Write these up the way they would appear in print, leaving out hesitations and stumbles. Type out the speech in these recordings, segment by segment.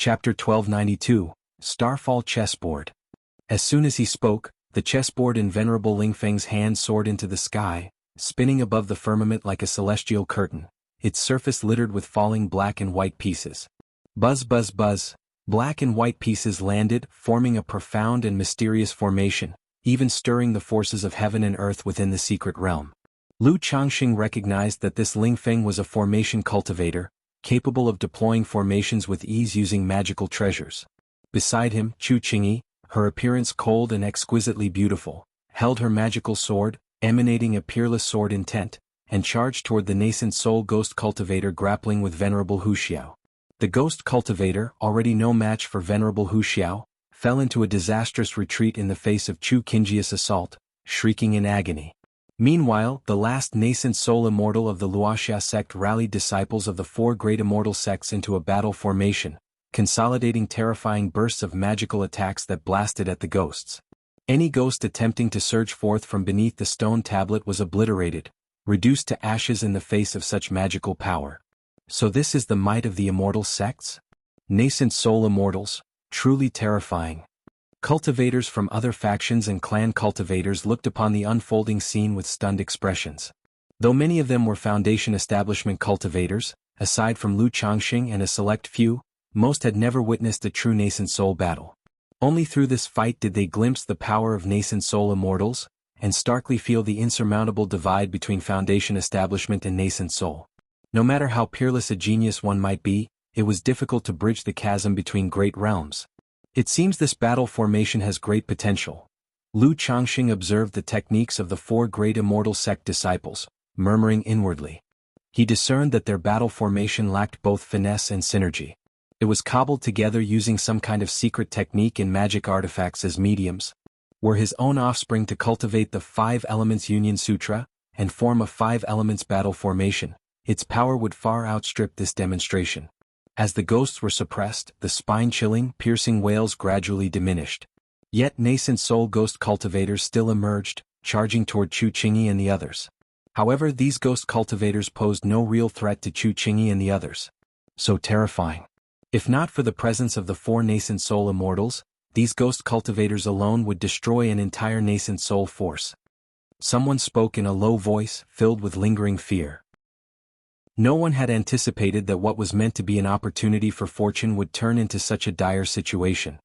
Chapter 1292, Starfall Chessboard. As soon as he spoke, the chessboard in Venerable Lingfeng's hand soared into the sky, spinning above the firmament like a celestial curtain, its surface littered with falling black and white pieces. Buzz buzz buzz, black and white pieces landed, forming a profound and mysterious formation, even stirring the forces of heaven and earth within the secret realm. Lu Changxing recognized that this Lingfeng was a formation cultivator, capable of deploying formations with ease using magical treasures. Beside him, Chu Qingyi, her appearance cold and exquisitely beautiful, held her magical sword, emanating a peerless sword intent, and charged toward the nascent soul ghost cultivator grappling with Venerable Wuxia. The ghost cultivator, already no match for Venerable Wuxia, fell into a disastrous retreat in the face of Chu Qingyi's assault, shrieking in agony. Meanwhile, the last nascent soul immortal of the Luoxia sect rallied disciples of the four great immortal sects into a battle formation, consolidating terrifying bursts of magical attacks that blasted at the ghosts. Any ghost attempting to surge forth from beneath the stone tablet was obliterated, reduced to ashes in the face of such magical power. So this is the might of the immortal sects? Nascent soul immortals, truly terrifying. Cultivators from other factions and clan cultivators looked upon the unfolding scene with stunned expressions. Though many of them were Foundation establishment cultivators, aside from Lu Changxing and a select few, most had never witnessed a true nascent soul battle. Only through this fight did they glimpse the power of nascent soul immortals, and starkly feel the insurmountable divide between Foundation establishment and nascent soul. No matter how peerless a genius one might be, it was difficult to bridge the chasm between great realms. It seems this battle formation has great potential. Lu Changxing observed the techniques of the four great immortal sect disciples, murmuring inwardly. He discerned that their battle formation lacked both finesse and synergy. It was cobbled together using some kind of secret technique and magic artifacts as mediums. Were his own offspring to cultivate the 5 Elements Union Sutra, and form a 5 Elements battle formation, its power would far outstrip this demonstration. As the ghosts were suppressed, the spine-chilling, piercing wails gradually diminished. Yet nascent soul ghost cultivators still emerged, charging toward Chu Qingyi and the others. However, these ghost cultivators posed no real threat to Chu Qingyi and the others. So terrifying. If not for the presence of the 4 nascent soul immortals, these ghost cultivators alone would destroy an entire nascent soul force. Someone spoke in a low voice, filled with lingering fear. No one had anticipated that what was meant to be an opportunity for fortune would turn into such a dire situation.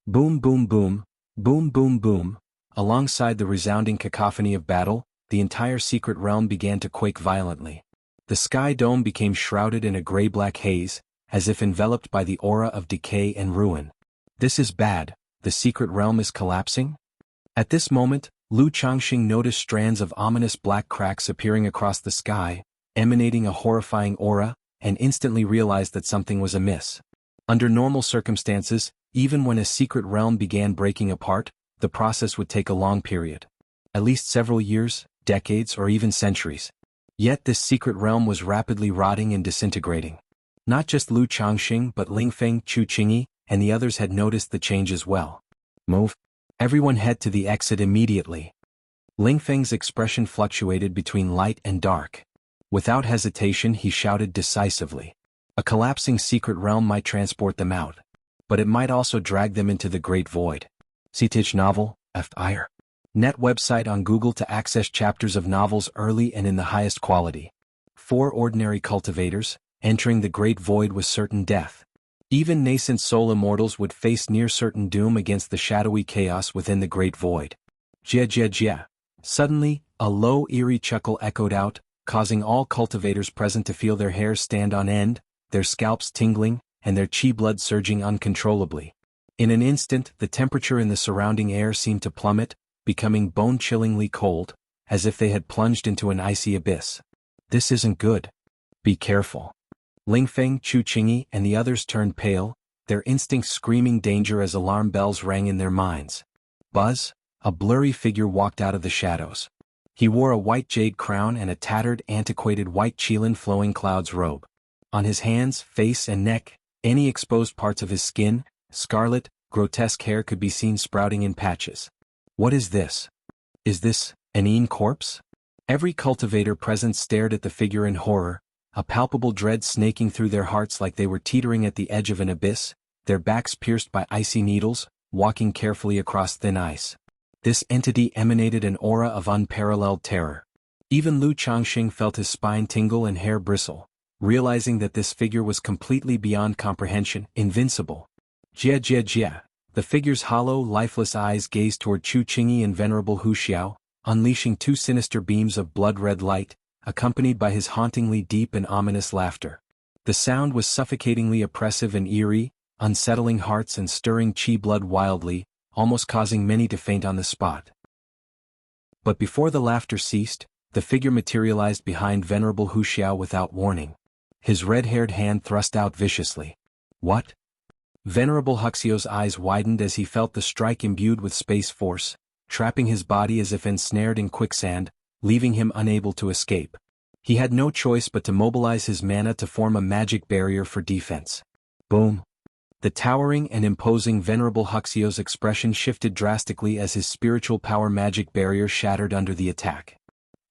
Boom boom boom, boom boom boom. Alongside the resounding cacophony of battle, the entire secret realm began to quake violently. The sky dome became shrouded in a gray-black haze, as if enveloped by the aura of decay and ruin. This is bad, the secret realm is collapsing? At this moment, Lu Changxing noticed strands of ominous black cracks appearing across the sky, emanating a horrifying aura, and instantly realized that something was amiss. Under normal circumstances, even when a secret realm began breaking apart, the process would take a long period. At least several years, decades, or even centuries. Yet this secret realm was rapidly rotting and disintegrating. Not just Lu Changxing but Lingfeng, Chu Qingyi, and the others had noticed the change as well. Move. Everyone head to the exit immediately. Lingfeng's expression fluctuated between light and dark. Without hesitation he shouted decisively. A collapsing secret realm might transport them out. But it might also drag them into the great void. Citich novel, Fr. Net website on Google to access chapters of novels early and in the highest quality. 4 ordinary cultivators, entering the great void was certain death. Even nascent soul immortals would face near certain doom against the shadowy chaos within the great void. Jia jia jia. Suddenly, a low eerie chuckle echoed out, causing all cultivators present to feel their hairs stand on end, their scalps tingling, and their chi blood surging uncontrollably. In an instant, the temperature in the surrounding air seemed to plummet, becoming bone-chillingly cold, as if they had plunged into an icy abyss. This isn't good. Be careful. Lingfeng, Chu Qingyi, and the others turned pale, their instincts screaming danger as alarm bells rang in their minds. Buzz, a blurry figure walked out of the shadows. He wore a white jade crown and a tattered, antiquated white Qilin flowing clouds robe. On his hands, face and neck, any exposed parts of his skin, scarlet, grotesque hair could be seen sprouting in patches. What is this? Is this an Een corpse? Every cultivator present stared at the figure in horror, a palpable dread snaking through their hearts like they were teetering at the edge of an abyss, their backs pierced by icy needles, walking carefully across thin ice. This entity emanated an aura of unparalleled terror. Even Lu Changxing felt his spine tingle and hair bristle, realizing that this figure was completely beyond comprehension, invincible. Jia. The figure's hollow, lifeless eyes gazed toward Chu Qingyi and Venerable Hu Xiao, unleashing two sinister beams of blood-red light, accompanied by his hauntingly deep and ominous laughter. The sound was suffocatingly oppressive and eerie, unsettling hearts and stirring qi blood wildly, almost causing many to faint on the spot. But before the laughter ceased, the figure materialized behind Venerable Hu Xiao without warning. His red-haired hand thrust out viciously. What? Venerable Huxiao's eyes widened as he felt the strike imbued with space force, trapping his body as if ensnared in quicksand, leaving him unable to escape. He had no choice but to mobilize his mana to form a magic barrier for defense. Boom! The towering and imposing Venerable Huxiao's expression shifted drastically as his spiritual power magic barrier shattered under the attack.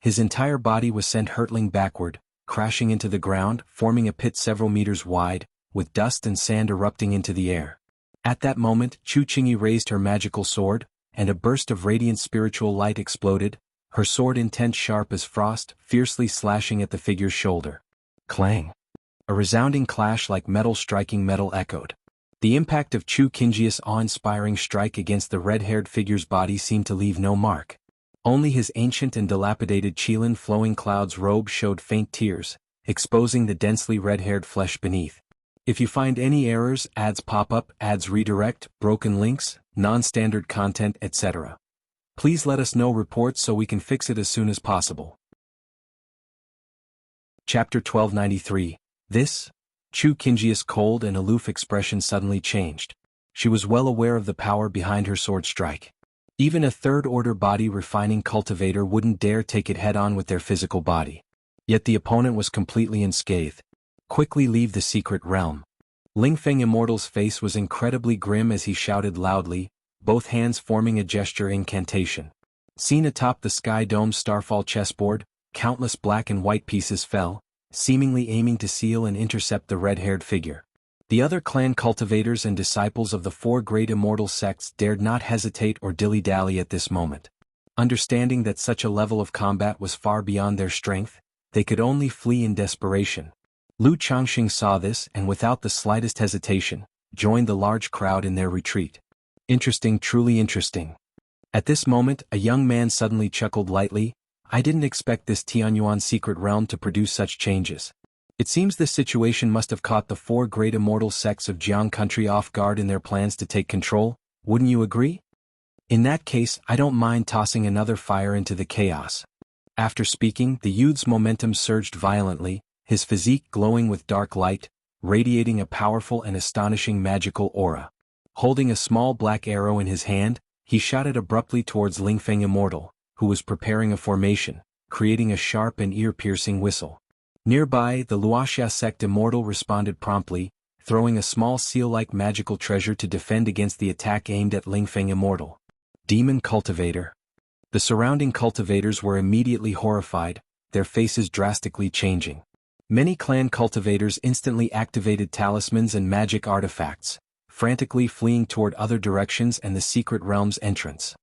His entire body was sent hurtling backward, crashing into the ground, forming a pit several meters wide, with dust and sand erupting into the air. At that moment, Chu Qingyi raised her magical sword, and a burst of radiant spiritual light exploded, her sword intent sharp as frost, fiercely slashing at the figure's shoulder. Clang! A resounding clash like metal striking metal echoed. The impact of Chu Qingyi's awe-inspiring strike against the red-haired figure's body seemed to leave no mark. Only his ancient and dilapidated Qilin flowing cloud's robe showed faint tears, exposing the densely red-haired flesh beneath. If you find any errors, ads pop up, ads redirect, broken links, non-standard content, etc., please let us know reports so we can fix it as soon as possible. Chapter 1293. This? Chu Qingyi's cold and aloof expression suddenly changed. She was well aware of the power behind her sword strike. Even a third-order body-refining cultivator wouldn't dare take it head-on with their physical body. Yet the opponent was completely unscathed. Quickly leave the secret realm. Lingfeng Immortal's face was incredibly grim as he shouted loudly, both hands forming a gesture incantation. Seen atop the Sky Dome's Starfall chessboard, countless black and white pieces fell, seemingly aiming to seal and intercept the red-haired figure. The other clan cultivators and disciples of the four great immortal sects dared not hesitate or dilly-dally at this moment. Understanding that such a level of combat was far beyond their strength, they could only flee in desperation. Lu Changxing saw this and without the slightest hesitation, joined the large crowd in their retreat. Interesting, truly interesting. At this moment, a young man suddenly chuckled lightly. I didn't expect this Tianyuan secret realm to produce such changes. It seems this situation must have caught the four great immortal sects of Jiang country off guard in their plans to take control, wouldn't you agree? In that case, I don't mind tossing another fire into the chaos. After speaking, the youth's momentum surged violently, his physique glowing with dark light, radiating a powerful and astonishing magical aura. Holding a small black arrow in his hand, he shot it abruptly towards Lingfeng Immortal, who was preparing a formation, creating a sharp and ear-piercing whistle. Nearby, the Wuxia sect Immortal responded promptly, throwing a small seal-like magical treasure to defend against the attack aimed at Lingfeng Immortal. Demon Cultivator. The surrounding cultivators were immediately horrified, their faces drastically changing. Many clan cultivators instantly activated talismans and magic artifacts, frantically fleeing toward other directions and the secret realm's entrance.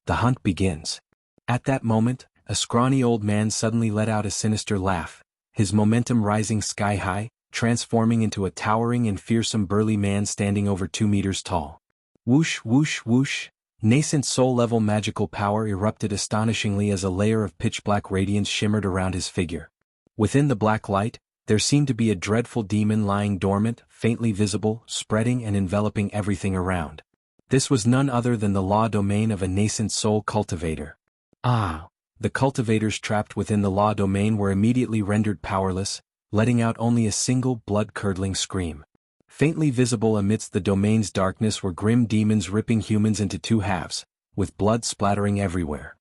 The hunt begins. At that moment, a scrawny old man suddenly let out a sinister laugh, his momentum rising sky-high, transforming into a towering and fearsome burly man standing over 2 meters tall. Whoosh whoosh whoosh, nascent soul-level magical power erupted astonishingly as a layer of pitch-black radiance shimmered around his figure. Within the black light, there seemed to be a dreadful demon lying dormant, faintly visible, spreading and enveloping everything around. This was none other than the law domain of a nascent soul cultivator. Ah! The cultivators trapped within the law domain were immediately rendered powerless, letting out only a single blood-curdling scream. Faintly visible amidst the domain's darkness were grim demons ripping humans into 2 halves, with blood splattering everywhere.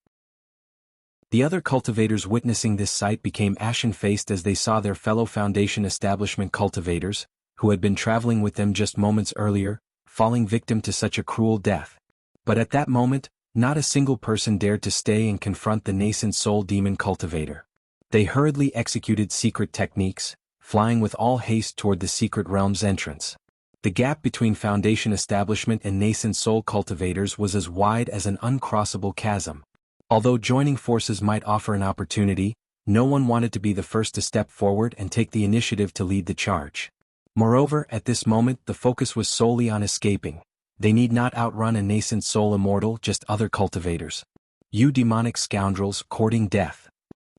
The other cultivators witnessing this sight became ashen-faced as they saw their fellow Foundation establishment cultivators, who had been traveling with them just moments earlier, falling victim to such a cruel death. But at that moment, not a single person dared to stay and confront the nascent soul demon cultivator. They hurriedly executed secret techniques, flying with all haste toward the secret realm's entrance. The gap between foundation establishment and nascent soul cultivators was as wide as an uncrossable chasm. Although joining forces might offer an opportunity, no one wanted to be the first to step forward and take the initiative to lead the charge. Moreover, at this moment the focus was solely on escaping. They need not outrun a nascent soul immortal, just other cultivators. You demonic scoundrels, courting death.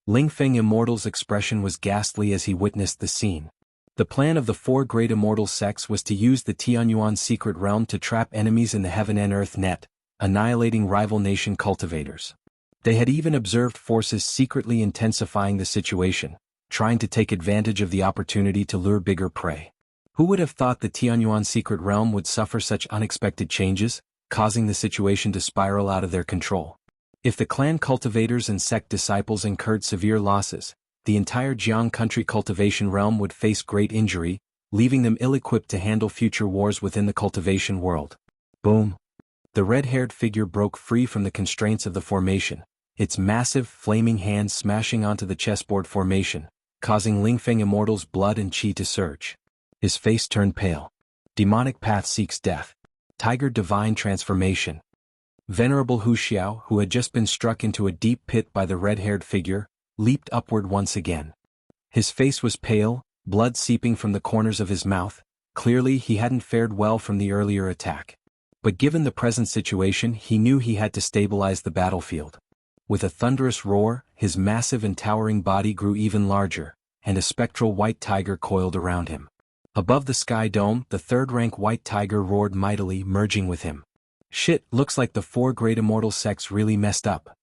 Lingfeng Immortal's expression was ghastly as he witnessed the scene. The plan of the four great immortal sects was to use the Tianyuan secret realm to trap enemies in the heaven and earth net, annihilating rival nation cultivators. They had even observed forces secretly intensifying the situation, trying to take advantage of the opportunity to lure bigger prey. Who would have thought the Tianyuan secret realm would suffer such unexpected changes, causing the situation to spiral out of their control? If the clan cultivators and sect disciples incurred severe losses, the entire Jianghu country cultivation realm would face great injury, leaving them ill-equipped to handle future wars within the cultivation world. Boom! The red-haired figure broke free from the constraints of the formation, its massive, flaming hands smashing onto the chessboard formation, causing Lingfeng Immortal's blood and chi to surge. His face turned pale. Demonic path seeks death. Tiger divine transformation. Venerable Wuxia, who had just been struck into a deep pit by the red-haired figure, leaped upward once again. His face was pale, blood seeping from the corners of his mouth. Clearly he hadn't fared well from the earlier attack. But given the present situation, he knew he had to stabilize the battlefield. With a thunderous roar, his massive and towering body grew even larger, and a spectral white tiger coiled around him. Above the sky dome, the third-rank white tiger roared mightily, merging with him. Shit, looks like the four great immortal sects really messed up.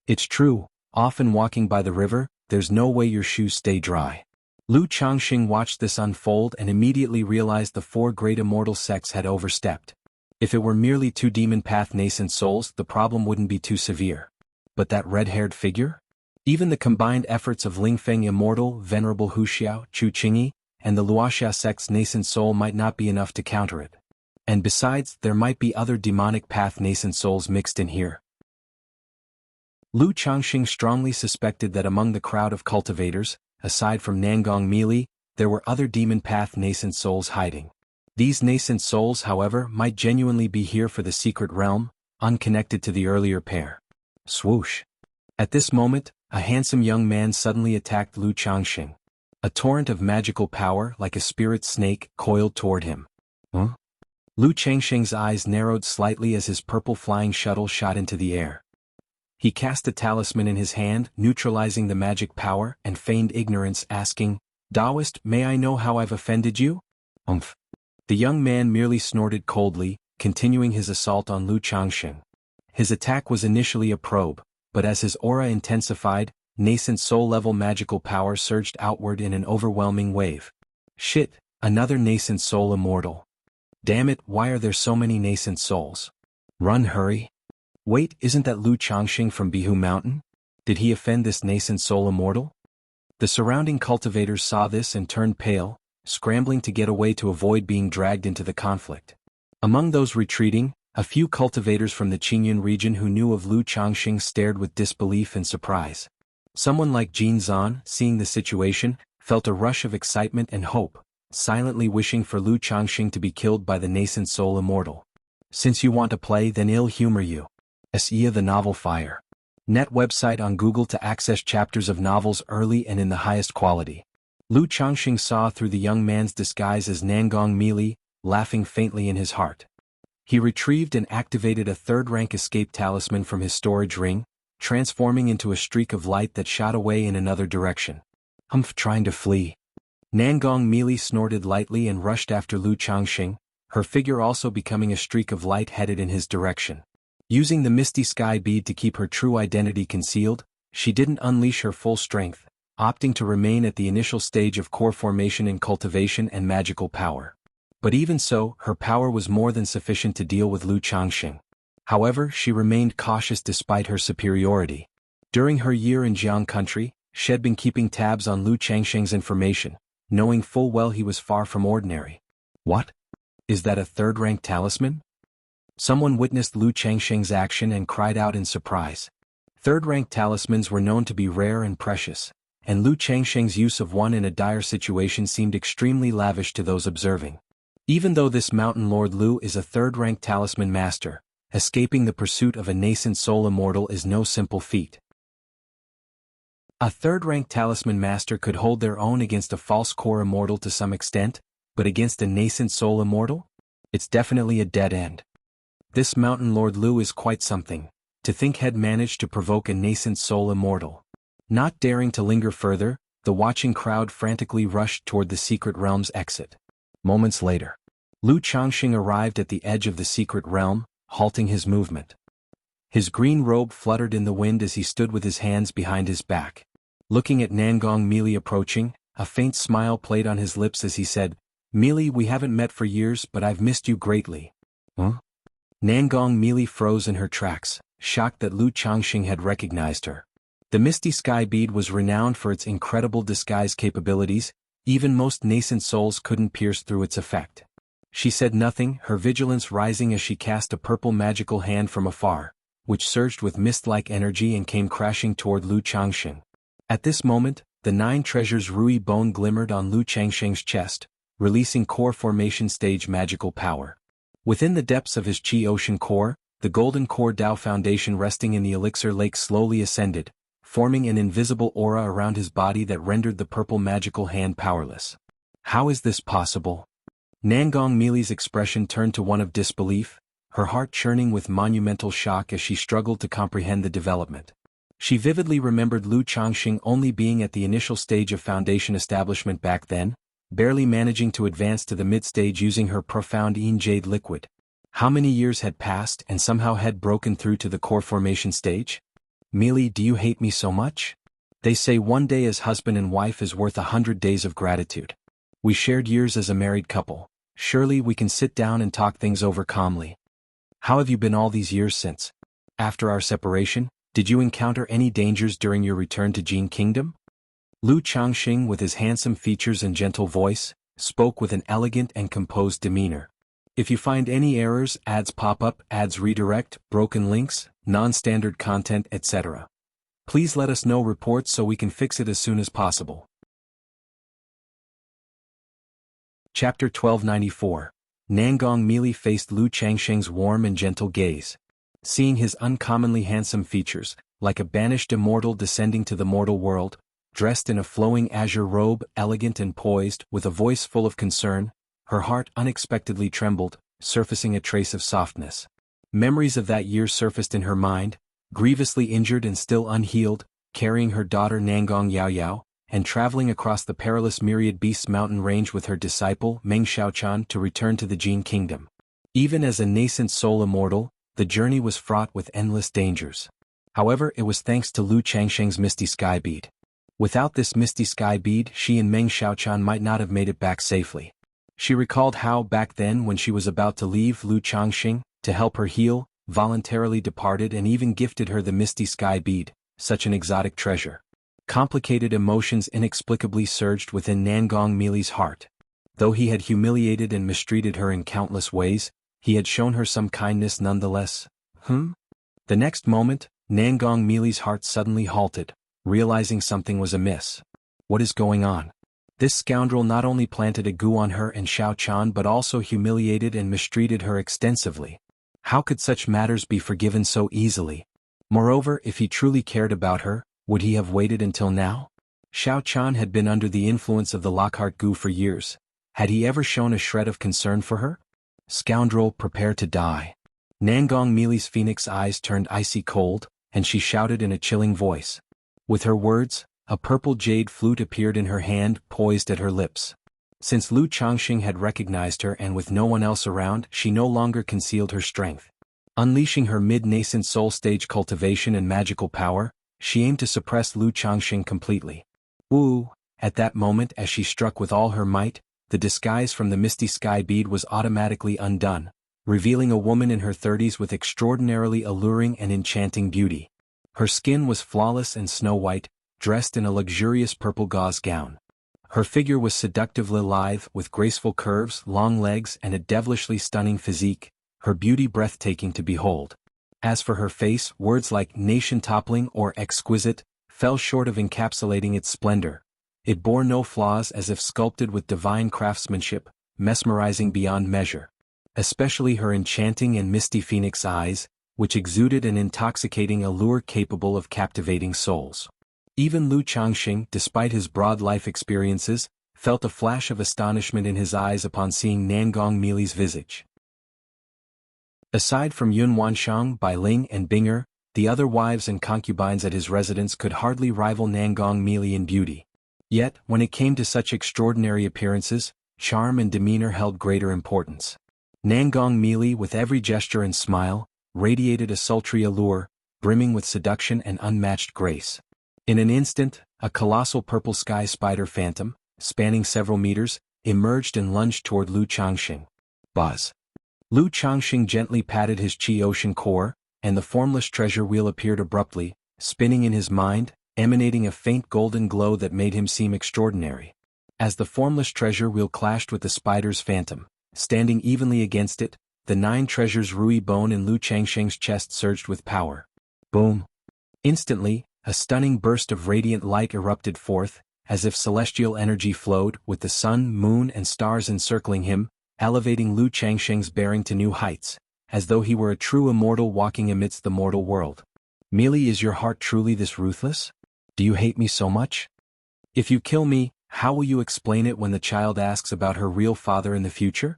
It's true, often walking by the river, there's no way your shoes stay dry. Lu Changxing watched this unfold and immediately realized the four great immortal sects had overstepped. If it were merely two demon path nascent souls, the problem wouldn't be too severe. But that red-haired figure? Even the combined efforts of Lingfeng Immortal, Venerable Wuxia, Chu Qingyi, and the Luoxia sect's nascent soul might not be enough to counter it. And besides, there might be other demonic path nascent souls mixed in here. Lu Changxing strongly suspected that among the crowd of cultivators, aside from Nangong Meili, there were other demon path nascent souls hiding. These nascent souls, however, might genuinely be here for the secret realm, unconnected to the earlier pair. Swoosh! At this moment, a handsome young man suddenly attacked Lu Changxing. A torrent of magical power, like a spirit snake, coiled toward him. Huh? Lu Changxing's eyes narrowed slightly as his purple flying shuttle shot into the air. He cast a talisman in his hand, neutralizing the magic power, and feigned ignorance, asking, "Taoist, may I know how I've offended you?" Umph. The young man merely snorted coldly, continuing his assault on Lu Changxing. His attack was initially a probe, but as his aura intensified, nascent soul-level magical power surged outward in an overwhelming wave. Shit, another nascent soul immortal. Damn it, why are there so many nascent souls? Run, hurry. Wait, isn't that Lu Changxing from Bihu Mountain? Did he offend this nascent soul immortal? The surrounding cultivators saw this and turned pale, scrambling to get away to avoid being dragged into the conflict. Among those retreating, a few cultivators from the Qingyun region who knew of Lu Changxing stared with disbelief and surprise. Someone like Jin Zan, seeing the situation, felt a rush of excitement and hope, silently wishing for Lu Changxing to be killed by the nascent soul immortal. Since you want to play, then ill humor you. Xianxia the Novel Fire. Net website on Google to access chapters of novels early and in the highest quality. Lu Changxing saw through the young man's disguise as Nangong Meili, laughing faintly in his heart. He retrieved and activated a third-rank escape talisman from his storage ring, transforming into a streak of light that shot away in another direction. Trying to flee. Nangong Meili snorted lightly and rushed after Lu Changxing, her figure also becoming a streak of light headed in his direction. Using the misty sky bead to keep her true identity concealed, she didn't unleash her full strength, opting to remain at the initial stage of core formation in cultivation and magical power. But even so, her power was more than sufficient to deal with Lu Changxing. However, she remained cautious despite her superiority. During her year in Jianghu country, she had been keeping tabs on Lu Changxing's information, knowing full well he was far from ordinary. What? Is that a third-rank talisman? Someone witnessed Lu Changxing's action and cried out in surprise. Third-rank talismans were known to be rare and precious, and Lu Changxing's use of one in a dire situation seemed extremely lavish to those observing. Even though this mountain lord Lu is a third-rank talisman master, escaping the pursuit of a nascent soul immortal is no simple feat. A third-rank talisman master could hold their own against a false core immortal to some extent, but against a nascent soul immortal? It's definitely a dead end. This mountain lord Lu is quite something. To think had managed to provoke a nascent soul immortal. Not daring to linger further, the watching crowd frantically rushed toward the secret realm's exit. Moments later, Lu Changxing arrived at the edge of the secret realm, halting his movement. His green robe fluttered in the wind as he stood with his hands behind his back. Looking at Nangong Meili approaching, a faint smile played on his lips as he said, "Meili, we haven't met for years, but I've missed you greatly." Huh? Nangong Meili froze in her tracks, shocked that Lu Changxing had recognized her. The Misty Sky Bead was renowned for its incredible disguise capabilities, even most nascent souls couldn't pierce through its effect. She said nothing, her vigilance rising as she cast a purple magical hand from afar, which surged with mist-like energy and came crashing toward Lu Changxing. At this moment, the 9 treasures Rui bone glimmered on Lu Changxing's chest, releasing core formation stage magical power. Within the depths of his Qi Ocean core, the golden core Dao foundation resting in the elixir lake slowly ascended, forming an invisible aura around his body that rendered the purple magical hand powerless. How is this possible? Nangong Meili's expression turned to one of disbelief, her heart churning with monumental shock as she struggled to comprehend the development. She vividly remembered Lu Changxing only being at the initial stage of foundation establishment back then, barely managing to advance to the mid-stage using her profound Yin Jade liquid. How many years had passed and somehow had broken through to the core formation stage? Meili, do you hate me so much? They say one day as husband and wife is worth 100 days of gratitude. We shared years as a married couple. Surely we can sit down and talk things over calmly. How have you been all these years since? After our separation, did you encounter any dangers during your return to Jin Kingdom? Lu Changxing, with his handsome features and gentle voice, spoke with an elegant and composed demeanor. If you find any errors, ads pop up, ads redirect, broken links, non-standard content, etc., please let us know reports so we can fix it as soon as possible. Chapter 1294. Nangong Meili faced Lu Changxing's warm and gentle gaze. Seeing his uncommonly handsome features, like a banished immortal descending to the mortal world, dressed in a flowing azure robe, elegant and poised, with a voice full of concern, her heart unexpectedly trembled, surfacing a trace of softness. Memories of that year surfaced in her mind, grievously injured and still unhealed, carrying her daughter Nangong Yaoyao, and traveling across the perilous Myriad Beasts mountain range with her disciple Meng Xiaochan to return to the Jin Kingdom. Even as a nascent soul immortal, the journey was fraught with endless dangers. However, it was thanks to Lu Changxing's Misty Sky Bead. Without this Misty Sky Bead, she and Meng Xiaochan might not have made it back safely. She recalled how, back then when she was about to leave Lu Changxing, to help her heal, voluntarily departed and even gifted her the Misty Sky Bead, such an exotic treasure. Complicated emotions inexplicably surged within Nangong Meili's heart. Though he had humiliated and mistreated her in countless ways, he had shown her some kindness nonetheless. The next moment, Nangong Meili's heart suddenly halted, realizing something was amiss. What is going on? This scoundrel not only planted a goo on her and Xiaochan but also humiliated and mistreated her extensively. How could such matters be forgiven so easily? Moreover, if he truly cared about her, would he have waited until now? Xiaochan had been under the influence of the Lockhart goo for years. Had he ever shown a shred of concern for her? Scoundrel, prepare to die. Nangong Meili's phoenix eyes turned icy cold, and she shouted in a chilling voice. With her words, a purple jade flute appeared in her hand, poised at her lips. Since Lu Changxing had recognized her and with no one else around, she no longer concealed her strength. Unleashing her mid-nascent soul stage cultivation and magical power, she aimed to suppress Lu Changxing completely. Ooh! At that moment, as she struck with all her might, the disguise from the Misty Sky Bead was automatically undone, revealing a woman in her 30s with extraordinarily alluring and enchanting beauty. Her skin was flawless and snow-white, dressed in a luxurious purple gauze gown. Her figure was seductively lithe, with graceful curves, long legs and a devilishly stunning physique, her beauty breathtaking to behold. As for her face, words like nation-toppling or exquisite fell short of encapsulating its splendor. It bore no flaws, as if sculpted with divine craftsmanship, mesmerizing beyond measure. Especially her enchanting and misty phoenix eyes, which exuded an intoxicating allure capable of captivating souls. Even Lu Changxing, despite his broad life experiences, felt a flash of astonishment in his eyes upon seeing Nangong Mili's visage. Aside from Yun Wanshang, Bai Ling and Binger, the other wives and concubines at his residence could hardly rival Nangong Mili in beauty. Yet, when it came to such extraordinary appearances, charm and demeanor held greater importance. Nangong Mili, with every gesture and smile, radiated a sultry allure, brimming with seduction and unmatched grace. In an instant, a colossal purple sky spider phantom, spanning several meters, emerged and lunged toward Lu Changxing. Buzz. Lu Changxing gently patted his chi ocean core, and the formless treasure wheel appeared abruptly, spinning in his mind, emanating a faint golden glow that made him seem extraordinary. As the formless treasure wheel clashed with the spider's phantom, standing evenly against it, the 9 treasures Rui bone in Lu Changxing's chest surged with power. Boom! Instantly, a stunning burst of radiant light erupted forth, as if celestial energy flowed, with the sun, moon and stars encircling him, elevating Lu Changxing's bearing to new heights, as though he were a true immortal walking amidst the mortal world. Mili, is your heart truly this ruthless? Do you hate me so much? If you kill me, how will you explain it when the child asks about her real father in the future?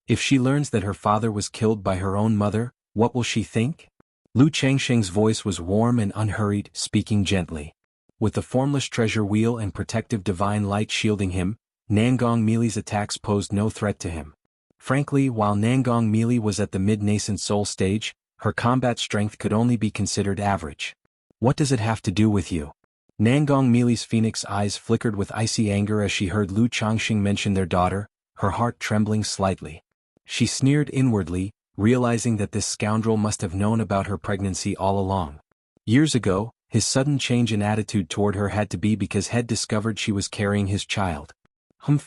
If she learns that her father was killed by her own mother, what will she think? Lu Changxing's voice was warm and unhurried, speaking gently. With the formless treasure wheel and protective divine light shielding him, Nangong Mili's attacks posed no threat to him. Frankly, while Nangong Mili was at the mid-nascent soul stage, her combat strength could only be considered average. What does it have to do with you? Nangong Mili's phoenix eyes flickered with icy anger as she heard Lu Changxing mention their daughter, her heart trembling slightly. She sneered inwardly, realizing that this scoundrel must have known about her pregnancy all along. Years ago, his sudden change in attitude toward her had to be because he'd discovered she was carrying his child.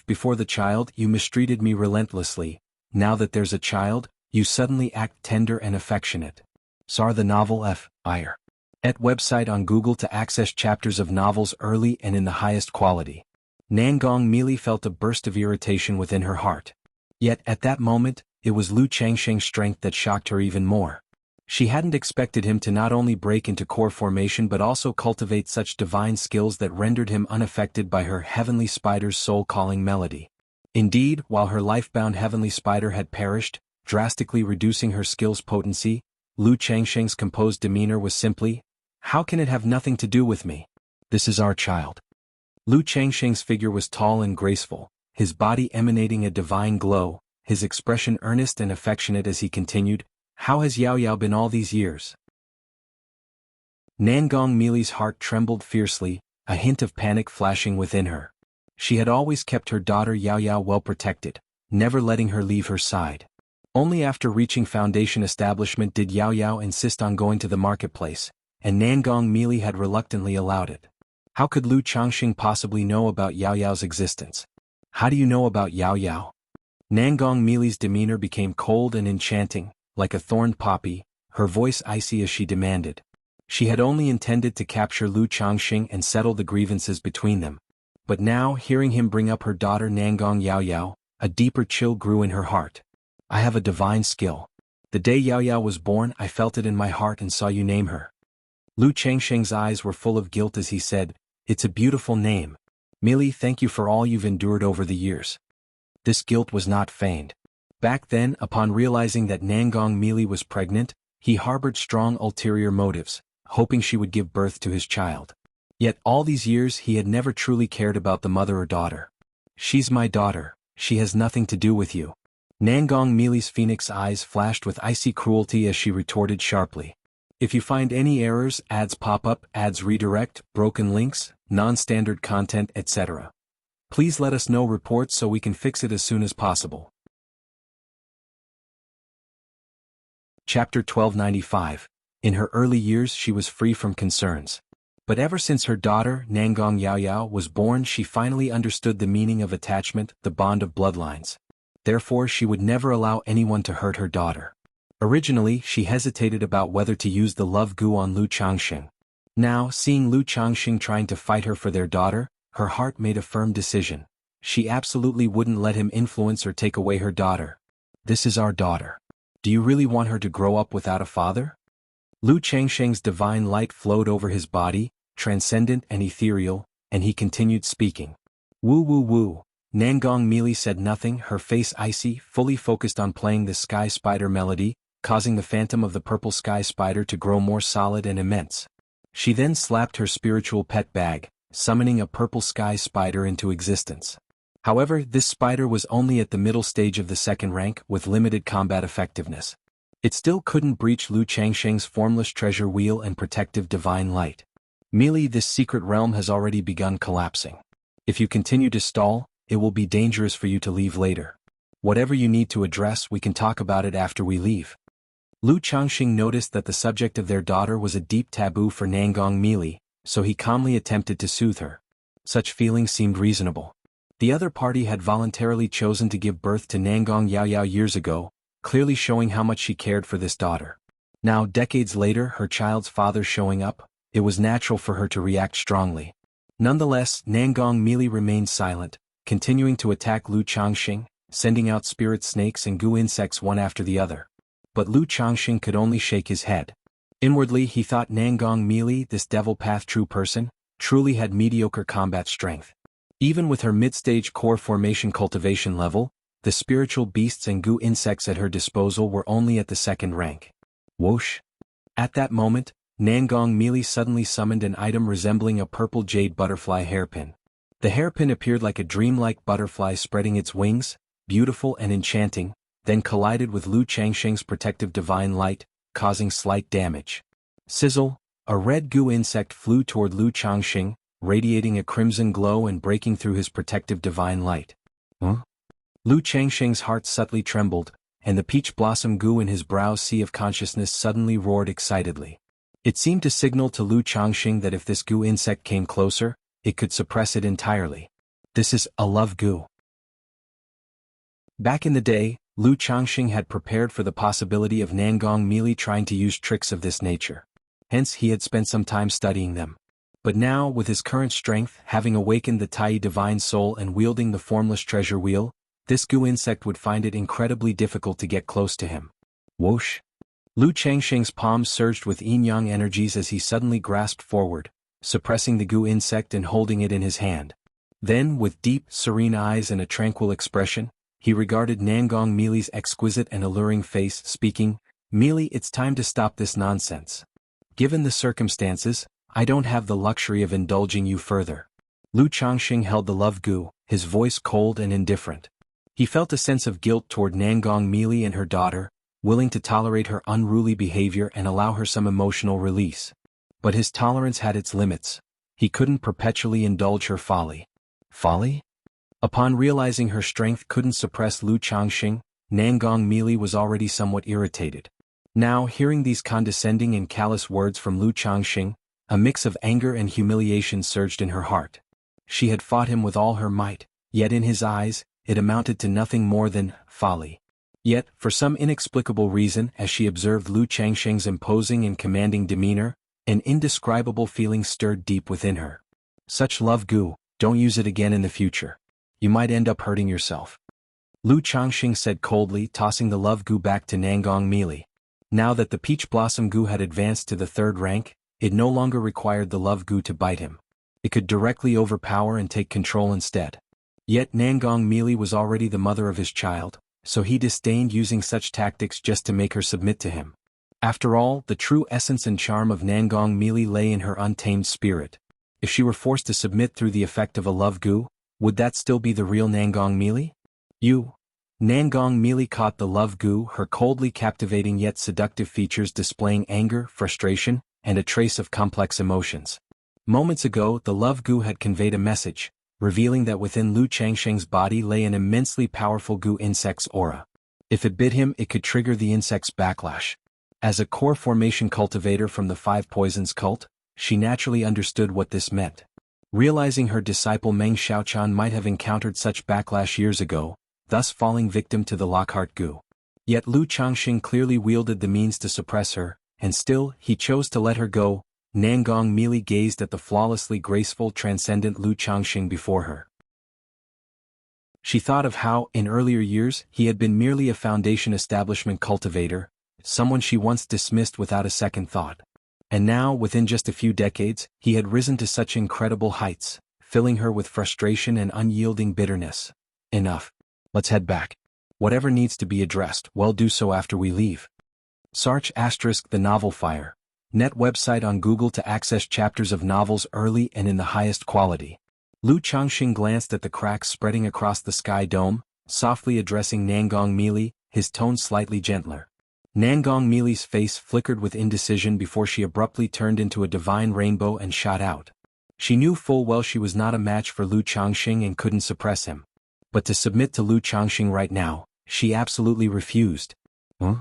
Before the child, you mistreated me relentlessly. Now that there's a child, you suddenly act tender and affectionate. Sar the novel F.I.R. at website on Google to access chapters of novels early and in the highest quality. Nangong Mili felt a burst of irritation within her heart. Yet at that moment, it was Lu Changxing's strength that shocked her even more. She hadn't expected him to not only break into core formation but also cultivate such divine skills that rendered him unaffected by her heavenly spider's soul-calling melody. Indeed, while her life-bound heavenly spider had perished, drastically reducing her skill's potency, Lu Changxing's composed demeanor was simply, "How can it have nothing to do with me? This is our child." Lu Changxing's figure was tall and graceful, his body emanating a divine glow, his expression earnest and affectionate as he continued, "How has Yao Yao been all these years?" Nangong Mili's heart trembled fiercely, a hint of panic flashing within her. She had always kept her daughter Yao Yao well protected, never letting her leave her side. Only after reaching Foundation establishment did Yao Yao insist on going to the marketplace, and Nangong Mili had reluctantly allowed it. How could Lu Changxing possibly know about Yao Yao's existence? How do you know about Yao Yao? Nangong Mili's demeanor became cold and enchanting, like a thorned poppy, her voice icy as she demanded. She had only intended to capture Lu Changxing and settle the grievances between them. But now, hearing him bring up her daughter Nangong Yao Yao, a deeper chill grew in her heart. "I have a divine skill. The day Yao Yao was born, I felt it in my heart and saw you name her." Lu Changxing's eyes were full of guilt as he said, "It's a beautiful name. Mili, thank you for all you've endured over the years." This guilt was not feigned. Back then, upon realizing that Nangong Mili was pregnant, he harbored strong ulterior motives, hoping she would give birth to his child. Yet all these years he had never truly cared about the mother or daughter. "She's my daughter, she has nothing to do with you." Nangong Mili's phoenix eyes flashed with icy cruelty as she retorted sharply. "If you find any errors, ads pop up, ads redirect, broken links, non-standard content, etc. please let us know reports so we can fix it as soon as possible." Chapter 1295. In her early years she was free from concerns. But ever since her daughter, Nangong Yao Yao, was born she finally understood the meaning of attachment, the bond of bloodlines. Therefore she would never allow anyone to hurt her daughter. Originally she hesitated about whether to use the love goo on Lu Changxing. Now, seeing Lu Changxing trying to fight her for their daughter, her heart made a firm decision. She absolutely wouldn't let him influence or take away her daughter. This is our daughter. Do you really want her to grow up without a father? Lu Changsheng's divine light flowed over his body, transcendent and ethereal, and he continued speaking. Woo woo woo. Nangong Meili said nothing, her face icy, fully focused on playing the sky spider melody, causing the phantom of the purple sky spider to grow more solid and immense. She then slapped her spiritual pet bag, summoning a purple sky spider into existence. However, this spider was only at the middle stage of the second rank with limited combat effectiveness. It still couldn't breach Lu Changsheng's formless treasure wheel and protective divine light. Meili, this secret realm has already begun collapsing. If you continue to stall, it will be dangerous for you to leave later. Whatever you need to address, we can talk about it after we leave. Lu Changxing noticed that the subject of their daughter was a deep taboo for Nangong Meili, so he calmly attempted to soothe her. Such feelings seemed reasonable. The other party had voluntarily chosen to give birth to Nangong Yaoyao years ago, clearly showing how much she cared for this daughter. Now, decades later, her child's father showing up, it was natural for her to react strongly. Nonetheless, Nangong Meili remained silent, continuing to attack Lu Changxing, sending out spirit snakes and goo insects one after the other. But Lu Changxing could only shake his head. Inwardly he thought Nangong Meili, this devil path true person, truly had mediocre combat strength. Even with her mid-stage core formation cultivation level, the spiritual beasts and goo insects at her disposal were only at the second rank. Whoosh! At that moment, Nangong Meili suddenly summoned an item resembling a purple jade butterfly hairpin. The hairpin appeared like a dreamlike butterfly spreading its wings, beautiful and enchanting, then collided with Lu Changxing's protective divine light, causing slight damage. Sizzle! A red goo insect flew toward Lu Changxing, radiating a crimson glow and breaking through his protective divine light. Huh? Lu Changxing's heart subtly trembled, and the peach blossom goo in his brow sea of consciousness suddenly roared excitedly. It seemed to signal to Lu Changxing that if this goo insect came closer, it could suppress it entirely. This is a love goo. Back in the day, Lu Changxing had prepared for the possibility of Nangong Meili trying to use tricks of this nature. Hence he had spent some time studying them. But now, with his current strength, having awakened the Tai divine soul and wielding the formless treasure wheel, this goo insect would find it incredibly difficult to get close to him. Whoosh! Lu Changxing's palms surged with yin-yang energies as he suddenly grasped forward, suppressing the goo insect and holding it in his hand. Then, with deep, serene eyes and a tranquil expression, he regarded Nangong Meili's exquisite and alluring face, speaking, "Meili, it's time to stop this nonsense. Given the circumstances, I don't have the luxury of indulging you further." Lu Changxing held the love goo, his voice cold and indifferent. He felt a sense of guilt toward Nangong Meili and her daughter, willing to tolerate her unruly behavior and allow her some emotional release. But his tolerance had its limits. He couldn't perpetually indulge her folly. Folly? Upon realizing her strength couldn't suppress Lu Changxing, Nangong Meili was already somewhat irritated. Now, hearing these condescending and callous words from Lu Changxing, a mix of anger and humiliation surged in her heart. She had fought him with all her might, yet in his eyes, it amounted to nothing more than folly. Yet, for some inexplicable reason, as she observed Lu Changxing's imposing and commanding demeanor, an indescribable feeling stirred deep within her. Such love goo, don't use it again in the future. You might end up hurting yourself. Lu Changxing said coldly, tossing the love goo back to Nangong Meili. Now that the peach blossom goo had advanced to the third rank, it no longer required the love goo to bite him. It could directly overpower and take control instead. Yet Nangong Meili was already the mother of his child, so he disdained using such tactics just to make her submit to him. After all, the true essence and charm of Nangong Meili lay in her untamed spirit. If she were forced to submit through the effect of a love goo, would that still be the real Nangong Meili? Nangong Meili caught the love goo, her coldly captivating yet seductive features displaying anger, frustration, and a trace of complex emotions. Moments ago, the love goo had conveyed a message, revealing that within Lu Changxing's body lay an immensely powerful goo insect's aura. If it bit him, it could trigger the insect's backlash. As a core formation cultivator from the Five Poisons cult, she naturally understood what this meant. Realizing her disciple Meng Xiaochan might have encountered such backlash years ago, thus falling victim to the Lockhart goo. Yet Lu Changxing clearly wielded the means to suppress her, and still, he chose to let her go. Nangong Meili gazed at the flawlessly graceful transcendent Lu Changxing before her. She thought of how, in earlier years, he had been merely a foundation establishment cultivator, someone she once dismissed without a second thought. And now, within just a few decades, he had risen to such incredible heights, filling her with frustration and unyielding bitterness. Enough. Let's head back. Whatever needs to be addressed, well, do so after we leave. Search * the novel Fire. Net website on Google to access chapters of novels early and in the highest quality. Lu Changxing glanced at the cracks spreading across the sky dome, softly addressing Nangong Mili, his tone slightly gentler. Nangong Mili's face flickered with indecision before she abruptly turned into a divine rainbow and shot out. She knew full well she was not a match for Lu Changxing and couldn't suppress him. But to submit to Lu Changxing right now, she absolutely refused. Huh?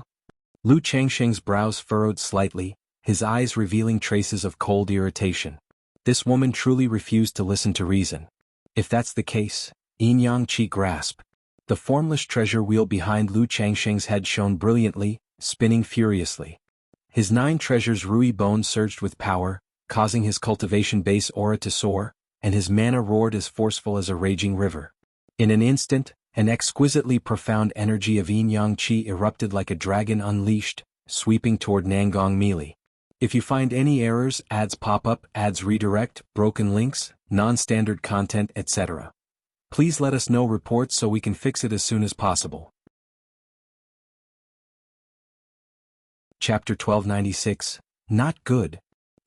Lu Changxing's brows furrowed slightly, his eyes revealing traces of cold irritation. This woman truly refused to listen to reason. If that's the case, Xianxia grasped. The formless treasure wheel behind Lu Changxing's head shone brilliantly, spinning furiously. His 9 treasures Rui bone surged with power, causing his cultivation base aura to soar, and his mana roared as forceful as a raging river. In an instant, an exquisitely profound energy of Xianxia erupted like a dragon unleashed, sweeping toward Nangong Mili. If you find any errors, ads pop up, ads redirect, broken links, non-standard content, etc., please let us know reports so we can fix it as soon as possible. Chapter 1296. Not good.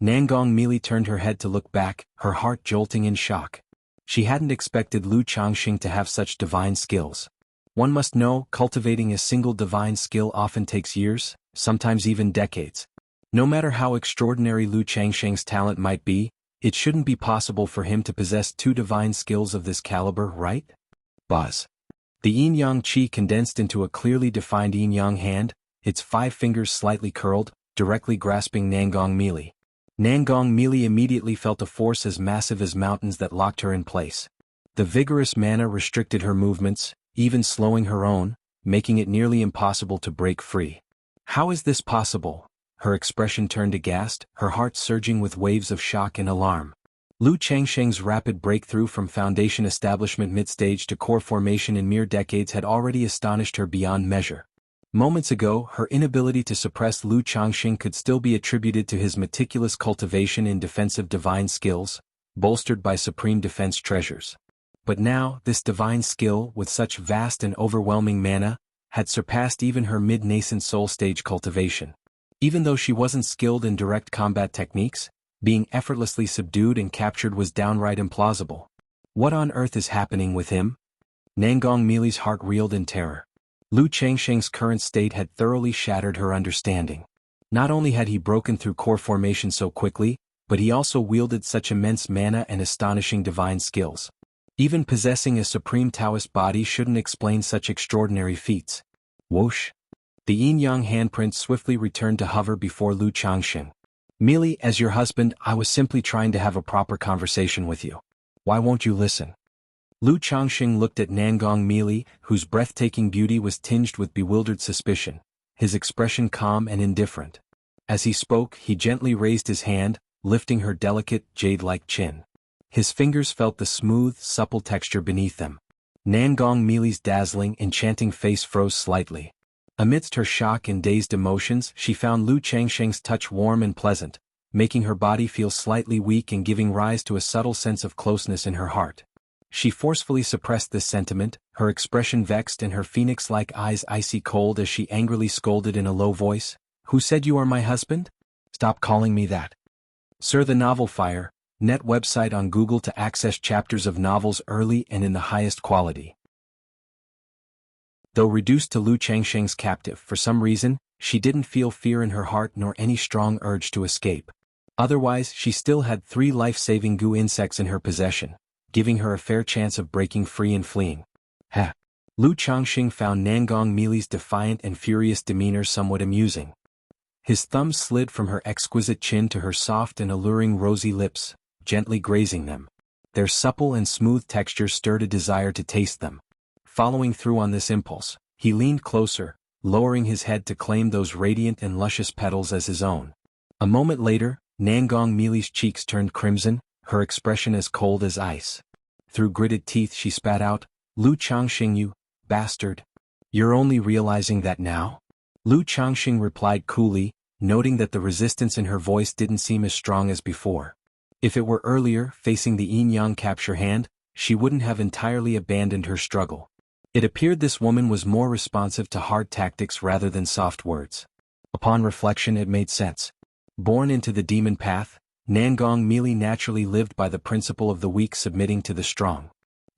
Nangong Mili turned her head to look back, her heart jolting in shock. She hadn't expected Lu Changxing to have such divine skills. One must know, cultivating a single divine skill often takes years, sometimes even decades. No matter how extraordinary Lu Changxing's talent might be, it shouldn't be possible for him to possess 2 divine skills of this caliber, right? Buzz. The Xianxia condensed into a clearly defined yin-yang hand, its 5 fingers slightly curled, directly grasping Nangong Mili. Nangong Mili immediately felt a force as massive as mountains that locked her in place. The vigorous mana restricted her movements, even slowing her own, making it nearly impossible to break free. How is this possible? Her expression turned aghast, her heart surging with waves of shock and alarm. Lu Changxing's rapid breakthrough from foundation establishment mid-stage to core formation in mere decades had already astonished her beyond measure. Moments ago, her inability to suppress Lu Changxing could still be attributed to his meticulous cultivation in defensive divine skills, bolstered by supreme defense treasures. But now, this divine skill, with such vast and overwhelming mana, had surpassed even her mid-nascent soul stage cultivation. Even though she wasn't skilled in direct combat techniques, being effortlessly subdued and captured was downright implausible. What on earth is happening with him? Nangong Mili's heart reeled in terror. Lu Changxing's current state had thoroughly shattered her understanding. Not only had he broken through core formation so quickly, but he also wielded such immense mana and astonishing divine skills. Even possessing a supreme Taoist body shouldn't explain such extraordinary feats. Whoosh! The yin-yang handprint swiftly returned to hover before Lu Changxing. Mili, as your husband, I was simply trying to have a proper conversation with you. Why won't you listen? Lu Changxing looked at Nangong Mili, whose breathtaking beauty was tinged with bewildered suspicion, his expression calm and indifferent. As he spoke, he gently raised his hand, lifting her delicate, jade-like chin. His fingers felt the smooth, supple texture beneath them. Nangong Mili's dazzling, enchanting face froze slightly. Amidst her shock and dazed emotions, she found Lu Changxing's touch warm and pleasant, making her body feel slightly weak and giving rise to a subtle sense of closeness in her heart. She forcefully suppressed this sentiment, her expression vexed and her phoenix-like eyes icy cold as she angrily scolded in a low voice, "Who said you are my husband? Stop calling me that." Sir, the novel Fire, net website on Google to access chapters of novels early and in the highest quality. Though reduced to Lu Changxing's captive for some reason, she didn't feel fear in her heart nor any strong urge to escape. Otherwise, she still had 3 life-saving goo insects in her possession, giving her a fair chance of breaking free and fleeing. Ha! Lu Changxing found Nangong Mili's defiant and furious demeanor somewhat amusing. His thumbs slid from her exquisite chin to her soft and alluring rosy lips, gently grazing them. Their supple and smooth texture stirred a desire to taste them. Following through on this impulse, he leaned closer, lowering his head to claim those radiant and luscious petals as his own. A moment later, Nangong Mili's cheeks turned crimson, her expression as cold as ice. Through gritted teeth she spat out, Lu Changxing, you bastard. You're only realizing that now? Lu Changxing replied coolly, noting that the resistance in her voice didn't seem as strong as before. If it were earlier, facing the yin-yang capture hand, she wouldn't have entirely abandoned her struggle. It appeared this woman was more responsive to hard tactics rather than soft words. Upon reflection, it made sense. Born into the demon path, Nangong Meili naturally lived by the principle of the weak submitting to the strong.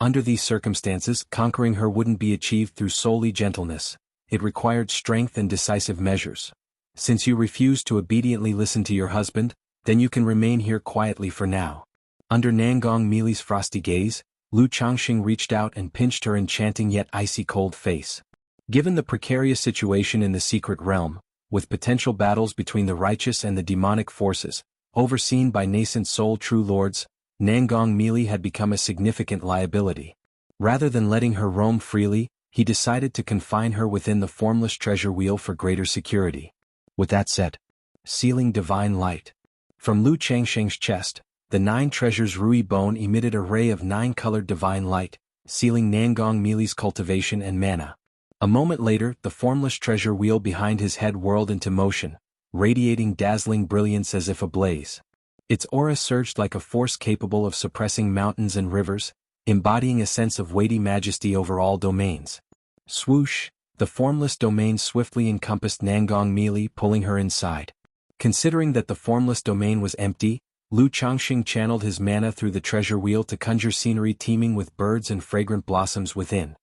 Under these circumstances, conquering her wouldn't be achieved through solely gentleness. It required strength and decisive measures. Since you refuse to obediently listen to your husband, then you can remain here quietly for now. Under Nangong Meili's frosty gaze, Lu Changxing reached out and pinched her enchanting yet icy cold face. Given the precarious situation in the secret realm, with potential battles between the righteous and the demonic forces, overseen by nascent soul true lords, Nangong Meili had become a significant liability. Rather than letting her roam freely, he decided to confine her within the formless treasure wheel for greater security. With that said, sealing divine light. From Lu Changxing's chest, the 9 treasures Rui bone emitted a ray of 9-colored divine light, sealing Nangong Meili's cultivation and mana. A moment later, the formless treasure wheel behind his head whirled into motion, radiating dazzling brilliance as if ablaze. Its aura surged like a force capable of suppressing mountains and rivers, embodying a sense of weighty majesty over all domains. Swoosh, the formless domain swiftly encompassed Nangong Meili, pulling her inside. Considering that the formless domain was empty, Lu Changxing channeled his mana through the treasure wheel to conjure scenery teeming with birds and fragrant blossoms within.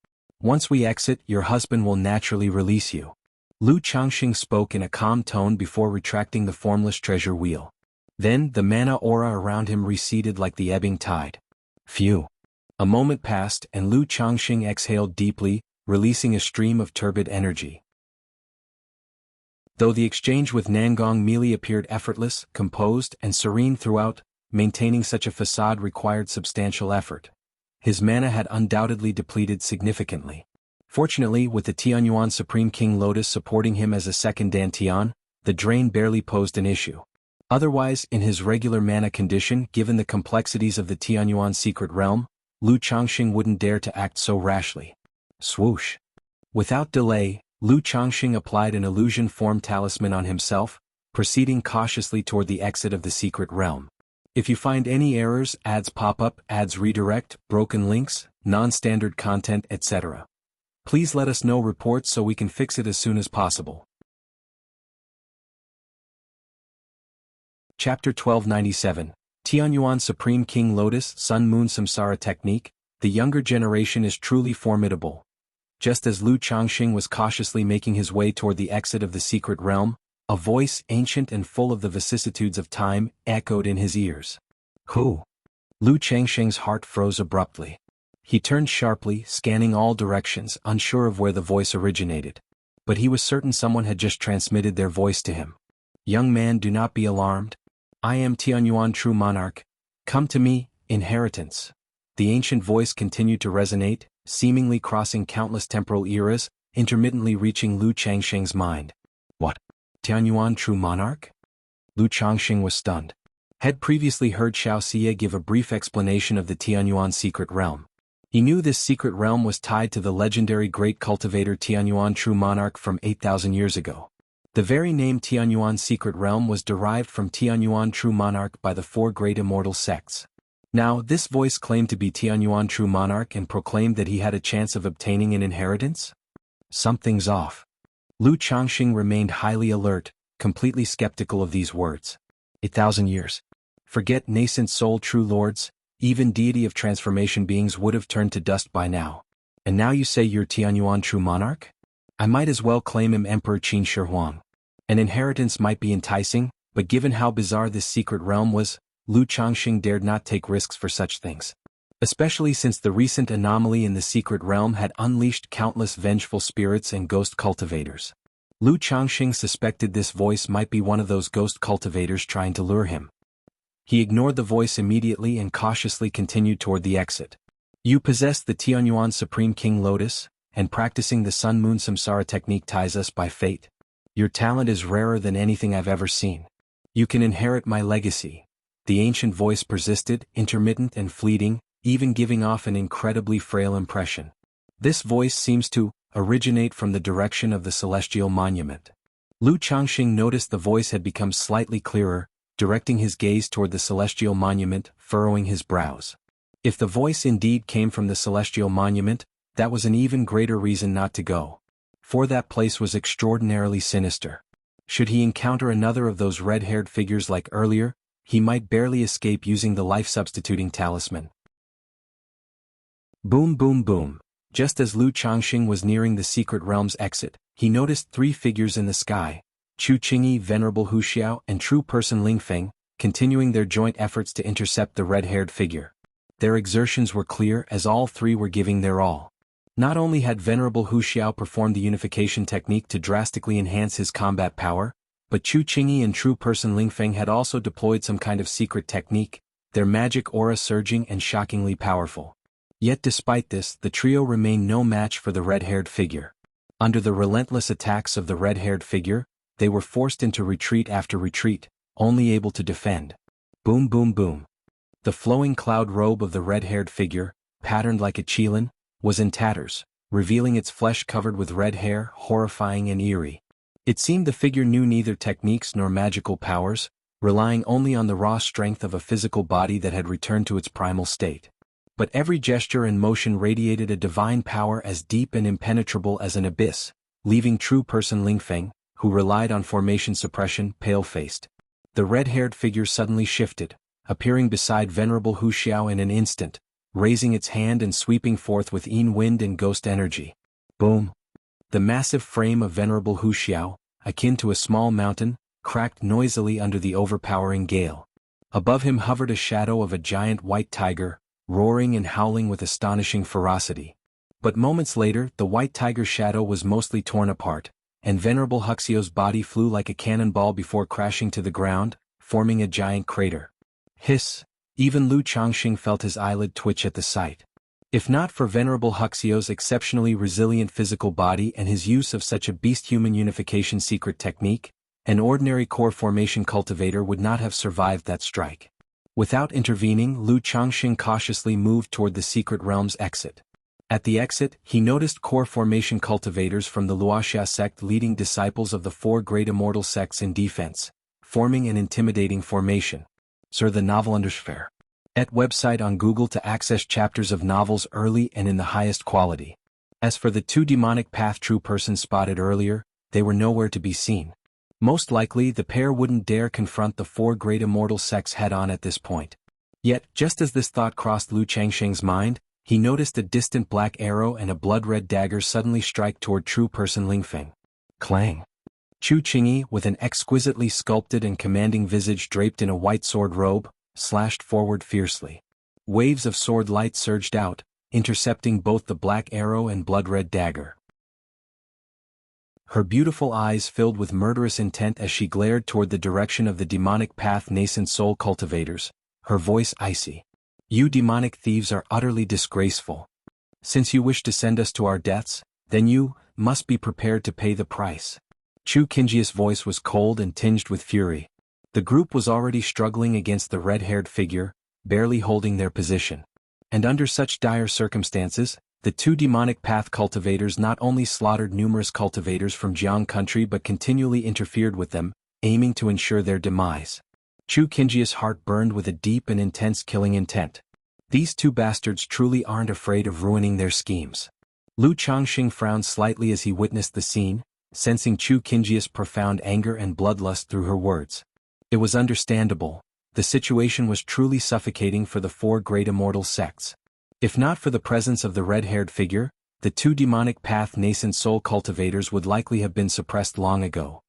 Once we exit, your husband will naturally release you. Lu Changxing spoke in a calm tone before retracting the formless treasure wheel. Then, the mana aura around him receded like the ebbing tide. Phew. A moment passed and Lu Changxing exhaled deeply, releasing a stream of turbid energy. Though the exchange with Nangong Meili appeared effortless, composed, and serene throughout, maintaining such a facade required substantial effort. His mana had undoubtedly depleted significantly. Fortunately, with the Tianyuan Supreme King Lotus supporting him as a second Dantian, the drain barely posed an issue. Otherwise, in his regular mana condition, given the complexities of the Tianyuan secret realm, Lu Changxing wouldn't dare to act so rashly. Swoosh. Without delay, Lu Changxing applied an illusion form talisman on himself, proceeding cautiously toward the exit of the secret realm. If you find any errors, ads pop up, ads redirect, broken links, non-standard content, etc., please let us know reports so we can fix it as soon as possible. Chapter 1297, Tianyuan Supreme King Lotus Sun Moon Samsara Technique. The younger generation is truly formidable. Just as Lu Changxing was cautiously making his way toward the exit of the secret realm, a voice ancient and full of the vicissitudes of time echoed in his ears. Who? Lu Changxing's heart froze abruptly. He turned sharply, scanning all directions, unsure of where the voice originated. But he was certain someone had just transmitted their voice to him. Young man, do not be alarmed. I am Tianyuan True Monarch. Come to me, inheritance. The ancient voice continued to resonate, seemingly crossing countless temporal eras, intermittently reaching Lu Changxing's mind. What? Tianyuan True Monarch? Lu Changxing was stunned. Had previously heard Xianxia give a brief explanation of the Tianyuan secret realm. He knew this secret realm was tied to the legendary great cultivator Tianyuan True Monarch from 8,000 years ago. The very name Tianyuan secret realm was derived from Tianyuan True Monarch by the 4 great immortal sects. Now, this voice claimed to be Tianyuan True Monarch and proclaimed that he had a chance of obtaining an inheritance? Something's off. Lu Changxing remained highly alert, completely skeptical of these words. 8,000 years. Forget nascent soul true lords, even deity of transformation beings would have turned to dust by now. And now you say you're Tianyuan True Monarch? I might as well claim him Emperor Qin Shi Huang. An inheritance might be enticing, but given how bizarre this secret realm was, Lu Changxing dared not take risks for such things. Especially since the recent anomaly in the secret realm had unleashed countless vengeful spirits and ghost cultivators. Lu Changxing suspected this voice might be one of those ghost cultivators trying to lure him. He ignored the voice immediately and cautiously continued toward the exit. You possess the Tianyuan Supreme King Lotus, and practicing the Sun Moon Samsara technique ties us by fate. Your talent is rarer than anything I've ever seen. You can inherit my legacy. The ancient voice persisted, intermittent and fleeting, even giving off an incredibly frail impression. This voice seems to originate from the direction of the celestial monument. Lu Changxing noticed the voice had become slightly clearer, directing his gaze toward the celestial monument, furrowing his brows. If the voice indeed came from the celestial monument, that was an even greater reason not to go. For that place was extraordinarily sinister. Should he encounter another of those red-haired figures like earlier, he might barely escape using the life-substituting talisman. Boom boom boom. Just as Lu Changxing was nearing the secret realm's exit, he noticed 3 figures in the sky, Chu Qingyi, Venerable Wuxia, and True Person Lingfeng, continuing their joint efforts to intercept the red-haired figure. Their exertions were clear as all 3 were giving their all. Not only had Venerable Wuxia performed the unification technique to drastically enhance his combat power, but Chu Qingyi and True Person Lingfeng had also deployed some kind of secret technique, their magic aura surging and shockingly powerful. Yet despite this, the trio remained no match for the red-haired figure. Under the relentless attacks of the red-haired figure, they were forced into retreat after retreat, only able to defend. Boom boom boom. The flowing cloud robe of the red-haired figure, patterned like a qilin, was in tatters, revealing its flesh covered with red hair, horrifying and eerie. It seemed the figure knew neither techniques nor magical powers, relying only on the raw strength of a physical body that had returned to its primal state. But every gesture and motion radiated a divine power as deep and impenetrable as an abyss, leaving True Person Lingfeng, who relied on formation suppression, pale-faced. The red-haired figure suddenly shifted, appearing beside Venerable Wuxia in an instant, raising its hand and sweeping forth with wind and ghost energy. Boom! The massive frame of Venerable Wuxia, akin to a small mountain, cracked noisily under the overpowering gale. Above him hovered a shadow of a giant white tiger, roaring and howling with astonishing ferocity. But moments later, the white tiger's shadow was mostly torn apart, and Venerable Wuxia's body flew like a cannonball before crashing to the ground, forming a giant crater. Hiss! Even Lu Changxing felt his eyelid twitch at the sight. If not for Venerable Wuxia's exceptionally resilient physical body and his use of such a beast-human unification secret technique, an ordinary core formation cultivator would not have survived that strike. Without intervening, Lu Changxing cautiously moved toward the secret realm's exit. At the exit, he noticed core formation cultivators from the Luoxia sect leading disciples of the 4 great immortal sects in defense, forming an intimidating formation. Sir, the novel Undersphere. At website on Google to access chapters of novels early and in the highest quality. As for the 2 demonic path True Persons spotted earlier, they were nowhere to be seen. Most likely the pair wouldn't dare confront the 4 great immortal sects head-on at this point. Yet, just as this thought crossed Lu Changxing's mind, he noticed a distant black arrow and a blood-red dagger suddenly strike toward True Person Lingfeng. Clang! Chu Qingyi, with an exquisitely sculpted and commanding visage draped in a white sword robe, slashed forward fiercely. Waves of sword light surged out, intercepting both the black arrow and blood-red dagger. Her beautiful eyes filled with murderous intent as she glared toward the direction of the demonic path nascent soul cultivators, her voice icy. You demonic thieves are utterly disgraceful. Since you wish to send us to our deaths, then you must be prepared to pay the price. Chu Qingyi's voice was cold and tinged with fury. The group was already struggling against the red-haired figure, barely holding their position. And under such dire circumstances, the 2 demonic path cultivators not only slaughtered numerous cultivators from Jianghu country but continually interfered with them, aiming to ensure their demise. Chu Qingyi's heart burned with a deep and intense killing intent. These 2 bastards truly aren't afraid of ruining their schemes. Lu Changxing frowned slightly as he witnessed the scene, sensing Chu Qingyi's profound anger and bloodlust through her words. It was understandable. The situation was truly suffocating for the 4 great immortal sects. If not for the presence of the red-haired figure, the 2 demonic path nascent soul cultivators would likely have been suppressed long ago.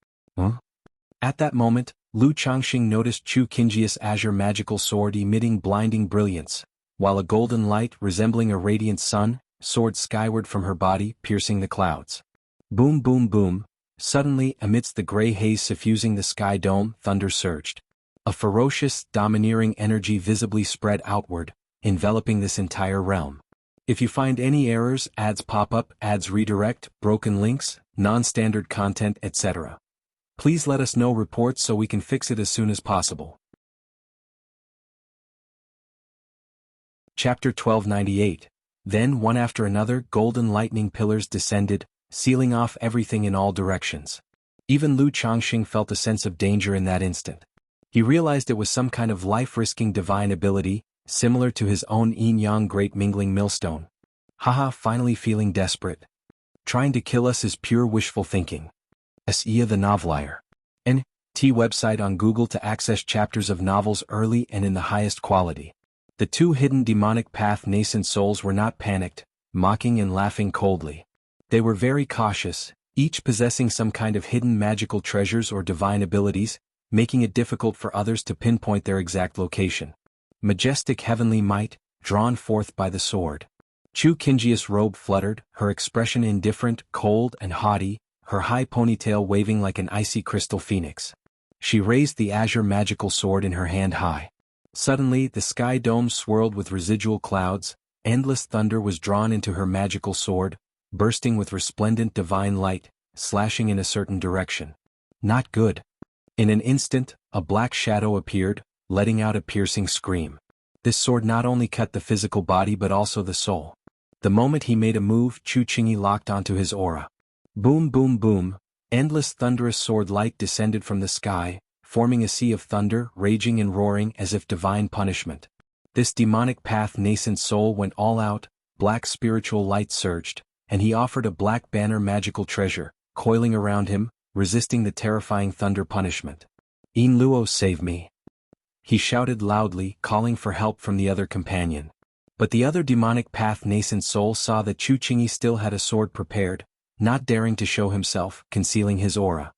At that moment, Lu Changxing noticed Chu Qingyi's azure magical sword emitting blinding brilliance, while a golden light resembling a radiant sun soared skyward from her body, piercing the clouds. Boom boom boom, suddenly amidst the gray haze suffusing the sky dome, thunder surged. A ferocious, domineering energy visibly spread outward, enveloping this entire realm. If you find any errors, ads pop up, ads redirect, broken links, non-standard content, etc., please let us know reports so we can fix it as soon as possible. Chapter 1298, Then one after another golden lightning pillars descended, sealing off everything in all directions. Even Lu Changxing felt a sense of danger in that instant. He realized it was some kind of life-risking divine ability, similar to his own yin-yang great mingling millstone. Haha, finally feeling desperate. Trying to kill us is pure wishful thinking. Xianxia the Novelier. N.T. website on Google to access chapters of novels early and in the highest quality. The two hidden demonic path nascent souls were not panicked, mocking and laughing coldly. They were very cautious, each possessing some kind of hidden magical treasures or divine abilities, making it difficult for others to pinpoint their exact location. Majestic heavenly might, drawn forth by the sword. Xianxia's robe fluttered, her expression indifferent, cold and haughty, her high ponytail waving like an icy crystal phoenix. She raised the azure magical sword in her hand high. Suddenly, the sky dome swirled with residual clouds, endless thunder was drawn into her magical sword, bursting with resplendent divine light, slashing in a certain direction. Not good. In an instant, a black shadow appeared, letting out a piercing scream. This sword not only cut the physical body but also the soul. The moment he made a move, Xianxia locked onto his aura. Boom boom boom, endless thunderous sword light descended from the sky, forming a sea of thunder, raging and roaring as if divine punishment. This demonic path nascent soul went all out, black spiritual light surged, and he offered a black banner magical treasure, coiling around him, resisting the terrifying thunder punishment. "In Luo, save me!" He shouted loudly, calling for help from the other companion. But the other demonic path nascent soul saw that Xianxia still had a sword prepared, not daring to show himself, concealing his aura.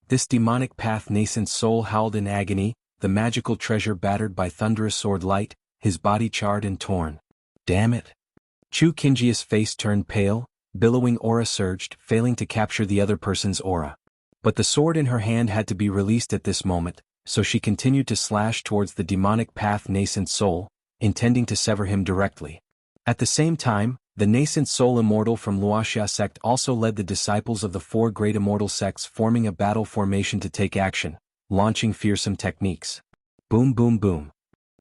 This demonic path nascent soul howled in agony, the magical treasure battered by thunderous sword light, his body charred and torn. Damn it! Xianxia's face turned pale, billowing aura surged, failing to capture the other person's aura. But the sword in her hand had to be released at this moment, so she continued to slash towards the demonic path nascent soul, intending to sever him directly. At the same time, the nascent soul Immortal from Wuxia sect also led the disciples of the four great immortal sects, forming a battle formation to take action, launching fearsome techniques. Boom boom boom.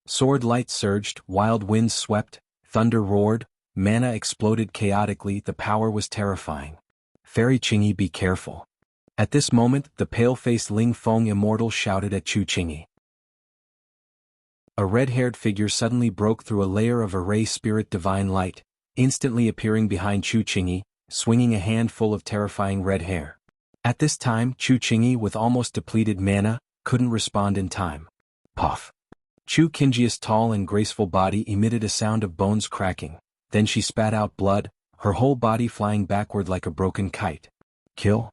Sword light surged, wild winds swept, thunder roared, mana exploded chaotically, the power was terrifying. Fairy Qingyi, be careful. At this moment, the pale-faced Ling Feng Immortal shouted at Xianxia. A red-haired figure suddenly broke through a layer of array spirit divine light, instantly appearing behind Xianxia, swinging a handful of terrifying red hair. At this time, Xianxia, with almost depleted mana, couldn't respond in time. Puff. Xianxia's tall and graceful body emitted a sound of bones cracking, then she spat out blood, her whole body flying backward like a broken kite. Kill?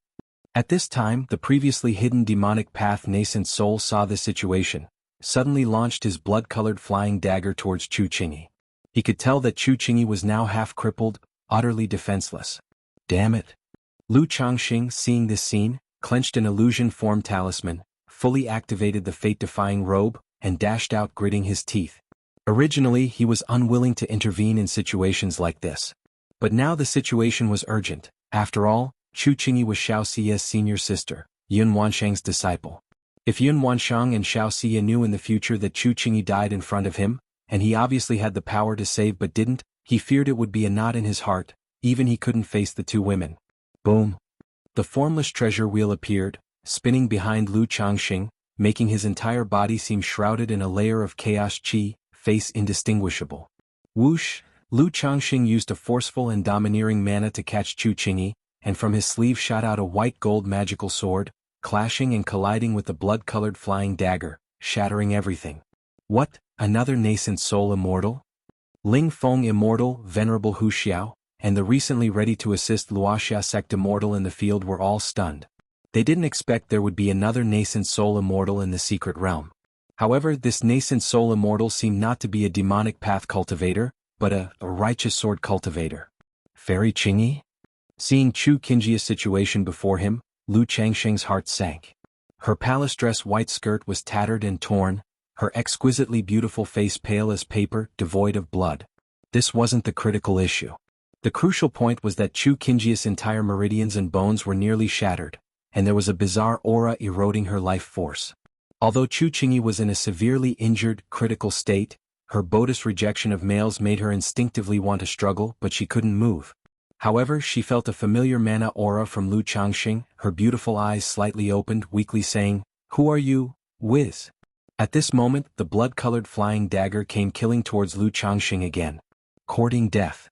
At this time, the previously hidden demonic path nascent soul saw the situation, suddenly launched his blood-colored flying dagger towards Xianxia. He could tell that Xianxia was now half-crippled, utterly defenseless. Damn it! Lu Changxing, seeing this scene, clenched an illusion-form talisman, fully activated the fate-defying robe, and dashed out, gritting his teeth. Originally, he was unwilling to intervene in situations like this. But now the situation was urgent. After all, Xianxia was Xiaoxia's senior sister, Yun Wanshang's disciple. If Yun Wanshang and Xiaoxia knew in the future that Xianxia died in front of him, and he obviously had the power to save but didn't, he feared it would be a knot in his heart, even he couldn't face the two women. Boom. The formless treasure wheel appeared, spinning behind Lu Changxing, making his entire body seem shrouded in a layer of chaos chi, face indistinguishable. Whoosh! Lu Changxing used a forceful and domineering mana to catch Xianxia, and from his sleeve shot out a white gold magical sword, clashing and colliding with the blood-colored flying dagger, shattering everything. What? Another nascent soul immortal? Ling Feng Immortal, Venerable Hu Xiao, and the recently ready to assist Luoxia sect Immortal in the field were all stunned. They didn't expect there would be another nascent soul immortal in the secret realm. However, this nascent soul immortal seemed not to be a demonic path cultivator, but a righteous sword cultivator. Fairy Qingyi? Seeing Xianxia's situation before him, Lu Changxing's heart sank. Her palace dress white skirt was tattered and torn, her exquisitely beautiful face pale as paper, devoid of blood. This wasn't the critical issue. The crucial point was that Xianxia's entire meridians and bones were nearly shattered, and there was a bizarre aura eroding her life force. Although Xianxia was in a severely injured, critical state, Her Buddhist rejection of males made her instinctively want to struggle, but she couldn't move. However, she felt a familiar mana aura from Lu Changxing, her beautiful eyes slightly opened, weakly saying, "Who are you, Wiz?" At this moment, the blood-colored flying dagger came killing towards Lu Changxing again. Courting death.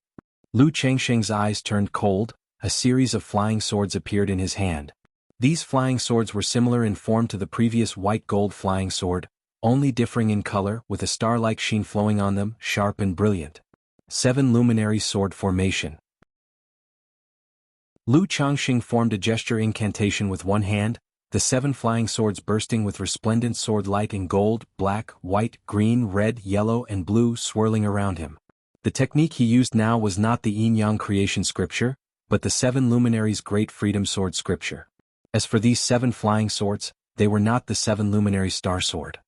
Lu Changxing's eyes turned cold, a series of flying swords appeared in his hand. These flying swords were similar in form to the previous white-gold flying sword, only differing in color, with a star-like sheen flowing on them, sharp and brilliant. 7 Luminary Sword Formation. Lu Changxing formed a gesture incantation with one hand, the 7 flying swords bursting with resplendent sword light in gold, black, white, green, red, yellow and blue swirling around him. The technique he used now was not the Yin-Yang creation scripture, but the 7 luminaries' great freedom sword scripture. As for these 7 flying swords, they were not the 7 luminary star sword,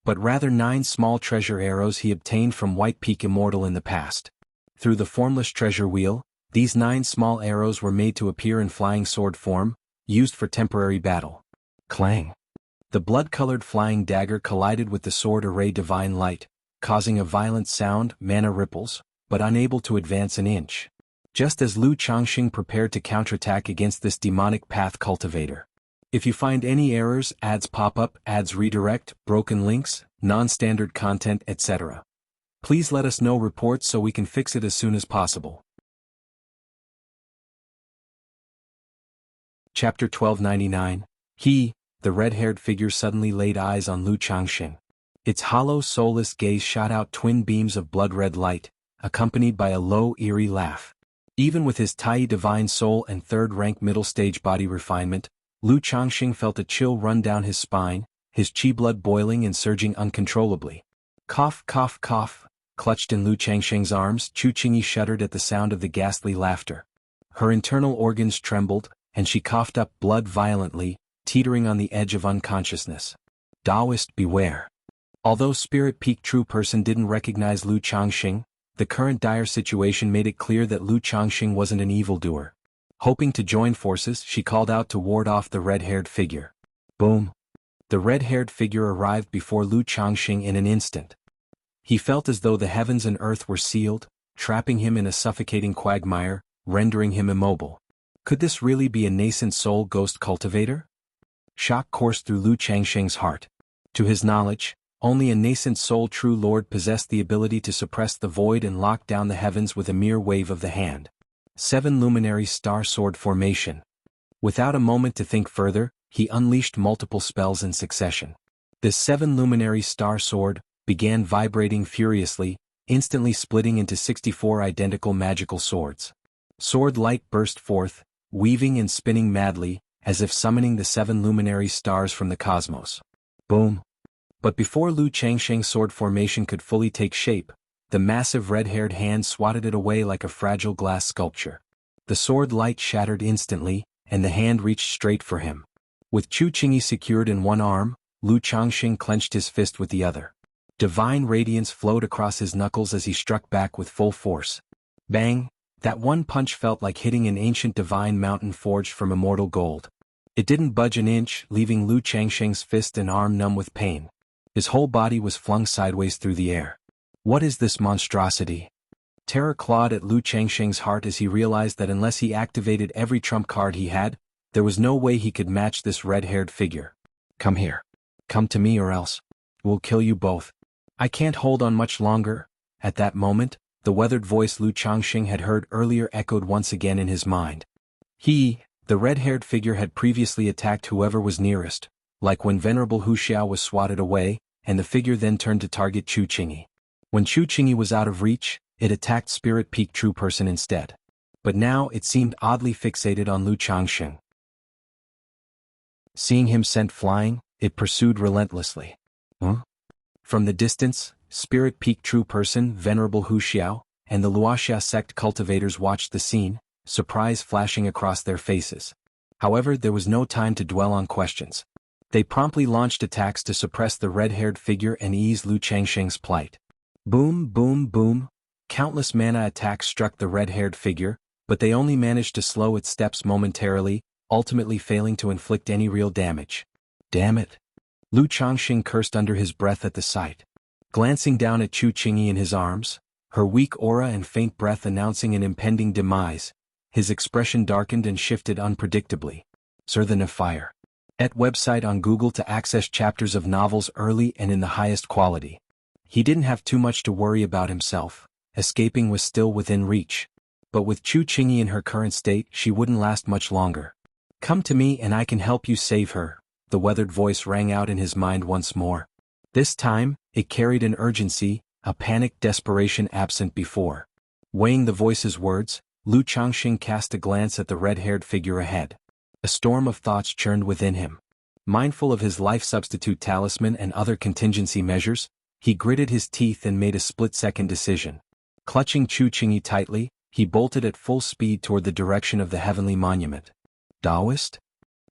but rather 9 small treasure arrows he obtained from White Peak Immortal in the past. Through the formless treasure wheel, these 9 small arrows were made to appear in flying sword form, used for temporary battle. Clang! The blood-colored flying dagger collided with the sword array divine light, causing a violent sound, mana ripples, but unable to advance an inch. Just as Lu Changxing prepared to counterattack against this demonic path cultivator. If you find any errors, ads pop up, ads redirect, broken links, non-standard content, etc. Please let us know reports so we can fix it as soon as possible. Chapter 1299. The red-haired figure suddenly laid eyes on Lu Changxing. Its hollow, soulless gaze shot out twin beams of blood-red light, accompanied by a low, eerie laugh. Even with his Tai divine soul and third-rank middle-stage body refinement, Lu Changxing felt a chill run down his spine, his chi blood boiling and surging uncontrollably. Cough, cough, cough, clutched in Lu Changxing's arms, Chu Qingyi shuddered at the sound of the ghastly laughter. Her internal organs trembled, and she coughed up blood violently, teetering on the edge of unconsciousness. Taoist, beware. Although Spirit Peak True Person didn't recognize Lu Changxing, the current dire situation made it clear that Lu Changxing wasn't an evildoer. Hoping to join forces, she called out to ward off the red-haired figure. Boom! The red-haired figure arrived before Lu Changxing in an instant. He felt as though the heavens and earth were sealed, trapping him in a suffocating quagmire, rendering him immobile. Could this really be a nascent soul ghost cultivator? Shock coursed through Lu Changxing's heart. To his knowledge, only a nascent soul true lord possessed the ability to suppress the void and lock down the heavens with a mere wave of the hand. 7 Luminary Star Sword Formation. Without a moment to think further, he unleashed multiple spells in succession. The 7 Luminary Star Sword began vibrating furiously, instantly splitting into 64 identical magical swords. Sword light burst forth, weaving and spinning madly, as if summoning the 7 luminary stars from the cosmos. Boom! But before Lu Changxing's sword formation could fully take shape, the massive red-haired hand swatted it away like a fragile glass sculpture. The sword light shattered instantly, and the hand reached straight for him. With Chu Qingyi secured in one arm, Lu Changxing clenched his fist with the other. Divine radiance flowed across his knuckles as he struck back with full force. Bang! That one punch felt like hitting an ancient divine mountain forged from immortal gold. It didn't budge an inch, leaving Lu Changxing's fist and arm numb with pain. His whole body was flung sideways through the air. What is this monstrosity? Terror clawed at Lu Changxing's heart as he realized that unless he activated every trump card he had, there was no way he could match this red-haired figure. Come here. Come to me or else. We'll kill you both. I can't hold on much longer. At that moment, the weathered voice Lu Changxing had heard earlier echoed once again in his mind. The red-haired figure had previously attacked whoever was nearest, like when Venerable Wuxia was swatted away, and the figure then turned to target Chu Qingyi. When Chu Qingyi was out of reach, it attacked Spirit Peak True Person instead. But now it seemed oddly fixated on Lu Changxing. Seeing him sent flying, it pursued relentlessly. From the distance, Spirit Peak True Person, Venerable Wuxia, and the Luoxia sect cultivators watched the scene, surprise flashing across their faces. However, there was no time to dwell on questions. They promptly launched attacks to suppress the red-haired figure and ease Lu Changxing's plight. Boom, boom, boom. Countless mana attacks struck the red-haired figure, but they only managed to slow its steps momentarily, ultimately failing to inflict any real damage. Damn it! Lu Changxing cursed under his breath at the sight. Glancing down at Chu Qingyi in his arms, her weak aura and faint breath announcing an impending demise, his expression darkened and shifted unpredictably. Sir the Fire. At website on Google to access chapters of novels early and in the highest quality. He didn't have too much to worry about himself, escaping was still within reach. But with Chu Qingyi in her current state, she wouldn't last much longer. Come to me and I can help you save her, the weathered voice rang out in his mind once more. This time, it carried an urgency, a panicked desperation absent before. Weighing the voice's words, Lu Changxing cast a glance at the red-haired figure ahead. A storm of thoughts churned within him. Mindful of his life substitute talisman and other contingency measures, he gritted his teeth and made a split-second decision. Clutching Chu Qingyi tightly, he bolted at full speed toward the direction of the heavenly monument. Taoist?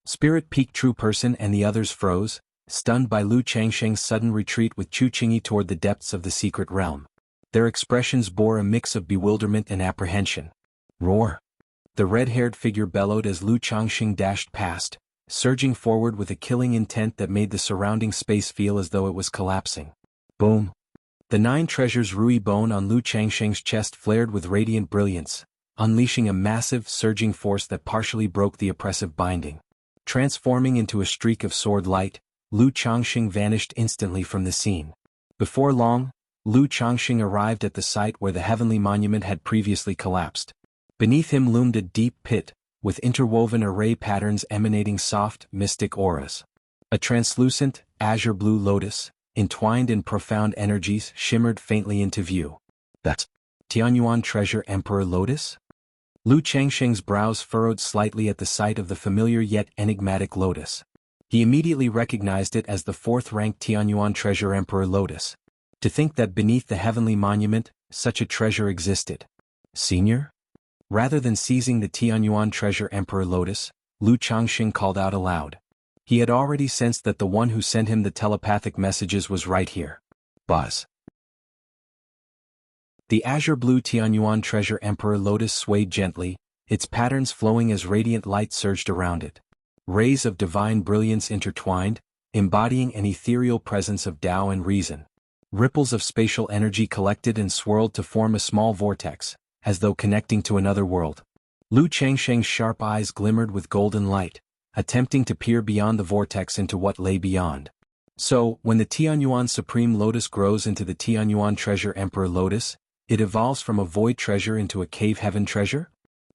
Spirit Peak True Person and the others froze, stunned by Lu Changsheng's sudden retreat with Chu Qingyi toward the depths of the secret realm. Their expressions bore a mix of bewilderment and apprehension. Roar! The red-haired figure bellowed as Lu Changxing dashed past, surging forward with a killing intent that made the surrounding space feel as though it was collapsing. Boom! The 9 treasures Rui bone on Lu Changsheng's chest flared with radiant brilliance, unleashing a massive, surging force that partially broke the oppressive binding. Transforming into a streak of sword light, Lu Changxing vanished instantly from the scene. Before long, Lu Changxing arrived at the site where the heavenly monument had previously collapsed. Beneath him loomed a deep pit, with interwoven array patterns emanating soft, mystic auras. A translucent, azure-blue lotus, entwined in profound energies, shimmered faintly into view. That's Tianyuan Treasure Emperor Lotus? Lu Changsheng's brows furrowed slightly at the sight of the familiar yet enigmatic lotus. He immediately recognized it as the 4th-ranked Tianyuan Treasure Emperor Lotus. To think that beneath the heavenly monument, such a treasure existed. Senior? Rather than seizing the Tianyuan Treasure Emperor Lotus, Lu Changxing called out aloud. He had already sensed that the one who sent him the telepathic messages was right here. Buzz. The azure-blue Tianyuan Treasure Emperor Lotus swayed gently, its patterns flowing as radiant light surged around it. Rays of divine brilliance intertwined, embodying an ethereal presence of Tao and reason. Ripples of spatial energy collected and swirled to form a small vortex, as though connecting to another world. Lu Changsheng's sharp eyes glimmered with golden light, attempting to peer beyond the vortex into what lay beyond. So, when the Tianyuan Supreme Lotus grows into the Tianyuan Treasure Emperor Lotus, it evolves from a void treasure into a cave heaven treasure?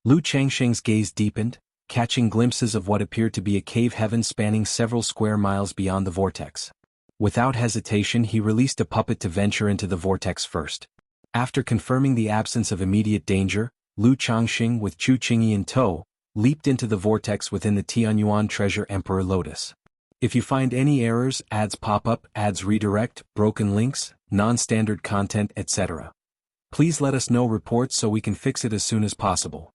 Lu Changsheng's gaze deepened, catching glimpses of what appeared to be a cave heaven spanning several square miles beyond the vortex. Without hesitation he released a puppet to venture into the vortex first. After confirming the absence of immediate danger, Lu Changxing with Chu Qingyi in tow, leaped into the vortex within the Tianyuan Treasure Emperor Lotus. If you find any errors, ads pop up, ads redirect, broken links, non-standard content, etc. Please let us know reports so we can fix it as soon as possible.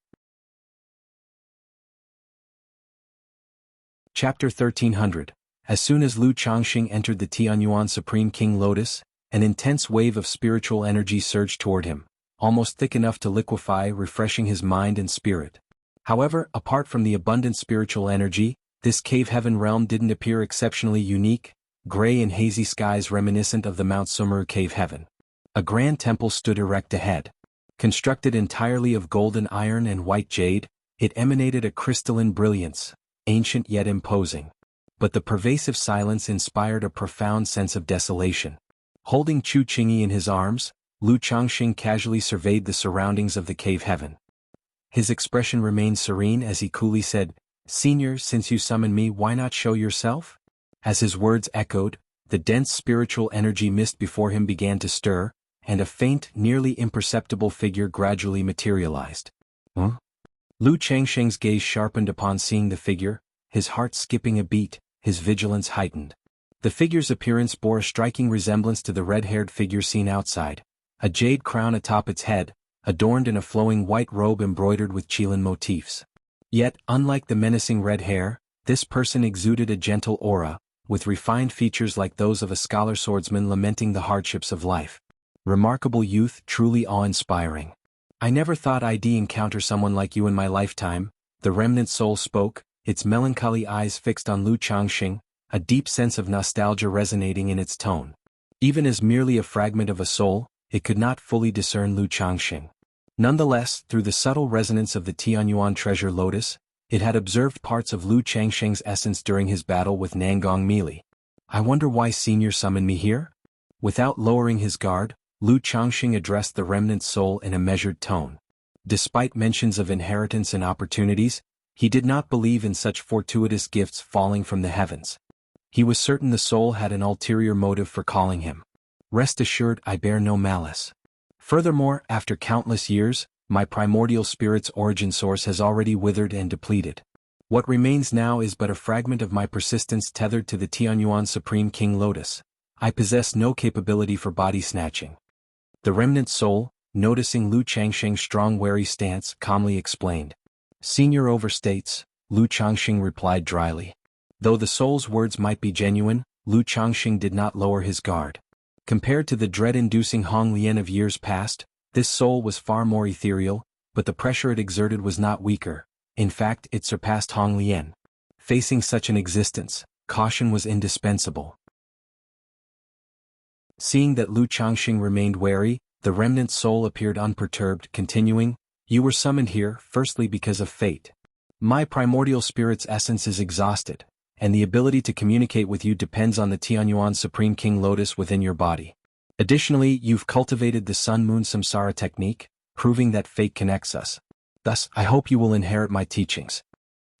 Chapter 1300. As soon as Lu Changxing entered the Tianyuan Supreme King Lotus, an intense wave of spiritual energy surged toward him, almost thick enough to liquefy, refreshing his mind and spirit. However, apart from the abundant spiritual energy, this cave heaven realm didn't appear exceptionally unique, gray and hazy skies reminiscent of the Mount Sumeru cave heaven. A grand temple stood erect ahead. Constructed entirely of golden iron and white jade, it emanated a crystalline brilliance, ancient yet imposing. But the pervasive silence inspired a profound sense of desolation. Holding Chu Qingyi in his arms, Lu Changxing casually surveyed the surroundings of the cave heaven. His expression remained serene as he coolly said, "Senior, since you summoned me, why not show yourself?" As his words echoed, the dense spiritual energy mist before him began to stir, and a faint, nearly imperceptible figure gradually materialized. Huh? Lu Changxing's gaze sharpened upon seeing the figure, his heart skipping a beat, his vigilance heightened. The figure's appearance bore a striking resemblance to the red-haired figure seen outside, a jade crown atop its head, adorned in a flowing white robe embroidered with Qilin motifs. Yet, unlike the menacing red hair, this person exuded a gentle aura, with refined features like those of a scholar swordsman lamenting the hardships of life. Remarkable youth, truly awe-inspiring. I never thought I'd encounter someone like you in my lifetime, the remnant soul spoke, its melancholy eyes fixed on Lu Changxing, a deep sense of nostalgia resonating in its tone. Even as merely a fragment of a soul, it could not fully discern Lu Changxing. Nonetheless, through the subtle resonance of the Tianyuan treasure lotus, it had observed parts of Lu Changxing's essence during his battle with Nangong Meili. I wonder why Senior summoned me here? Without lowering his guard, Lu Changxing addressed the remnant soul in a measured tone. Despite mentions of inheritance and opportunities, he did not believe in such fortuitous gifts falling from the heavens. He was certain the soul had an ulterior motive for calling him. Rest assured, I bear no malice. Furthermore, after countless years, my primordial spirit's origin source has already withered and depleted. What remains now is but a fragment of my persistence tethered to the Tianyuan Supreme King Lotus. I possess no capability for body snatching. The remnant soul, noticing Lu Changxing's strong wary stance, calmly explained. Senior overstates, Lu Changxing replied dryly. Though the soul's words might be genuine, Lu Changxing did not lower his guard. Compared to the dread-inducing Hong Lian of years past, this soul was far more ethereal, but the pressure it exerted was not weaker. In fact, it surpassed Hong Lian. Facing such an existence, caution was indispensable. Seeing that Lu Changxing remained wary, the remnant soul appeared unperturbed, continuing, You were summoned here, firstly because of fate. My primordial spirit's essence is exhausted, and the ability to communicate with you depends on the Tianyuan Supreme King Lotus within your body. Additionally, you've cultivated the Sun-Moon Samsara technique, proving that fate connects us. Thus, I hope you will inherit my teachings.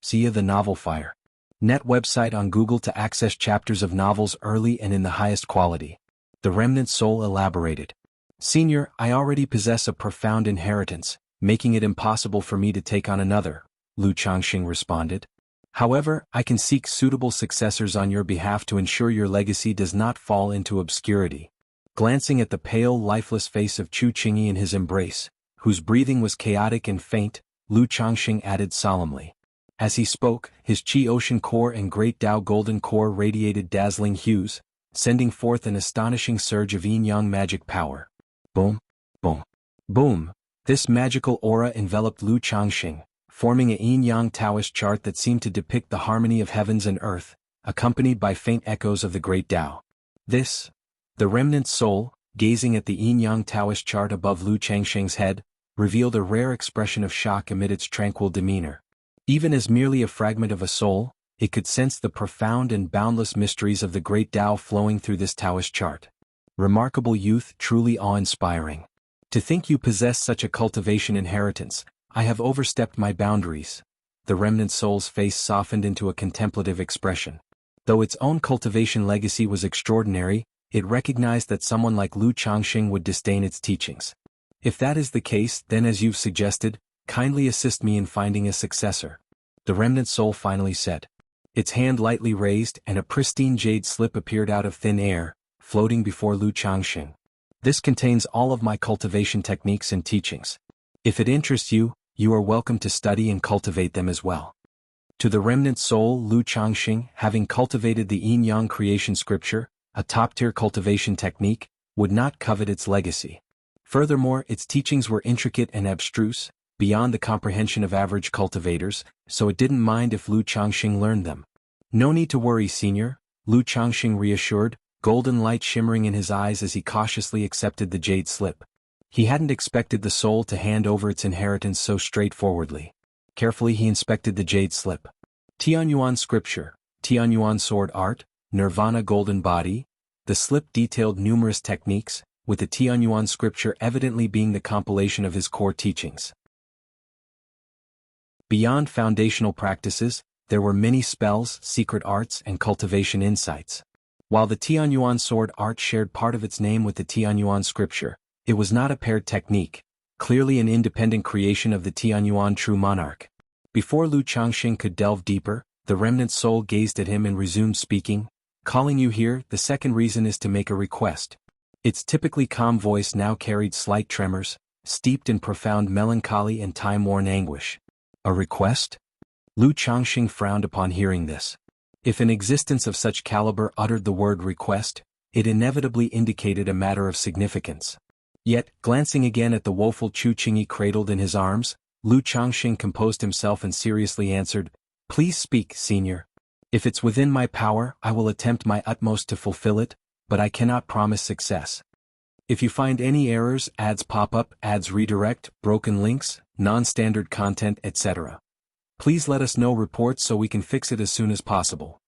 Xianxia the Novel Fire. Net website on Google to access chapters of novels early and in the highest quality. The remnant soul elaborated. Senior, I already possess a profound inheritance, making it impossible for me to take on another, Lu Changxing responded. However, I can seek suitable successors on your behalf to ensure your legacy does not fall into obscurity. Glancing at the pale, lifeless face of Chu Qingyi in his embrace, whose breathing was chaotic and faint, Lu Changxing added solemnly. As he spoke, his Qi Ocean Core and Great Tao Golden Core radiated dazzling hues, sending forth an astonishing surge of yin-yang magic power. Boom, boom, boom. This magical aura enveloped Lu Changxing, forming a yin-yang Taoist chart that seemed to depict the harmony of heavens and earth, accompanied by faint echoes of the Great Tao. The remnant soul, gazing at the yin-yang Taoist chart above Lu Changxing's head, revealed a rare expression of shock amid its tranquil demeanor. Even as merely a fragment of a soul, it could sense the profound and boundless mysteries of the Great Tao flowing through this Taoist chart. Remarkable youth, truly awe-inspiring. To think you possess such a cultivation inheritance, I have overstepped my boundaries. The remnant soul's face softened into a contemplative expression. Though its own cultivation legacy was extraordinary, it recognized that someone like Lu Changxing would disdain its teachings. If that is the case, then as you've suggested, kindly assist me in finding a successor. The remnant soul finally said. Its hand lightly raised and a pristine jade slip appeared out of thin air, floating before Lu Changxing. This contains all of my cultivation techniques and teachings. If it interests you, you are welcome to study and cultivate them as well. To the remnant soul, Lu Changxing, having cultivated the yin-yang creation scripture, a top-tier cultivation technique, would not covet its legacy. Furthermore, its teachings were intricate and abstruse, beyond the comprehension of average cultivators, so it didn't mind if Lu Changxing learned them. No need to worry, Senior, Lu Changxing reassured, golden light shimmering in his eyes as he cautiously accepted the jade slip. He hadn't expected the soul to hand over its inheritance so straightforwardly. Carefully he inspected the jade slip. Tianyuan Scripture, Tianyuan Sword Art, Nirvana Golden Body. The slip detailed numerous techniques, with the Tianyuan Scripture evidently being the compilation of his core teachings. Beyond foundational practices, there were many spells, secret arts, and cultivation insights. While the Tianyuan Sword Art shared part of its name with the Tianyuan Scripture, it was not a paired technique, clearly an independent creation of the Tianyuan True Monarch. Before Lu Changxing could delve deeper, the remnant soul gazed at him and resumed speaking. Calling you here, the second reason is to make a request. Its typically calm voice now carried slight tremors, steeped in profound melancholy and time-worn anguish. A request? Lu Changxing frowned upon hearing this. If an existence of such caliber uttered the word request, it inevitably indicated a matter of significance. Yet, glancing again at the woeful Chu Qingyi cradled in his arms, Lu Changxing composed himself and seriously answered, Please speak, Senior. If it's within my power, I will attempt my utmost to fulfill it, but I cannot promise success. If you find any errors, ads pop up, ads redirect, broken links, non-standard content, etc., please let us know reports so we can fix it as soon as possible.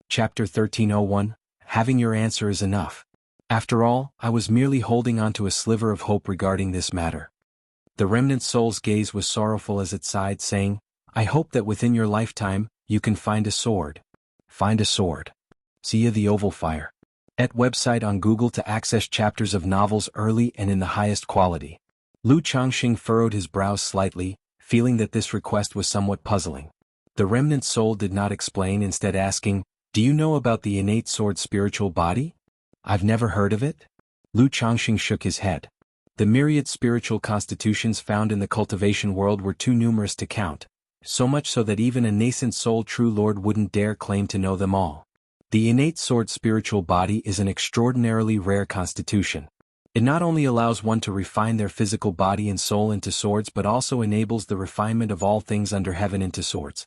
Chapter 1301, Having Your Answer is Enough. After all, I was merely holding on to a sliver of hope regarding this matter. The remnant soul's gaze was sorrowful as it sighed, saying, I hope that within your lifetime, you can find a sword. Find a sword. Wuxia the Oval Fire. Et website on Google to access chapters of novels early and in the highest quality. Lu Changxing furrowed his brows slightly, feeling that this request was somewhat puzzling. The remnant soul did not explain, instead asking, Do you know about the innate sword spiritual body? I've never heard of it. Lu Changxing shook his head. The myriad spiritual constitutions found in the cultivation world were too numerous to count, so much so that even a nascent soul true lord wouldn't dare claim to know them all. The innate sword spiritual body is an extraordinarily rare constitution. It not only allows one to refine their physical body and soul into swords but also enables the refinement of all things under heaven into swords.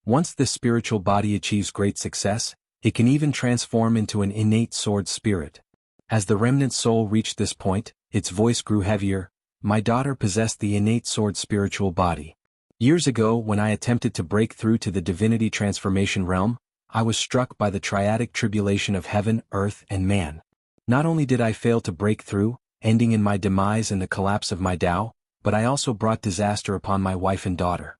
Once this spiritual body achieves great success, it can even transform into an innate sword spirit. As the remnant soul reached this point, its voice grew heavier. My daughter possessed the innate sword spiritual body. Years ago, when I attempted to break through to the divinity transformation realm, I was struck by the triadic tribulation of heaven, earth, and man. Not only did I fail to break through, ending in my demise and the collapse of my Tao, but I also brought disaster upon my wife and daughter.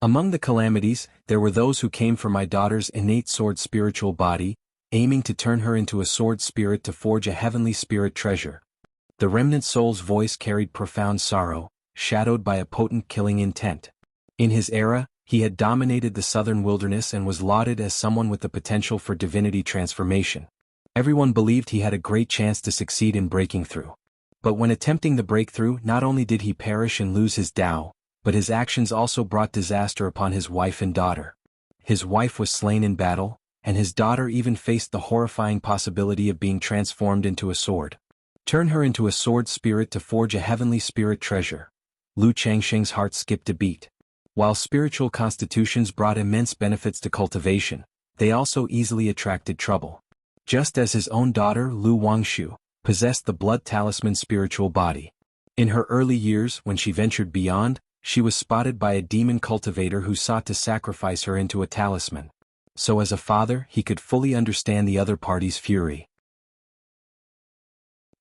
Among the calamities, there were those who came for my daughter's innate sword spiritual body, aiming to turn her into a sword spirit to forge a heavenly spirit treasure. The remnant soul's voice carried profound sorrow, shadowed by a potent killing intent. In his era, he had dominated the southern wilderness and was lauded as someone with the potential for divinity transformation. Everyone believed he had a great chance to succeed in breaking through. But when attempting the breakthrough, not only did he perish and lose his Tao, but his actions also brought disaster upon his wife and daughter. His wife was slain in battle, and his daughter even faced the horrifying possibility of being transformed into a sword. Turn her into a sword spirit to forge a heavenly spirit treasure. Lu Changxing's heart skipped a beat. While spiritual constitutions brought immense benefits to cultivation, they also easily attracted trouble. Just as his own daughter Lu Wangshu possessed the blood talisman spiritual body. In her early years, when she ventured beyond, she was spotted by a demon cultivator who sought to sacrifice her into a talisman. So as a father, he could fully understand the other party's fury.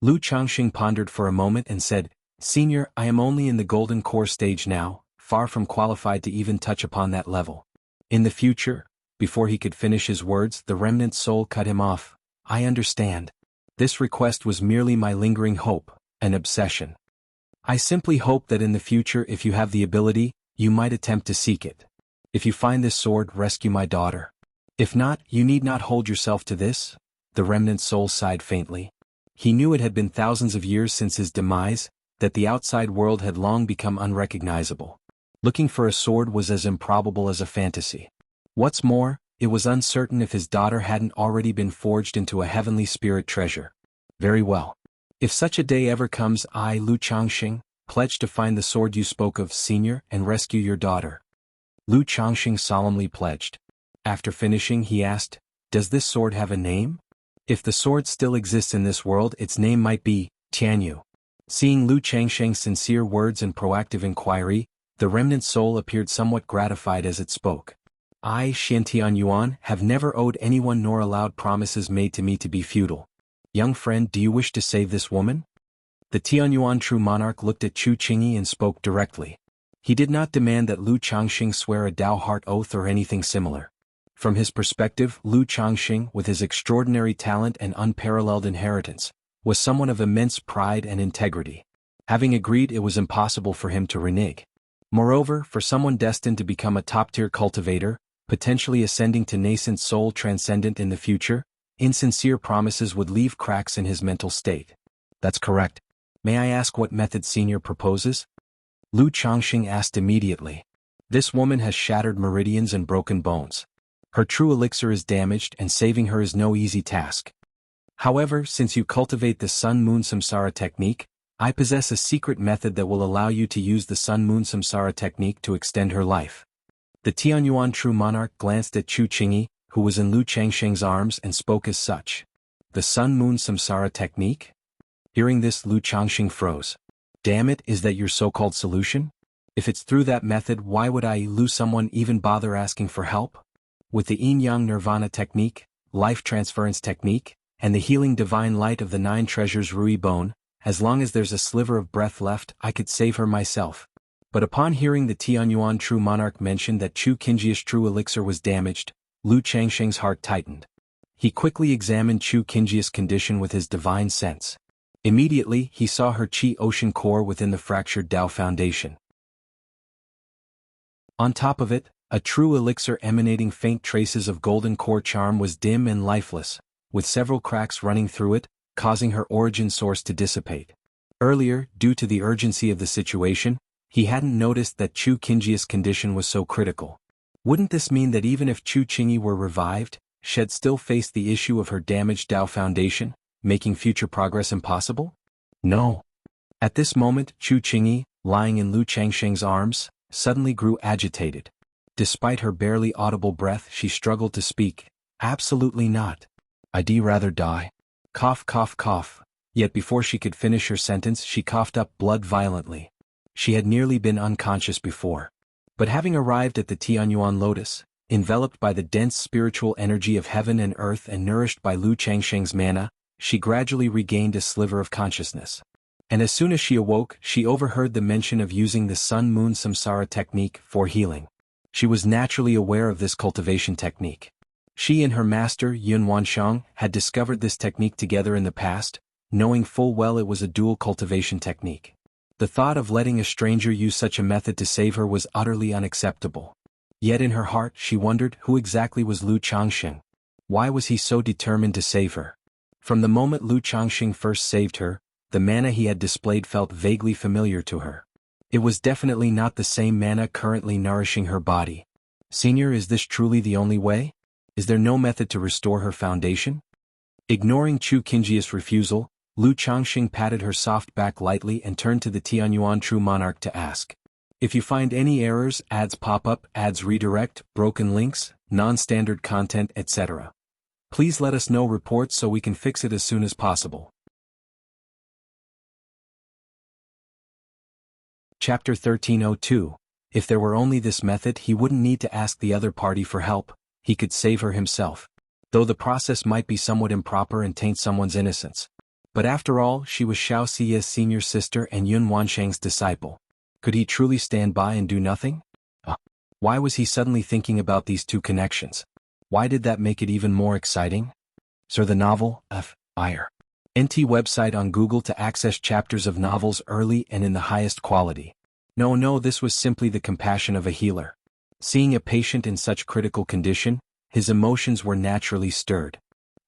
Lu Changxing pondered for a moment and said, Senior, I am only in the golden core stage now, far from qualified to even touch upon that level. In the future, before he could finish his words, the remnant soul cut him off. I understand. This request was merely my lingering hope, an obsession. I simply hope that in the future, if you have the ability, you might attempt to seek it. If you find this sword, rescue my daughter. If not, you need not hold yourself to this. The remnant soul sighed faintly. He knew it had been thousands of years since his demise, that the outside world had long become unrecognizable. Looking for a sword was as improbable as a fantasy. What's more, it was uncertain if his daughter hadn't already been forged into a heavenly spirit treasure. Very well. If such a day ever comes, I, Lu Changxing, pledge to find the sword you spoke of, Senior, and rescue your daughter. Lu Changxing solemnly pledged. After finishing, he asked, Does this sword have a name? If the sword still exists in this world, its name might be Jianghu. Seeing Lu Changxing's sincere words and proactive inquiry, the remnant soul appeared somewhat gratified as it spoke. I, Xianxia Yuan, have never owed anyone nor allowed promises made to me to be futile. Young friend, do you wish to save this woman? The Tianyuan true monarch looked at Chu Qingyi and spoke directly. He did not demand that Lu Changxing swear a Dao heart oath or anything similar. From his perspective, Lu Changxing, with his extraordinary talent and unparalleled inheritance, was someone of immense pride and integrity. Having agreed, it was impossible for him to renege. Moreover, for someone destined to become a top-tier cultivator, potentially ascending to nascent soul transcendent in the future, insincere promises would leave cracks in his mental state. That's correct. May I ask what method Senior proposes? Lu Changxing asked immediately. This woman has shattered meridians and broken bones. Her true elixir is damaged, and saving her is no easy task. However, since you cultivate the Sun-Moon Samsara technique, I possess a secret method that will allow you to use the Sun-Moon Samsara technique to extend her life. The Tianyuan true monarch glanced at Chu Qingyi, who was in Lu Changsheng's arms, and spoke as such. The sun-moon samsara technique? Hearing this, Lu Changsheng froze. Damn it, is that your so-called solution? If it's through that method, why would someone even bother asking for help? With the yin-yang nirvana technique, life transference technique, and the healing divine light of the 9 treasures Rui Bone, as long as there's a sliver of breath left, I could save her myself. But upon hearing the Tianyuan true monarch mention that Chu Qingji's true elixir was damaged, Lu Changsheng's heart tightened. He quickly examined Chu Qingji's condition with his divine sense. Immediately, he saw her Qi ocean core within the fractured Tao foundation. On top of it, a true elixir emanating faint traces of golden core charm was dim and lifeless, with several cracks running through it, causing her origin source to dissipate. Earlier, due to the urgency of the situation, he hadn't noticed that Chu Qingji's condition was so critical. Wouldn't this mean that even if Chu Qingyi were revived, she'd still face the issue of her damaged Tao foundation, making future progress impossible? No. At this moment, Chu Qingyi, lying in Lu Changsheng's arms, suddenly grew agitated. Despite her barely audible breath, she struggled to speak. Absolutely not. I'd rather die. Cough, cough, cough. Yet before she could finish her sentence, she coughed up blood violently. She had nearly been unconscious before. But having arrived at the Tianyuan lotus, enveloped by the dense spiritual energy of heaven and earth and nourished by Lu Changsheng's mana, she gradually regained a sliver of consciousness. And as soon as she awoke, she overheard the mention of using the sun-moon samsara technique for healing. She was naturally aware of this cultivation technique. She and her master Yun Wansheng had discovered this technique together in the past, knowing full well it was a dual cultivation technique. The thought of letting a stranger use such a method to save her was utterly unacceptable. Yet in her heart she wondered who exactly was Lu Changsheng. Why was he so determined to save her? From the moment Lu Changsheng first saved her, the mana he had displayed felt vaguely familiar to her. It was definitely not the same mana currently nourishing her body. Senior, is this truly the only way? Is there no method to restore her foundation? Ignoring Chu Qingji's refusal, Lu Changsheng patted her soft back lightly and turned to the Tianyuan true monarch to ask. If you find any errors, ads pop up, ads redirect, broken links, non-standard content, etc., please let us know reports so we can fix it as soon as possible. Chapter 1302. If there were only this method, he wouldn't need to ask the other party for help, he could save her himself. Though the process might be somewhat improper and taint someone's innocence. But after all, she was Xiaoxia's senior sister and Yun Wansheng's disciple. Could he truly stand by and do nothing? Why was he suddenly thinking about these two connections? Why did that make it even more exciting? Sir, the novel, NT website on Google to access chapters of novels early and in the highest quality. No, this was simply the compassion of a healer. Seeing a patient in such critical condition, his emotions were naturally stirred.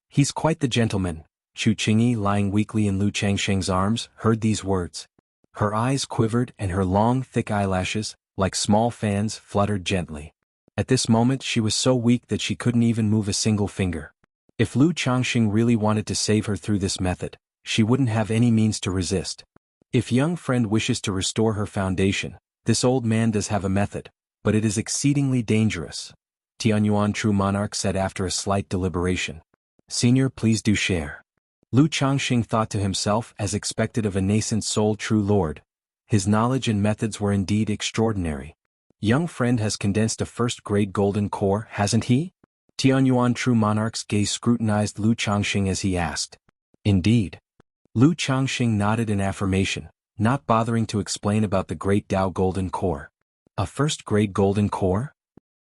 He's quite the gentleman. Chu Qingyi, lying weakly in Lu Changsheng's arms, heard these words. Her eyes quivered and her long, thick eyelashes, like small fans, fluttered gently. At this moment she was so weak that she couldn't even move a single finger. If Lu Changsheng really wanted to save her through this method, she wouldn't have any means to resist. If young friend wishes to restore her foundation, this old man does have a method, but it is exceedingly dangerous. Tianyuan true monarch said after a slight deliberation. Senior, please do share. Lu Changsheng thought to himself, as expected of a nascent soul true lord. His knowledge and methods were indeed extraordinary. Young friend has condensed a first-grade golden core, hasn't he? Tianyuan true monarch's gaze scrutinized Lu Changsheng as he asked. Indeed. Lu Changsheng nodded in affirmation, not bothering to explain about the great Tao golden core. A first-grade golden core?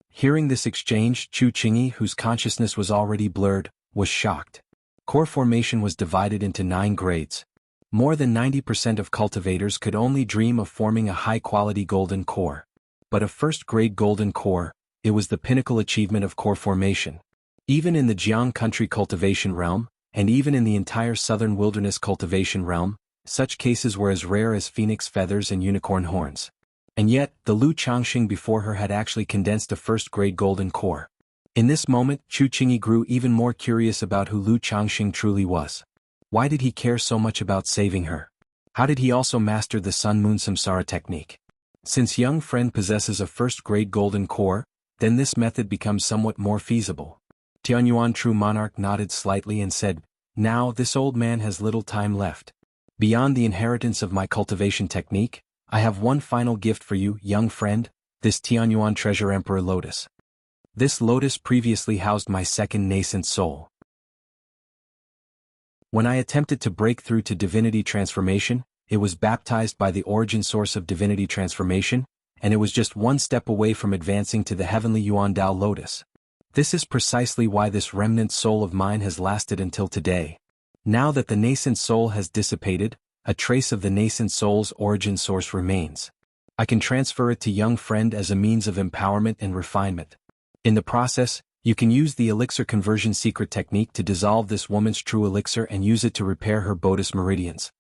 Hearing this exchange, Chu Qingyi, whose consciousness was already blurred, was shocked. Core formation was divided into 9 grades. More than 90% of cultivators could only dream of forming a high-quality golden core. But a first-grade golden core, it was the pinnacle achievement of core formation. Even in the Jianghu country cultivation realm, and even in the entire southern wilderness cultivation realm, such cases were as rare as phoenix feathers and unicorn horns. And yet, the Lu Changsheng before her had actually condensed a first-grade golden core. In this moment, Chu Qingyi grew even more curious about who Lu Changsheng truly was. Why did he care so much about saving her? How did he also master the sun-moon samsara technique? Since young friend possesses a first-grade golden core, then this method becomes somewhat more feasible. Tianyuan True Monarch nodded slightly and said, "Now this old man has little time left. Beyond the inheritance of my cultivation technique, I have one final gift for you, young friend, this Tianyuan Treasure Emperor Lotus. This lotus previously housed my second nascent soul. When I attempted to break through to divinity transformation, it was baptized by the origin source of divinity transformation, and it was just one step away from advancing to the heavenly Yuandao lotus. This is precisely why this remnant soul of mine has lasted until today. Now that the nascent soul has dissipated, a trace of the nascent soul's origin source remains. I can transfer it to young friend as a means of empowerment and refinement. In the process, you can use the elixir conversion secret technique to dissolve this woman's true elixir and use it to repair her Bodhis meridians.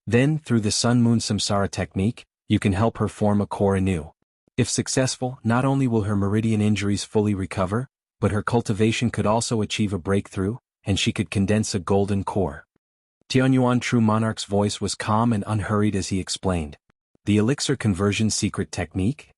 Then, through the Sun-Moon Samsara technique, you can help her form a core anew. If successful, not only will her meridian injuries fully recover, but her cultivation could also achieve a breakthrough, and she could condense a golden core." Tianyuan True Monarch's voice was calm and unhurried as he explained. The elixir conversion secret technique?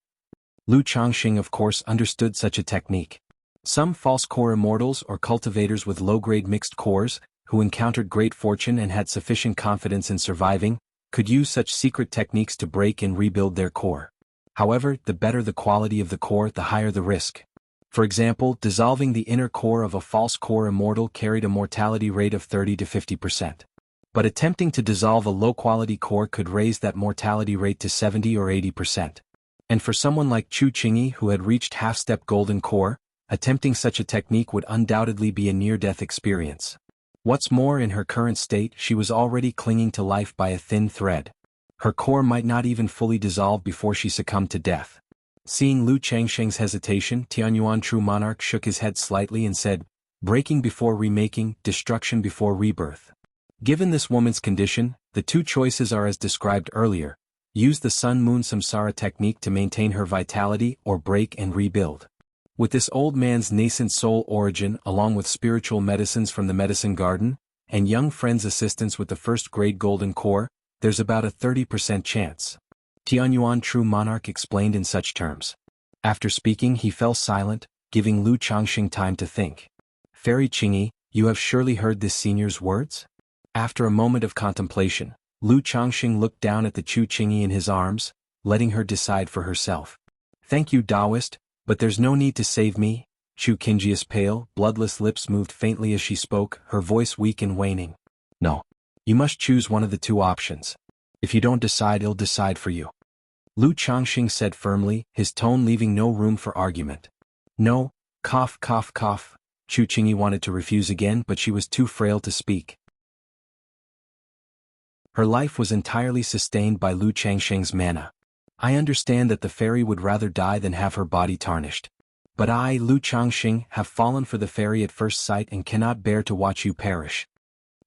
Lu Changxing of course understood such a technique. Some false core immortals or cultivators with low-grade mixed cores, who encountered great fortune and had sufficient confidence in surviving, could use such secret techniques to break and rebuild their core. However, the better the quality of the core, the higher the risk. For example, dissolving the inner core of a false core immortal carried a mortality rate of 30 to 50%. But attempting to dissolve a low-quality core could raise that mortality rate to 70 or 80%. And for someone like Chu Qingyi who had reached half-step golden core, attempting such a technique would undoubtedly be a near-death experience. What's more, in her current state, she was already clinging to life by a thin thread. Her core might not even fully dissolve before she succumbed to death. Seeing Lu Changsheng's hesitation, Tianyuan True Monarch shook his head slightly and said, "Breaking before remaking, destruction before rebirth. Given this woman's condition, the two choices are as described earlier: use the Sun-Moon Samsara technique to maintain her vitality or break and rebuild. With this old man's nascent soul origin along with spiritual medicines from the medicine garden, and young friend's assistance with the first-grade golden core, there's about a 30% chance." Tianyuan True Monarch explained in such terms. After speaking he fell silent, giving Lu Changxing time to think. "Fairy Qingyi, you have surely heard this senior's words?" After a moment of contemplation, Lu Changxing looked down at the Chu Qingyi in his arms, letting her decide for herself. "Thank you, Taoist, but there's no need to save me." Chu Qingyi's pale, bloodless lips moved faintly as she spoke, her voice weak and waning. "No. You must choose one of the two options. If you don't decide, I'll decide for you." Lu Changxing said firmly, his tone leaving no room for argument. "No, cough cough cough." Chu Qingyi wanted to refuse again, but she was too frail to speak. Her life was entirely sustained by Lu Changxing's mana. "I understand that the fairy would rather die than have her body tarnished. But I, Lu Changxing, have fallen for the fairy at first sight and cannot bear to watch you perish."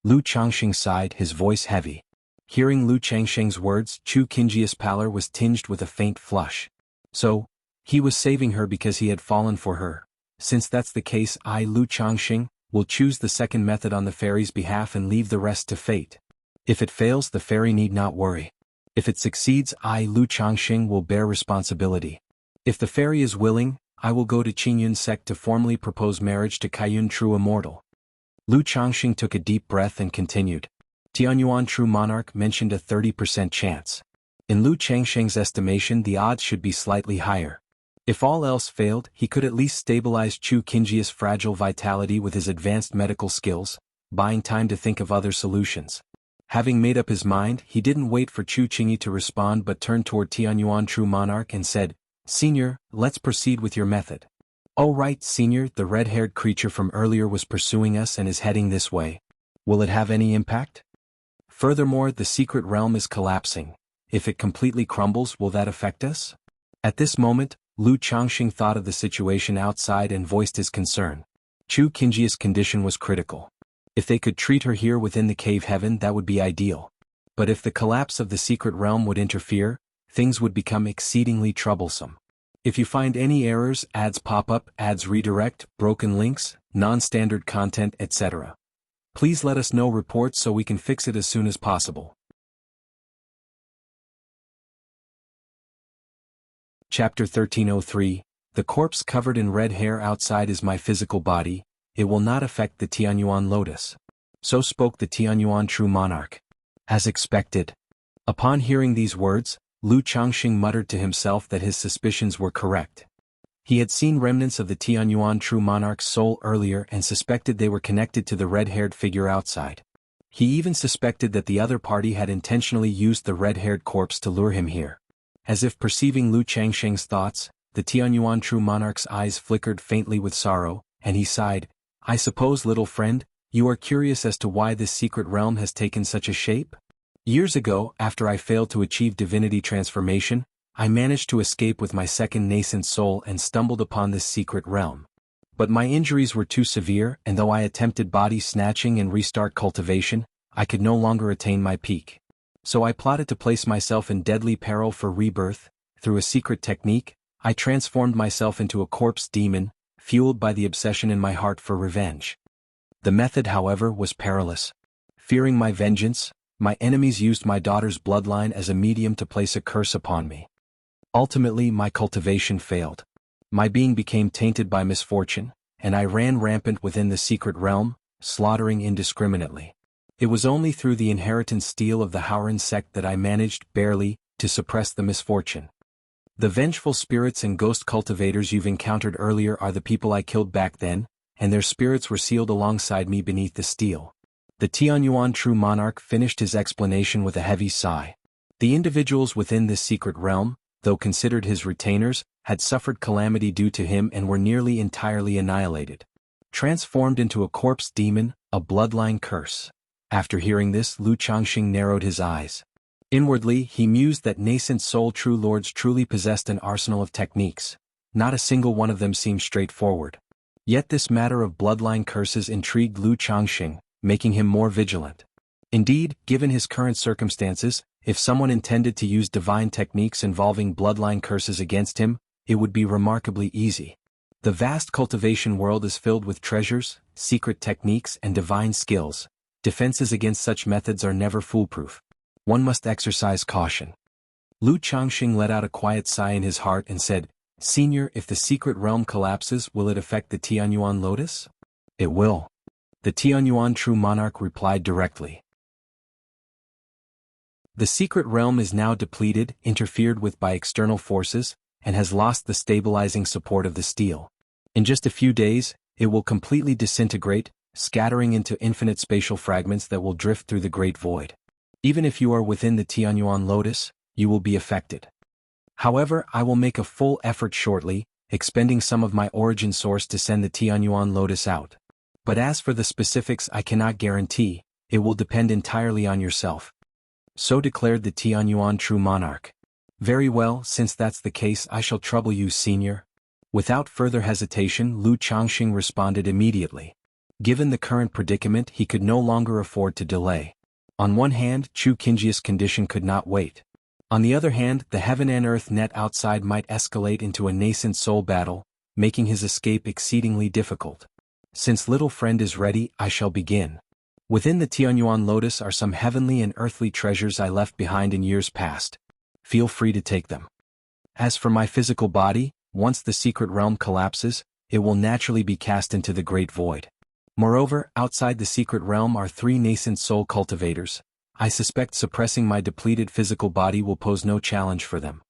Lu Changxing sighed, his voice heavy. Hearing Lu Changxing's words, Chu Qingyi's pallor was tinged with a faint flush. So, he was saving her because he had fallen for her. Since that's the case, I, Lu Changxing, will choose the second method on the fairy's behalf and leave the rest to fate. If it fails, the fairy need not worry. If it succeeds, I, Lu Changxing, will bear responsibility. If the fairy is willing, I will go to Qingyun's sect to formally propose marriage to Kaiyun True Immortal. Lu Changxing took a deep breath and continued. Tianyuan True Monarch mentioned a 30% chance. In Lu Changxing's estimation, the odds should be slightly higher. If all else failed, he could at least stabilize Chu Qingyi's fragile vitality with his advanced medical skills, buying time to think of other solutions. Having made up his mind, he didn't wait for Chu Qingyi to respond but turned toward Tianyuan True Monarch and said, "Senior, let's proceed with your method." "Oh right, Senior, the red-haired creature from earlier was pursuing us and is heading this way. Will it have any impact? Furthermore, the secret realm is collapsing. If it completely crumbles, will that affect us?" At this moment, Lu Changxing thought of the situation outside and voiced his concern. Chu Qingyi's condition was critical. If they could treat her here within the cave heaven, that would be ideal. But if the collapse of the secret realm would interfere, things would become exceedingly troublesome. If you find any errors, ads pop up, ads redirect, broken links, non-standard content, etc., please let us know reports so we can fix it as soon as possible. Chapter 1303, The corpse covered in red hair outside is my physical body, it will not affect the Tianyuan lotus. So spoke the Tianyuan true monarch. As expected. Upon hearing these words, Lu Changxing muttered to himself that his suspicions were correct. He had seen remnants of the Tianyuan true monarch's soul earlier and suspected they were connected to the red-haired figure outside. He even suspected that the other party had intentionally used the red-haired corpse to lure him here. As if perceiving Lu Changxing's thoughts, the Tianyuan true monarch's eyes flickered faintly with sorrow, and he sighed, "I suppose, little friend, you are curious as to why this secret realm has taken such a shape? Years ago, after I failed to achieve divinity transformation, I managed to escape with my second nascent soul and stumbled upon this secret realm. But my injuries were too severe, and though I attempted body snatching and restart cultivation, I could no longer attain my peak. So I plotted to place myself in deadly peril for rebirth. Through a secret technique, I transformed myself into a corpse demon, fueled by the obsession in my heart for revenge. The method, however, was perilous. Fearing my vengeance, my enemies used my daughter's bloodline as a medium to place a curse upon me. Ultimately, my cultivation failed. My being became tainted by misfortune, and I ran rampant within the secret realm, slaughtering indiscriminately. It was only through the inheritance steel of the Howren sect that I managed, barely, to suppress the misfortune. The vengeful spirits and ghost cultivators you've encountered earlier are the people I killed back then, and their spirits were sealed alongside me beneath the steel." The Tianyuan true monarch finished his explanation with a heavy sigh. The individuals within this secret realm, though considered his retainers, had suffered calamity due to him and were nearly entirely annihilated. Transformed into a corpse demon, a bloodline curse. After hearing this, Lu Changxing narrowed his eyes. Inwardly, he mused that nascent soul true lords truly possessed an arsenal of techniques. Not a single one of them seemed straightforward. Yet this matter of bloodline curses intrigued Lu Changxing, making him more vigilant. Indeed, given his current circumstances, if someone intended to use divine techniques involving bloodline curses against him, it would be remarkably easy. The vast cultivation world is filled with treasures, secret techniques, and divine skills. Defenses against such methods are never foolproof. One must exercise caution. Lu Changxing let out a quiet sigh in his heart and said, "Senior, if the secret realm collapses, will it affect the Tianyuan lotus?" "It will." The Tianyuan true monarch replied directly. The secret realm is now depleted, interfered with by external forces, and has lost the stabilizing support of the steel. In just a few days, it will completely disintegrate, scattering into infinite spatial fragments that will drift through the great void. Even if you are within the Tianyuan lotus, you will be affected. However, I will make a full effort shortly, expending some of my origin source to send the Tianyuan lotus out. But as for the specifics, I cannot guarantee, it will depend entirely on yourself. So declared the Tianyuan true monarch. Very well, since that's the case, I shall trouble you, senior. Without further hesitation, Lu Changxing responded immediately. Given the current predicament, he could no longer afford to delay. On one hand, Chu Qingjia's condition could not wait. On the other hand, the heaven and earth net outside might escalate into a nascent soul battle, making his escape exceedingly difficult. Since little friend is ready, I shall begin. Within the Tianyuan lotus are some heavenly and earthly treasures I left behind in years past. Feel free to take them. As for my physical body, once the secret realm collapses, it will naturally be cast into the great void. Moreover, outside the secret realm are 3 nascent soul cultivators. I suspect suppressing my depleted physical body will pose no challenge for them.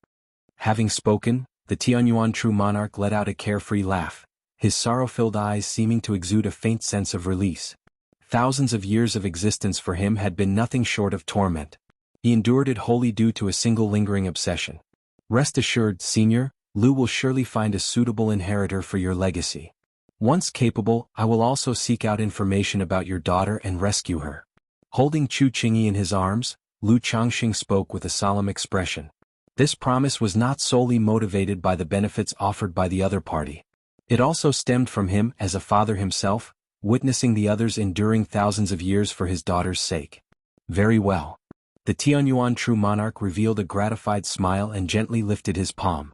Having spoken, the Tianyuan true monarch let out a carefree laugh, his sorrow-filled eyes seeming to exude a faint sense of release. Thousands of years of existence for him had been nothing short of torment. He endured it wholly due to a single lingering obsession. Rest assured, senior, Lu will surely find a suitable inheritor for your legacy. Once capable, I will also seek out information about your daughter and rescue her. Holding Chu Qingyi in his arms, Lu Changxing spoke with a solemn expression. This promise was not solely motivated by the benefits offered by the other party. It also stemmed from him as a father himself, witnessing the others enduring thousands of years for his daughter's sake. Very well. The Tianyuan true monarch revealed a gratified smile and gently lifted his palm.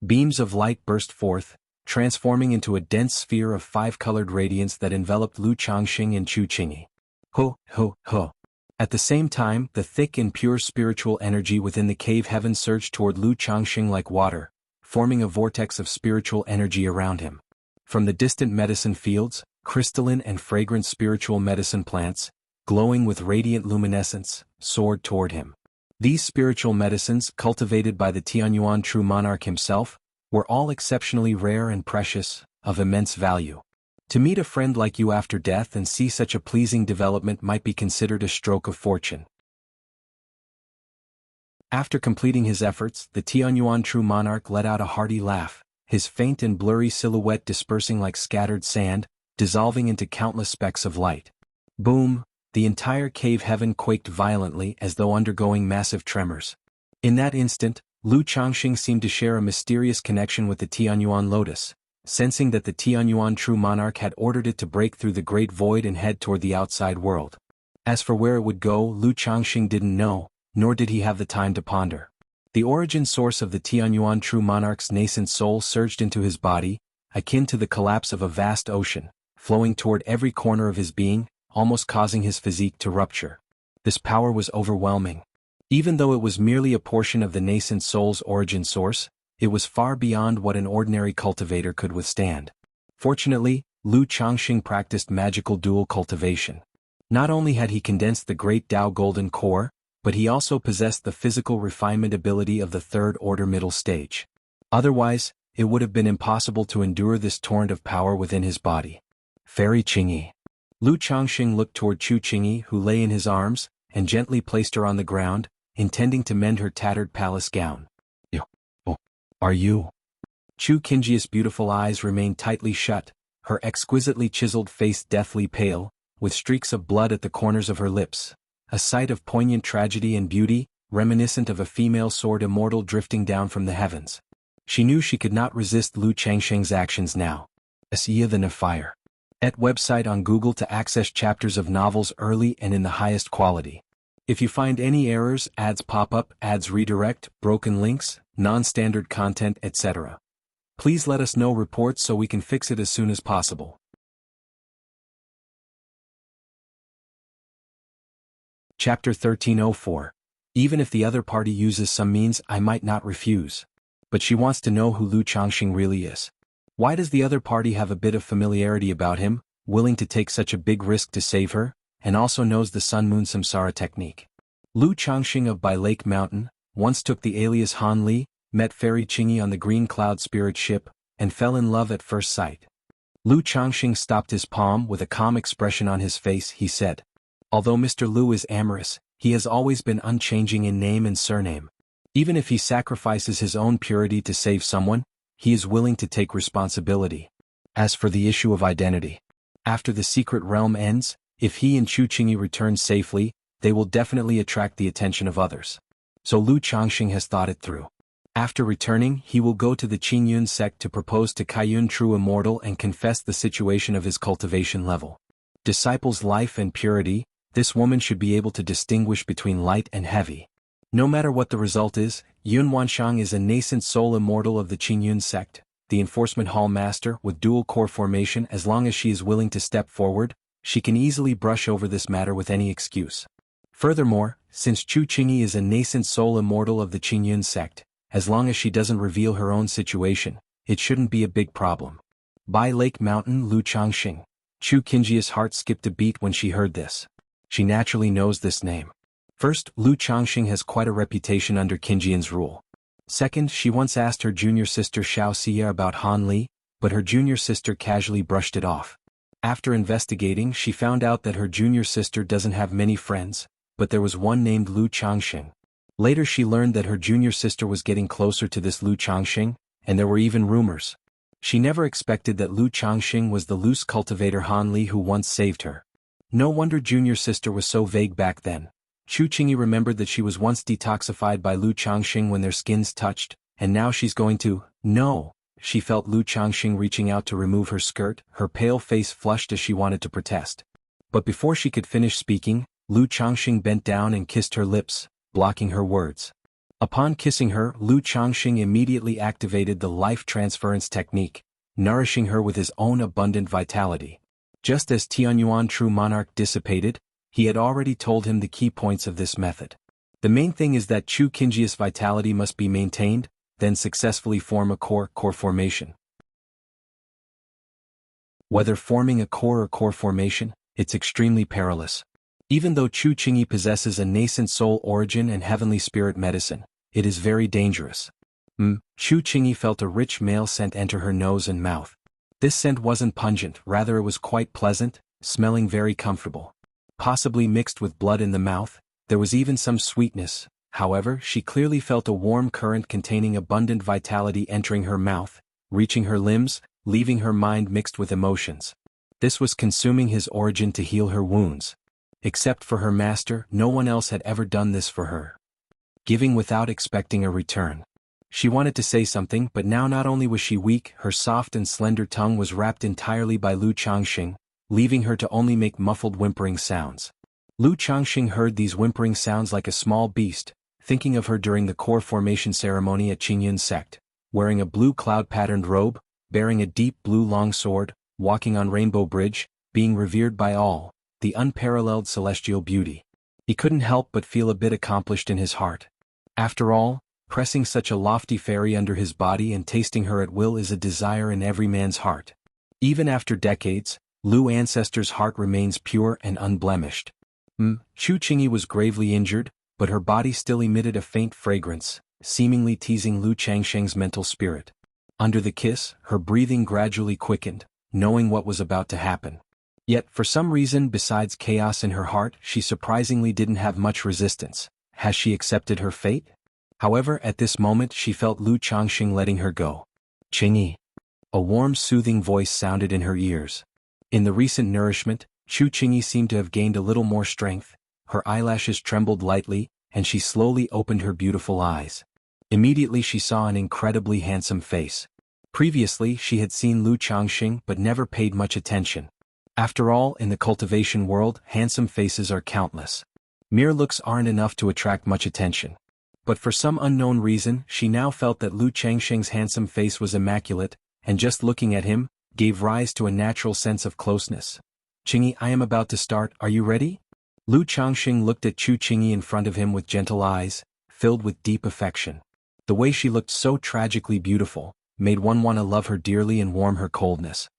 Beams of light burst forth, transforming into a dense sphere of 5-colored radiance that enveloped Lu Changxing and Chu Qingyi. Ho, ho, ho. At the same time, the thick and pure spiritual energy within the cave heaven surged toward Lu Changxing like water, forming a vortex of spiritual energy around him. From the distant medicine fields, crystalline and fragrant spiritual medicine plants, glowing with radiant luminescence, soared toward him. These spiritual medicines, cultivated by the Tianyuan true monarch himself, were all exceptionally rare and precious, of immense value. To meet a friend like you after death and see such a pleasing development might be considered a stroke of fortune. After completing his efforts, the Tianyuan true monarch let out a hearty laugh, his faint and blurry silhouette dispersing like scattered sand, dissolving into countless specks of light. Boom! The entire cave heaven quaked violently as though undergoing massive tremors. In that instant, Lu Changxing seemed to share a mysterious connection with the Tianyuan lotus, sensing that the Tianyuan true monarch had ordered it to break through the great void and head toward the outside world. As for where it would go, Lu Changxing didn't know, nor did he have the time to ponder. The origin source of the Tianyuan true monarch's nascent soul surged into his body, akin to the collapse of a vast ocean, flowing toward every corner of his being, almost causing his physique to rupture. This power was overwhelming. Even though it was merely a portion of the nascent soul's origin source, it was far beyond what an ordinary cultivator could withstand. Fortunately, Lu Changxing practiced magical dual cultivation. Not only had he condensed the great Tao golden core, but he also possessed the physical refinement ability of the third-order middle stage. Otherwise, it would have been impossible to endure this torrent of power within his body. Fairy Qingyi. Lu Changxing looked toward Chu Qingyi, who lay in his arms, and gently placed her on the ground, intending to mend her tattered palace gown. "Oh, are you?" Chu Qingyi's beautiful eyes remained tightly shut, her exquisitely chiseled face deathly pale, with streaks of blood at the corners of her lips, a sight of poignant tragedy and beauty, reminiscent of a female sword immortal drifting down from the heavens. She knew she could not resist Lu Changxing's actions now. Xianxia the Fire. At website on Google to access chapters of novels early and in the highest quality. If you find any errors, ads pop up, ads redirect, broken links, non-standard content, etc., please let us know reports so we can fix it as soon as possible. Chapter 1304. Even if the other party uses some means I might not refuse. But she wants to know who Lu Changxing really is. Why does the other party have a bit of familiarity about him, willing to take such a big risk to save her, and also knows the Sun Moon Samsara technique? Lu Changxing of By Lake Mountain once took the alias Han Li, met Fairy Qingyi on the Green Cloud spirit ship, and fell in love at first sight. Lu Changxing stopped his palm with a calm expression on his face. He said, "Although Mr. Lu is amorous, he has always been unchanging in name and surname. Even if he sacrifices his own purity to save someone, he is willing to take responsibility. As for the issue of identity, after the secret realm ends, if he and Chu Qingyi return safely, they will definitely attract the attention of others. So Lu Changxing has thought it through. After returning, he will go to the Qingyun sect to propose to Kaiyun true immortal and confess the situation of his cultivation level. Disciple's life and purity, this woman should be able to distinguish between light and heavy. No matter what the result is, Yun Wanshang is a nascent soul immortal of the Qingyun sect, the enforcement hall master with dual core formation. As long as she is willing to step forward, she can easily brush over this matter with any excuse. Furthermore, since Chu Qingyi is a nascent soul immortal of the Qingyun sect, as long as she doesn't reveal her own situation, it shouldn't be a big problem. By Lake Mountain, Lu Changxing. Chu Qingyi's heart skipped a beat when she heard this. She naturally knows this name. First, Lu Changxing has quite a reputation under Qingyun's rule. Second, she once asked her junior sister Xianxia about Han Li, but her junior sister casually brushed it off. After investigating, she found out that her junior sister doesn't have many friends, but there was one named Lu Changxing. Later she learned that her junior sister was getting closer to this Lu Changxing, and there were even rumors. She never expected that Lu Changxing was the loose cultivator Han Li who once saved her. No wonder junior sister was so vague back then. Chu Qingyi remembered that she was once detoxified by Lu Changxing when their skins touched, and now she's going to... No! She felt Lu Changxing reaching out to remove her skirt, her pale face flushed as she wanted to protest. But before she could finish speaking, Lu Changxing bent down and kissed her lips, blocking her words. Upon kissing her, Lu Changxing immediately activated the life transference technique, nourishing her with his own abundant vitality. Just as Tianyuan true monarch dissipated, he had already told him the key points of this method. The main thing is that Chu Qingyi's vitality must be maintained, then successfully form a core formation. Whether forming a core or core formation, it's extremely perilous. Even though Chu Qingyi possesses a nascent soul origin and heavenly spirit medicine, it is very dangerous. Chu Qingyi felt a rich male scent enter her nose and mouth. This scent wasn't pungent, rather it was quite pleasant, smelling very comfortable. Possibly mixed with blood in the mouth, there was even some sweetness. However, she clearly felt a warm current containing abundant vitality entering her mouth, reaching her limbs, leaving her mind mixed with emotions. This was consuming his origin to heal her wounds. Except for her master, no one else had ever done this for her. Giving without expecting a return. She wanted to say something, but now not only was she weak, her soft and slender tongue was wrapped entirely by Lu Changxing, leaving her to only make muffled whimpering sounds. Lu Changxing heard these whimpering sounds like a small beast, thinking of her during the core formation ceremony at Qingyun's sect, wearing a blue cloud-patterned robe, bearing a deep blue long sword, walking on Rainbow Bridge, being revered by all, the unparalleled celestial beauty. He couldn't help but feel a bit accomplished in his heart. After all, pressing such a lofty fairy under his body and tasting her at will is a desire in every man's heart. Even after decades, Lu Ancestor's heart remains pure and unblemished. Chu Qingyi was gravely injured, but her body still emitted a faint fragrance, seemingly teasing Lu Changsheng's mental spirit. Under the kiss, her breathing gradually quickened, knowing what was about to happen. Yet, for some reason besides chaos in her heart, she surprisingly didn't have much resistance. Has she accepted her fate? However, at this moment she felt Lu Changxing letting her go. Qingyi. A warm soothing voice sounded in her ears. In the recent nourishment, Chu Qingyi seemed to have gained a little more strength, her eyelashes trembled lightly, and she slowly opened her beautiful eyes. Immediately she saw an incredibly handsome face. Previously she had seen Lu Changxing but never paid much attention. After all, in the cultivation world, handsome faces are countless. Mere looks aren't enough to attract much attention. But for some unknown reason, she now felt that Lu Changxing's handsome face was immaculate, and just looking at him, gave rise to a natural sense of closeness. Qingyi, I am about to start, are you ready? Lu Changxing looked at Chu Qingyi in front of him with gentle eyes, filled with deep affection. The way she looked so tragically beautiful, made one want to love her dearly and warm her coldness.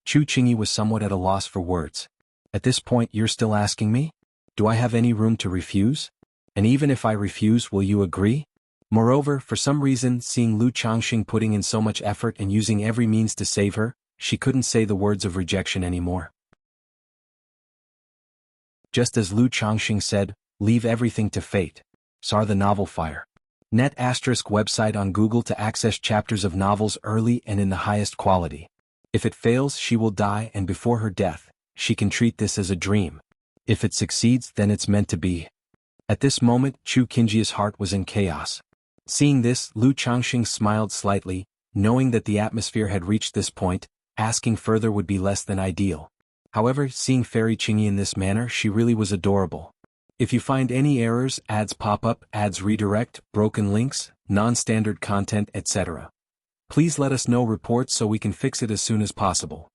Chu Qingyi was somewhat at a loss for words. At this point you're still asking me? Do I have any room to refuse? And even if I refuse, will you agree? Moreover, for some reason, seeing Lu Changxing putting in so much effort and using every means to save her, she couldn't say the words of rejection anymore. Just as Lu Changxing said, leave everything to fate. Sar the novel Fire. Net * website on Google to access chapters of novels early and in the highest quality. If it fails, she will die, and before her death, she can treat this as a dream. If it succeeds, then it's meant to be. At this moment, Chu Qingyi's heart was in chaos. Seeing this, Lu Changxing smiled slightly, knowing that the atmosphere had reached this point, asking further would be less than ideal. However, seeing Fairy Qingyi in this manner, she really was adorable. If you find any errors, ads pop up, ads redirect, broken links, non-standard content, etc., please let us know reports so we can fix it as soon as possible.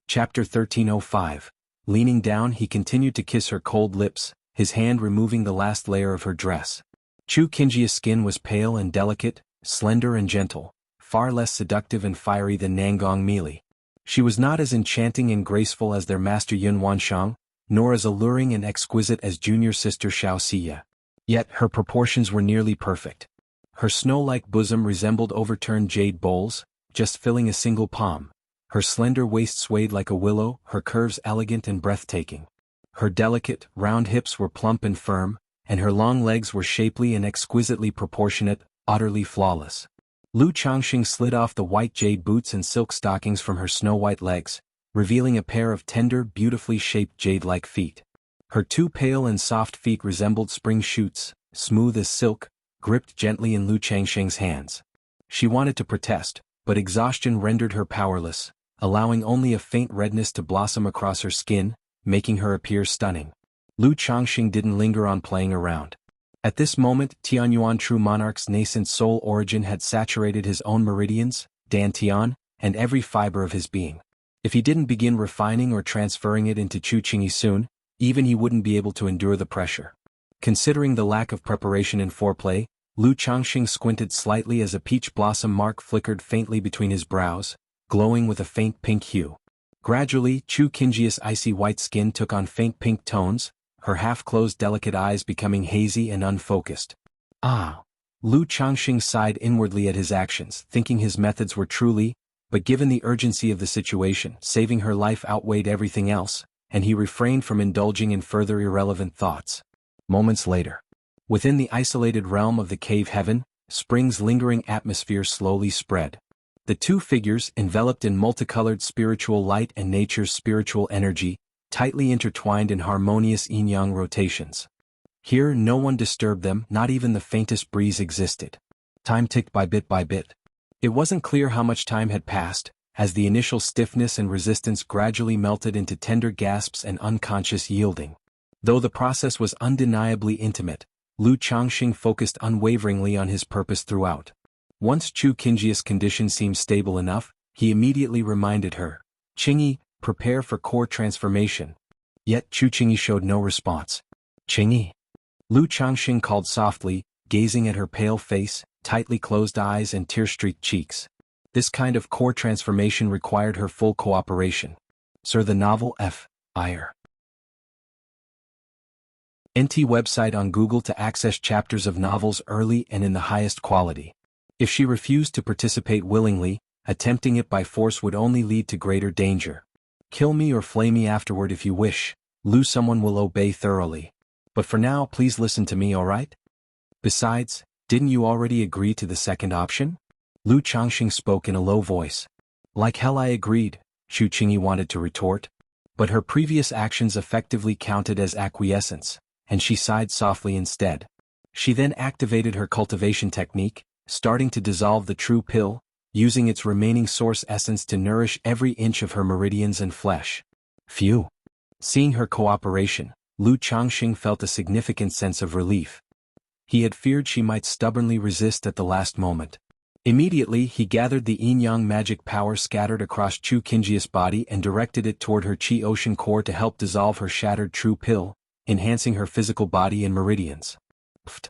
Chapter 1305. Leaning down, he continued to kiss her cold lips, his hand removing the last layer of her dress. Chu Qingyi's skin was pale and delicate, slender and gentle, far less seductive and fiery than Nangong Meili. She was not as enchanting and graceful as their master Yun Wanshang, nor as alluring and exquisite as junior sister Xianxia. Yet her proportions were nearly perfect. Her snow-like bosom resembled overturned jade bowls, just filling a single palm. Her slender waist swayed like a willow, her curves elegant and breathtaking. Her delicate, round hips were plump and firm, and her long legs were shapely and exquisitely proportionate, utterly flawless. Lu Changxing slid off the white jade boots and silk stockings from her snow-white legs, revealing a pair of tender, beautifully shaped jade-like feet. Her two pale and soft feet resembled spring shoots, smooth as silk, gripped gently in Lu Changxing's hands. She wanted to protest, but exhaustion rendered her powerless, allowing only a faint redness to blossom across her skin, making her appear stunning. Lu Changxing didn't linger on playing around. At this moment, Tianyuan True Monarch's nascent soul origin had saturated his own meridians, dantian, and every fiber of his being. If he didn't begin refining or transferring it into Chu Qingyi soon, even he wouldn't be able to endure the pressure. Considering the lack of preparation in foreplay, Lu Changxing squinted slightly as a peach blossom mark flickered faintly between his brows, glowing with a faint pink hue. Gradually, Chu Qingjia's icy white skin took on faint pink tones, her half-closed delicate eyes becoming hazy and unfocused. Ah! Lu Changxing sighed inwardly at his actions, thinking his methods were truly, but given the urgency of the situation, saving her life outweighed everything else, and he refrained from indulging in further irrelevant thoughts. Moments later. Within the isolated realm of the cave heaven, spring's lingering atmosphere slowly spread. The two figures, enveloped in multicolored spiritual light and nature's spiritual energy, tightly intertwined in harmonious yin-yang rotations. Here no one disturbed them, not even the faintest breeze existed. Time ticked by bit. It wasn't clear how much time had passed, as the initial stiffness and resistance gradually melted into tender gasps and unconscious yielding. Though the process was undeniably intimate, Lu Changxing focused unwaveringly on his purpose throughout. Once Chu Qingjia's condition seemed stable enough, he immediately reminded her, "Qingyi, prepare for core transformation." Yet Chu Qingyi showed no response. "Qingyi?" Lu Changxing called softly, gazing at her pale face, tightly closed eyes and tear-streaked cheeks. This kind of core transformation required her full cooperation. Sir, the novel F.I.R. NT website on Google to access chapters of novels early and in the highest quality. If she refused to participate willingly, attempting it by force would only lead to greater danger. Kill me or flay me afterward if you wish, Lu, someone will obey thoroughly. But for now, please listen to me, alright? Besides, didn't you already agree to the second option? Lu Changxing spoke in a low voice. Like hell I agreed, Chu Qingyi wanted to retort. But her previous actions effectively counted as acquiescence, and she sighed softly instead. She then activated her cultivation technique, starting to dissolve the true pill, using its remaining source essence to nourish every inch of her meridians and flesh. Phew! Seeing her cooperation, Lu Changxing felt a significant sense of relief. He had feared she might stubbornly resist at the last moment. Immediately he gathered the yin-yang magic power scattered across Chu Qingjia's body and directed it toward her Qi Ocean core to help dissolve her shattered true pill, enhancing her physical body and meridians. Pfft.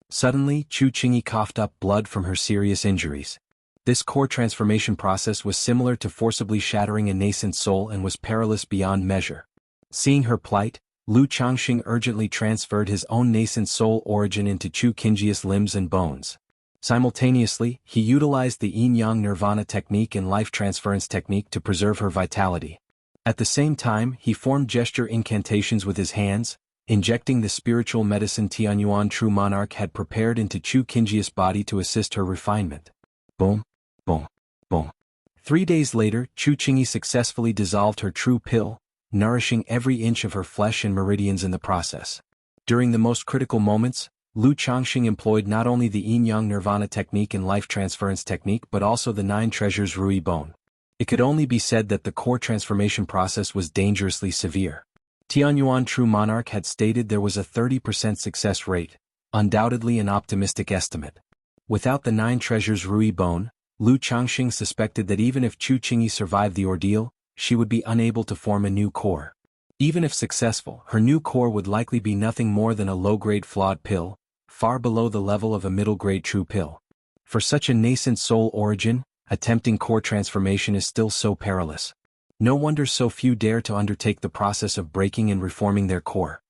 Suddenly, Chu Qingyi coughed up blood from her serious injuries. This core transformation process was similar to forcibly shattering a nascent soul and was perilous beyond measure. Seeing her plight, Lu Changxing urgently transferred his own nascent soul origin into Chu Qingjia's limbs and bones. Simultaneously, he utilized the yin-yang nirvana technique and life transference technique to preserve her vitality. At the same time, he formed gesture incantations with his hands, injecting the spiritual medicine Tianyuan True Monarch had prepared into Chu Qingjia's body to assist her refinement. Boom, boom, boom. 3 days later, Chu Qingyi successfully dissolved her true pill, nourishing every inch of her flesh and meridians in the process. During the most critical moments, Lu Changxing employed not only the yin-yang nirvana technique and life transference technique but also the 9 treasures Rui Bone. It could only be said that the core transformation process was dangerously severe. Tianyuan True Monarch had stated there was a 30% success rate, undoubtedly an optimistic estimate. Without the 9 treasures Rui Bone, Lu Changxing suspected that even if Chu Qingyi survived the ordeal, she would be unable to form a new core. Even if successful, her new core would likely be nothing more than a low-grade flawed pill, far below the level of a middle-grade true pill. For such a nascent soul origin, attempting core transformation is still so perilous. No wonder so few dare to undertake the process of breaking and reforming their core.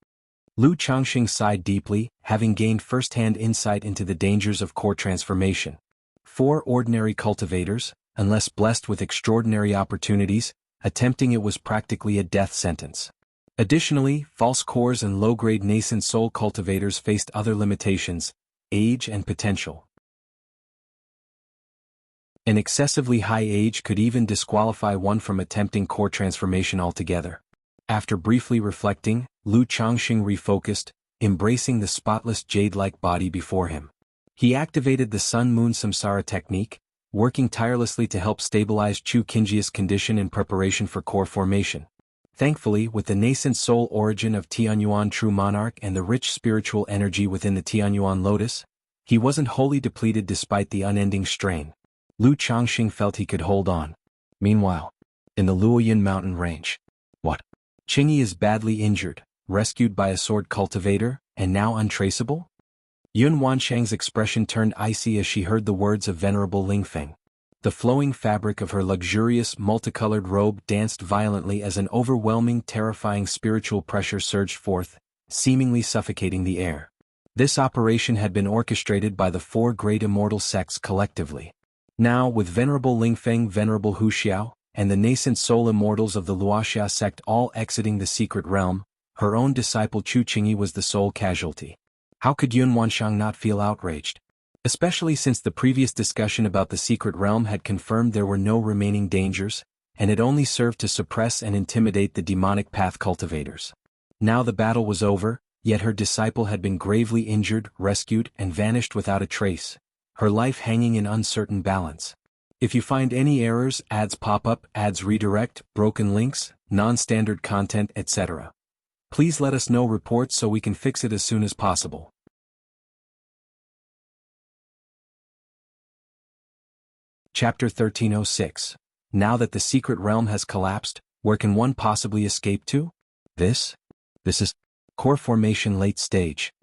Lu Changxing sighed deeply, having gained first-hand insight into the dangers of core transformation. For ordinary cultivators, unless blessed with extraordinary opportunities, attempting it was practically a death sentence. Additionally, false cores and low-grade nascent soul cultivators faced other limitations, age and potential. An excessively high age could even disqualify one from attempting core transformation altogether. After briefly reflecting, Lu Changxing refocused, embracing the spotless jade-like body before him. He activated the Sun-Moon Samsara technique, working tirelessly to help stabilize Chu Qingjia's condition in preparation for core formation. Thankfully, with the nascent soul origin of Tianyuan True Monarch and the rich spiritual energy within the Tianyuan Lotus, he wasn't wholly depleted despite the unending strain. Lu Changxing felt he could hold on. Meanwhile, in the Luoyan mountain range. What? Qingyi is badly injured, rescued by a sword cultivator? and now untraceable? Yun Wanshang's expression turned icy as she heard the words of Venerable Lingfeng. The flowing fabric of her luxurious, multicolored robe danced violently as an overwhelming, terrifying spiritual pressure surged forth, seemingly suffocating the air. This operation had been orchestrated by the four great immortal sects collectively. Now, with Venerable Lingfeng, Venerable Wuxia, and the nascent soul immortals of the Wuxia sect all exiting the secret realm, her own disciple Chu Qingyi was the sole casualty. How could Yun Wanshang not feel outraged? Especially since the previous discussion about the secret realm had confirmed there were no remaining dangers, and it only served to suppress and intimidate the demonic path cultivators. Now the battle was over, yet her disciple had been gravely injured, rescued, and vanished without a trace, her life hanging in uncertain balance. If you find any errors, ads pop up, ads redirect, broken links, non-standard content, etc., please let us know reports so we can fix it as soon as possible. Chapter 1306. Now that the secret realm has collapsed, where can one possibly escape to? This is core formation late stage.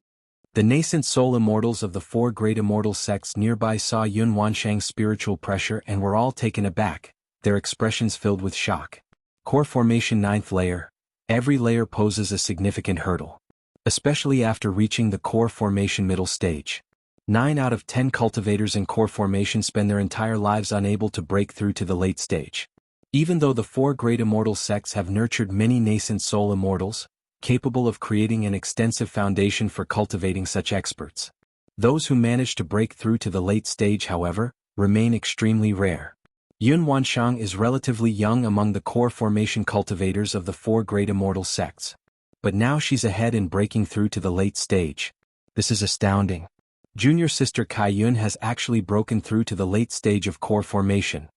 The nascent soul immortals of the four great immortal sects nearby saw Yun Wanshang's spiritual pressure and were all taken aback, their expressions filled with shock. Core formation 9th layer. Every layer poses a significant hurdle, especially after reaching the core formation middle stage. 9 out of 10 cultivators in core formation spend their entire lives unable to break through to the late stage. Even though the four great immortal sects have nurtured many nascent soul immortals, capable of creating an extensive foundation for cultivating such experts, those who manage to break through to the late stage, however, remain extremely rare. Yun Wanshang is relatively young among the core formation cultivators of the four great immortal sects. But now she's ahead in breaking through to the late stage. This is astounding. Junior sister Kai Yun has actually broken through to the late stage of core formation.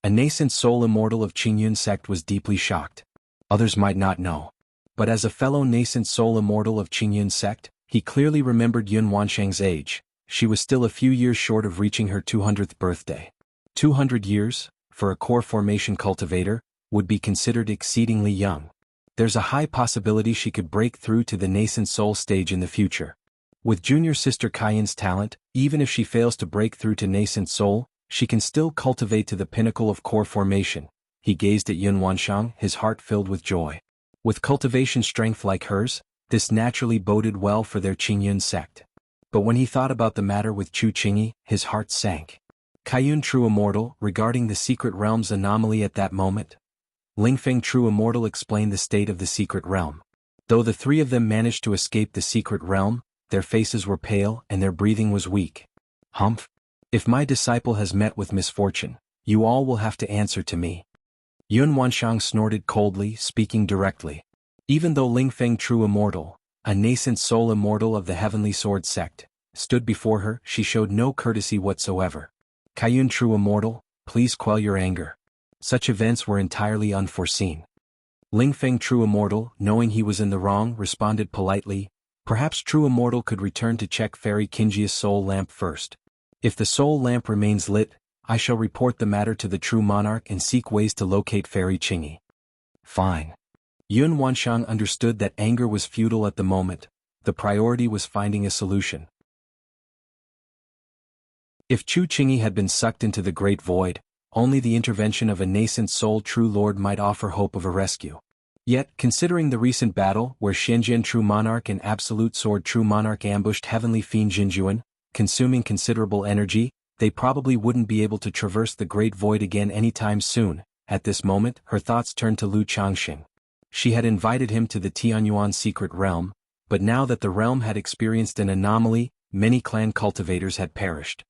A nascent soul immortal of Qingyun sect was deeply shocked. Others might not know, but as a fellow nascent soul immortal of Qingyun sect, he clearly remembered Yun Wanshang's age. She was still a few years short of reaching her 200th birthday. 200 years, for a core formation cultivator, would be considered exceedingly young. There's a high possibility she could break through to the nascent soul stage in the future. With junior sister Kaiyun's talent, even if she fails to break through to nascent soul, she can still cultivate to the pinnacle of core formation. He gazed at Yun Wanshang, his heart filled with joy. With cultivation strength like hers, this naturally boded well for their Qingyun sect. But when he thought about the matter with Chu Qingyi, his heart sank. Kaiyun True Immortal, regarding the secret realm's anomaly at that moment. Lingfeng True Immortal explained the state of the secret realm. Though the three of them managed to escape the secret realm, their faces were pale and their breathing was weak. Humph. If my disciple has met with misfortune, you all will have to answer to me. Yun Wanshang snorted coldly, speaking directly. Even though Lingfeng True Immortal, a nascent soul immortal of the Heavenly Sword sect, stood before her, she showed no courtesy whatsoever. Kaiyun True Immortal, please quell your anger. Such events were entirely unforeseen. Lingfeng True Immortal, knowing he was in the wrong, responded politely, perhaps True Immortal could return to check Fairy Qingjia's soul lamp first. If the soul lamp remains lit, I shall report the matter to the True Monarch and seek ways to locate Fairy Qingyi. Fine. Yun Wanshang understood that anger was futile at the moment. The priority was finding a solution. If Chu Qingyi had been sucked into the great void, only the intervention of a nascent soul True Lord might offer hope of a rescue. Yet, considering the recent battle where Shenzhen True Monarch and Absolute Sword True Monarch ambushed Heavenly Fiend Jinjuan, consuming considerable energy, they probably wouldn't be able to traverse the great void again anytime soon. At this moment, her thoughts turned to Lu Changxing. She had invited him to the Tianyuan secret realm, but now that the realm had experienced an anomaly, many clan cultivators had perished.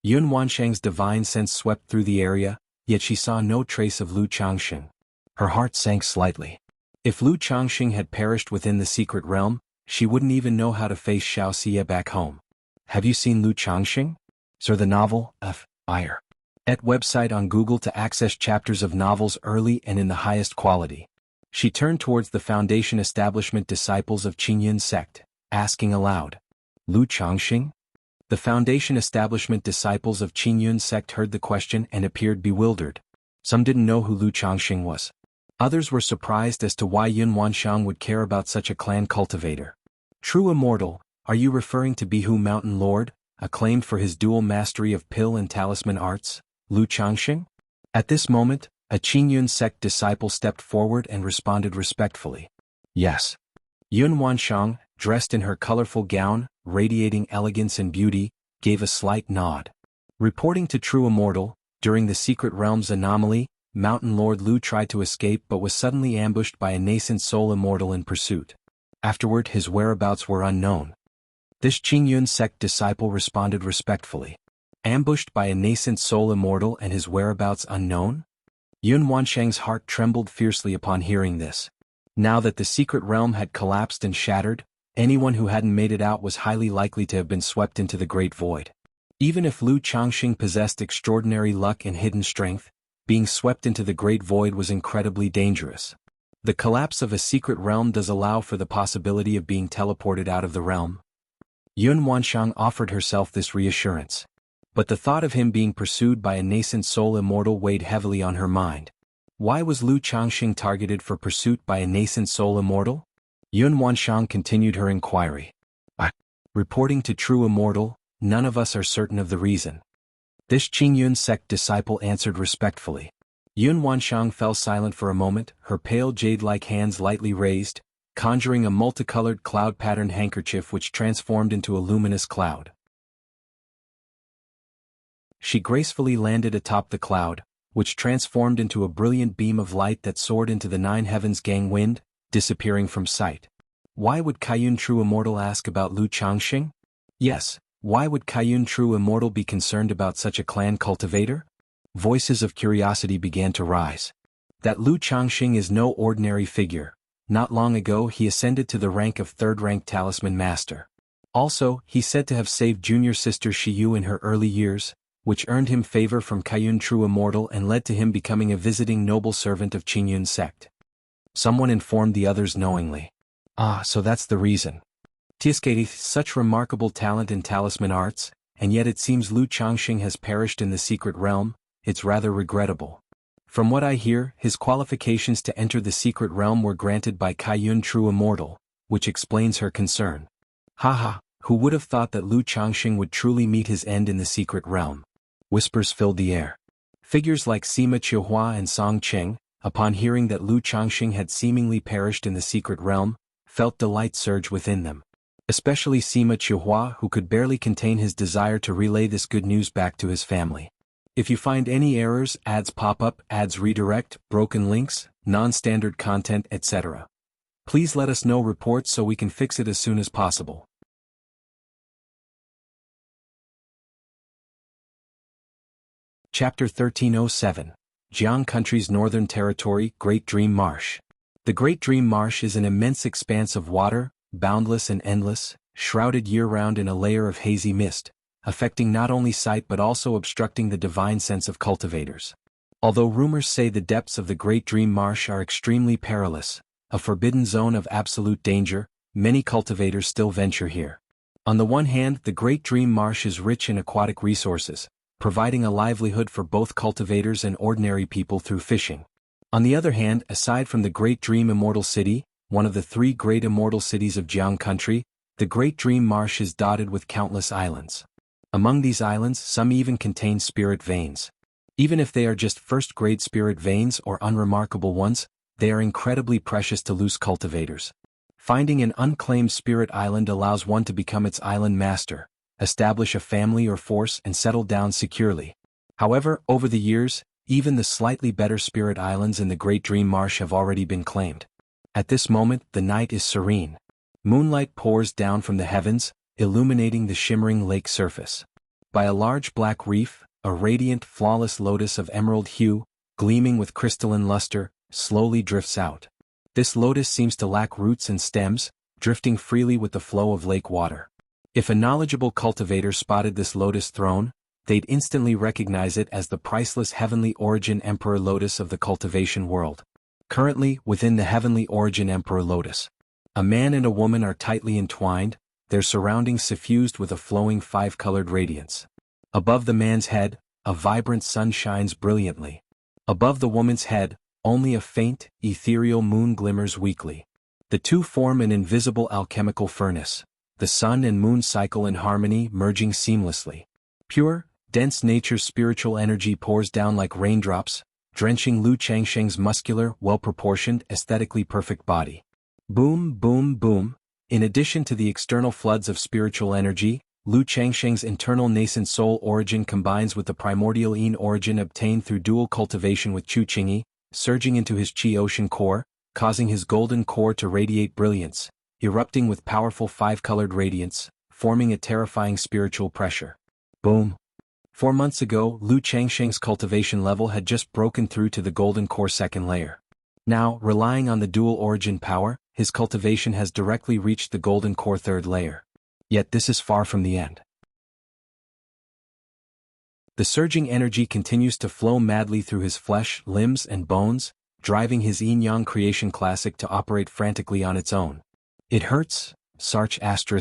Yun Wanshang's divine sense swept through the area, yet she saw no trace of Lu Changxing. Her heart sank slightly. If Lu Changxing had perished within the secret realm, she wouldn't even know how to face Xianxia back home. Have you seen Lu Changxing? Sir, the novel, Fire. At website on Google to access chapters of novels early and in the highest quality. She turned towards the Foundation Establishment disciples of Qingyun sect, asking aloud, Lu Changxing? The Foundation Establishment disciples of Qingyun sect heard the question and appeared bewildered. Some didn't know who Lu Changxing was. Others were surprised as to why Yun Wanshang would care about such a clan cultivator. True Immortal, are you referring to Bihu Mountain Lord, acclaimed for his dual mastery of pill and talisman arts, Lu Changxing? At this moment, a Qingyun sect disciple stepped forward and responded respectfully. Yes. Yun Wanshang, dressed in her colorful gown, radiating elegance and beauty, gave a slight nod. Reporting to True Immortal, during the Secret Realm's anomaly, Mountain Lord Lu tried to escape but was suddenly ambushed by a nascent soul immortal in pursuit. Afterward his whereabouts were unknown. This Qingyun sect disciple responded respectfully. Ambushed by a nascent soul immortal and his whereabouts unknown? Yun Wanshang's heart trembled fiercely upon hearing this. Now that the secret realm had collapsed and shattered, anyone who hadn't made it out was highly likely to have been swept into the great void. Even if Lu Changxing possessed extraordinary luck and hidden strength, being swept into the great void was incredibly dangerous. The collapse of a secret realm does allow for the possibility of being teleported out of the realm. Yun Wanshang offered herself this reassurance. But the thought of him being pursued by a nascent soul immortal weighed heavily on her mind. Why was Lu Changxing targeted for pursuit by a nascent soul immortal? Yun Wanshang continued her inquiry. Reporting to True Immortal, none of us are certain of the reason. This Qingyun sect disciple answered respectfully. Yun Wanshang fell silent for a moment, her pale jade-like hands lightly raised, conjuring a multicolored cloud-patterned handkerchief which transformed into a luminous cloud. She gracefully landed atop the cloud, which transformed into a brilliant beam of light that soared into the nine heavens gang wind, disappearing from sight. Why would Kaiyun True Immortal ask about Lu Changxing? Yes, why would Kaiyun True Immortal be concerned about such a clan cultivator? Voices of curiosity began to rise. That Lu Changxing is no ordinary figure. Not long ago he ascended to the rank of third-rank talisman master. Also, he's said to have saved junior sister Shiyu in her early years, which earned him favor from Kaiyun True Immortal and led to him becoming a visiting noble servant of Qingyun sect. Someone informed the others knowingly. So that's the reason. Tiskei, such remarkable talent in talisman arts, and yet it seems Lu Changxing has perished in the secret realm. It's rather regrettable. From what I hear, his qualifications to enter the secret realm were granted by Kaiyun True Immortal, which explains her concern. Haha, who would have thought that Lu Changxing would truly meet his end in the secret realm? Whispers filled the air. Figures like Sima Qiuhua and Song Cheng, upon hearing that Lu Changxing had seemingly perished in the secret realm, felt delight surge within them. Especially Sima Qiuhua, who could barely contain his desire to relay this good news back to his family. If you find any errors, ads pop up, ads redirect, broken links, non-standard content, etc., please let us know reports so we can fix it as soon as possible. Chapter 1307. Jianghu Country's Northern Territory, Great Dream Marsh. The Great Dream Marsh is an immense expanse of water, boundless and endless, shrouded year-round in a layer of hazy mist, affecting not only sight but also obstructing the divine sense of cultivators. Although rumors say the depths of the Great Dream Marsh are extremely perilous, a forbidden zone of absolute danger, many cultivators still venture here. On the one hand, the Great Dream Marsh is rich in aquatic resources, providing a livelihood for both cultivators and ordinary people through fishing. On the other hand, aside from the Great Dream Immortal City, one of the three great immortal cities of Jianghu Country, the Great Dream Marsh is dotted with countless islands. Among these islands, some even contain spirit veins. Even if they are just first-grade spirit veins or unremarkable ones, they are incredibly precious to loose cultivators. Finding an unclaimed spirit island allows one to become its island master, establish a family or force and settle down securely. However, over the years, even the slightly better spirit islands in the Great Dream Marsh have already been claimed. At this moment, the night is serene. Moonlight pours down from the heavens, illuminating the shimmering lake surface. By a large black reef, a radiant, flawless lotus of emerald hue, gleaming with crystalline luster, slowly drifts out. This lotus seems to lack roots and stems, drifting freely with the flow of lake water. If a knowledgeable cultivator spotted this lotus throne, they'd instantly recognize it as the priceless heavenly origin emperor lotus of the cultivation world. Currently, within the heavenly origin emperor lotus, a man and a woman are tightly entwined, their surroundings suffused with a flowing five-colored radiance. Above the man's head, a vibrant sun shines brilliantly. Above the woman's head, only a faint, ethereal moon glimmers weakly. The two form an invisible alchemical furnace, the sun and moon cycle in harmony, merging seamlessly. Pure, dense nature's spiritual energy pours down like raindrops, drenching Lu Changsheng's muscular, well-proportioned, aesthetically perfect body. Boom, boom, boom. In addition to the external floods of spiritual energy, Lu Changsheng's internal nascent soul origin combines with the primordial yin origin obtained through dual cultivation with Chu Qingyi, surging into his Qi ocean core, causing his golden core to radiate brilliance, erupting with powerful five-colored radiance, forming a terrifying spiritual pressure. Boom. 4 months ago, Lu Changsheng's cultivation level had just broken through to the golden core second layer. Now, relying on the dual origin power, his cultivation has directly reached the golden core third layer. Yet this is far from the end. The surging energy continues to flow madly through his flesh, limbs, and bones, driving his yin-yang creation classic to operate frantically on its own. It hurts, Sarch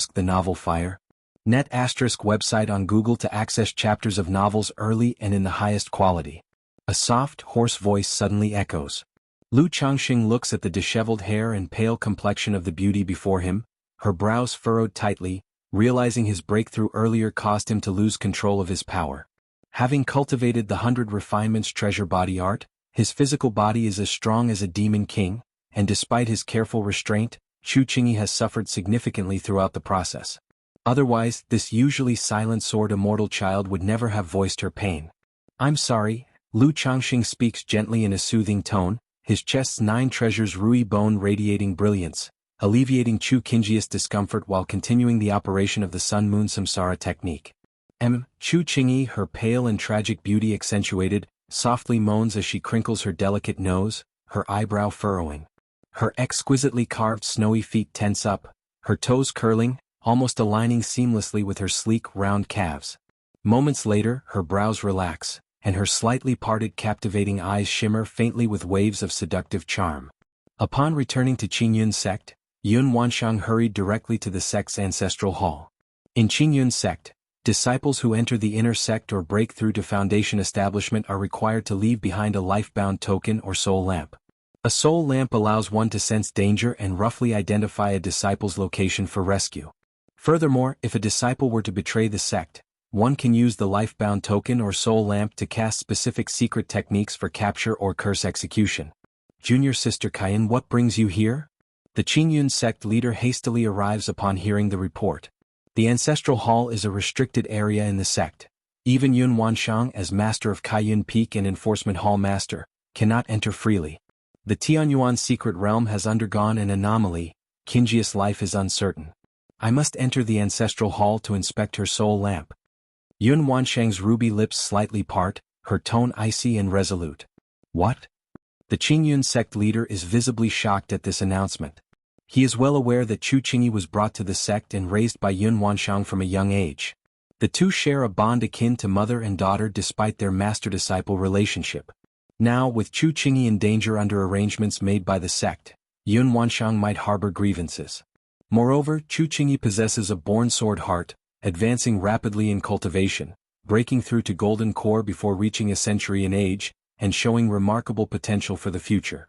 * the novel Fire. Net * website on Google to access chapters of novels early and in the highest quality. A soft, hoarse voice suddenly echoes. Lu Changsheng looks at the disheveled hair and pale complexion of the beauty before him, her brows furrowed tightly, realizing his breakthrough earlier caused him to lose control of his power. Having cultivated the 100 refinements treasure body art, his physical body is as strong as a demon king, and despite his careful restraint, Chu Qingyi has suffered significantly throughout the process. Otherwise, this usually silent sword immortal child would never have voiced her pain. I'm sorry, Lu Changsheng speaks gently in a soothing tone, his chest's 9 treasures Rui bone radiating brilliance, alleviating Chu Qingyi's discomfort while continuing the operation of the sun-moon samsara technique. Chu Qingyi, her pale and tragic beauty accentuated, softly moans as she crinkles her delicate nose, her eyebrow furrowing. Her exquisitely carved snowy feet tense up, her toes curling, almost aligning seamlessly with her sleek, round calves. Moments later, her brows relax, and her slightly parted captivating eyes shimmer faintly with waves of seductive charm. Upon returning to Qingyun sect, Yun Wanshang hurried directly to the sect's ancestral hall. In Qingyun sect, disciples who enter the inner sect or break through to foundation establishment are required to leave behind a life-bound token or soul lamp. A soul lamp allows one to sense danger and roughly identify a disciple's location for rescue. Furthermore, if a disciple were to betray the sect, one can use the life-bound token or soul lamp to cast specific secret techniques for capture or curse execution. Junior Sister Kayan, what brings you here? The Qingyun sect leader hastily arrives upon hearing the report. The ancestral hall is a restricted area in the sect. Even Yun Wanshang, as master of Kaiyun Peak and enforcement hall master, cannot enter freely. The Tianyuan secret realm has undergone an anomaly, Qingyi's life is uncertain. I must enter the ancestral hall to inspect her soul lamp. Yun Wanshang's ruby lips slightly part, her tone icy and resolute. What? The Qingyun sect leader is visibly shocked at this announcement. He is well aware that Chu Qingyi was brought to the sect and raised by Yun Wanshang from a young age. The two share a bond akin to mother and daughter despite their master-disciple relationship. Now, with Chu Qingyi in danger under arrangements made by the sect, Yun Wanshang might harbor grievances. Moreover, Chu Qingyi possesses a born sword heart, advancing rapidly in cultivation, breaking through to golden core before reaching a century in age, and showing remarkable potential for the future.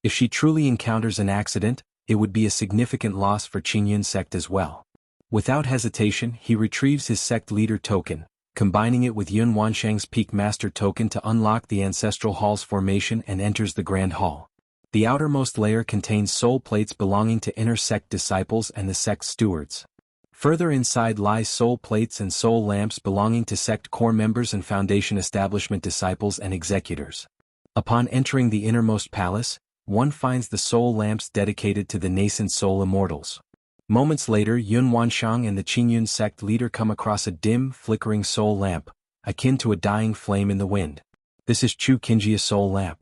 If she truly encounters an accident, it would be a significant loss for Qingyun sect as well. Without hesitation, he retrieves his sect leader token, combining it with Yun Wanshang's Peak Master token to unlock the ancestral hall's formation and enters the Grand Hall. The outermost layer contains soul plates belonging to inner sect disciples and the sect's stewards. Further inside lies soul plates and soul lamps belonging to sect core members and foundation establishment disciples and executors. Upon entering the innermost palace, one finds the soul lamps dedicated to the nascent soul immortals. Moments later, Yun Wanshang and the Qingyun sect leader come across a dim, flickering soul lamp, akin to a dying flame in the wind. This is Chu Qingyi's soul lamp.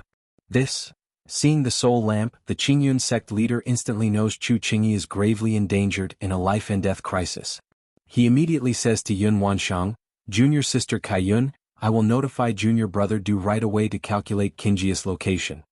Seeing the soul lamp, the Qingyun sect leader instantly knows Chu Qingyi is gravely endangered in a life-and-death crisis. He immediately says to Yun Wanshang, Junior Sister Kaiyun, I will notify Junior Brother Du right away to calculate Qingyi's location.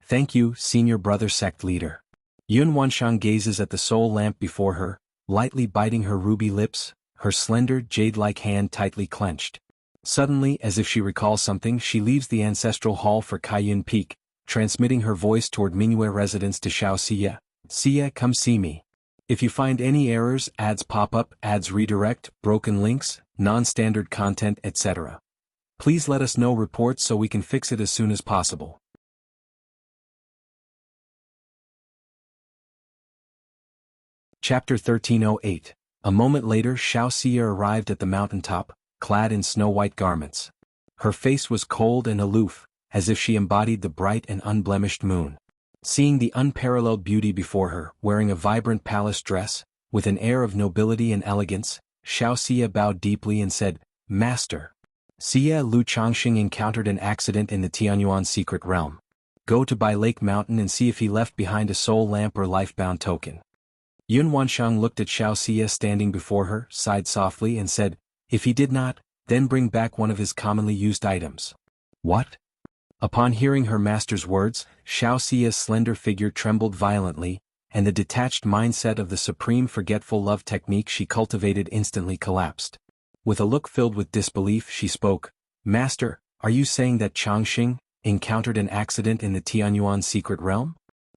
Thank you, Senior Brother sect leader. Yun Wanshang gazes at the soul lamp before her, lightly biting her ruby lips, her slender, jade-like hand tightly clenched. Suddenly, as if she recalls something, she leaves the ancestral hall for Kaiyun Peak, transmitting her voice toward Mingyue residents to Xianxia. Xia, come see me. If you find any errors, ads pop up, ads redirect, broken links, non-standard content, etc. Please let us know reports so we can fix it as soon as possible. Chapter 1308. A moment later Xianxia arrived at the mountaintop, clad in snow-white garments. Her face was cold and aloof, as if she embodied the bright and unblemished moon. Seeing the unparalleled beauty before her, wearing a vibrant palace dress, with an air of nobility and elegance, Xianxia bowed deeply and said, "Master." Xia Lu Changxing encountered an accident in the Tianyuan secret realm. Go to Bai Lake Mountain and see if he left behind a soul lamp or lifebound token. Yun Wanshang looked at Xianxia standing before her, sighed softly and said, "If he did not, then bring back one of his commonly used items." What? Upon hearing her master's words, Xiaoxia's slender figure trembled violently, and the detached mindset of the supreme forgetful love technique she cultivated instantly collapsed. With a look filled with disbelief she spoke, "Master, are you saying that Changxing encountered an accident in the Tianyuan secret realm?"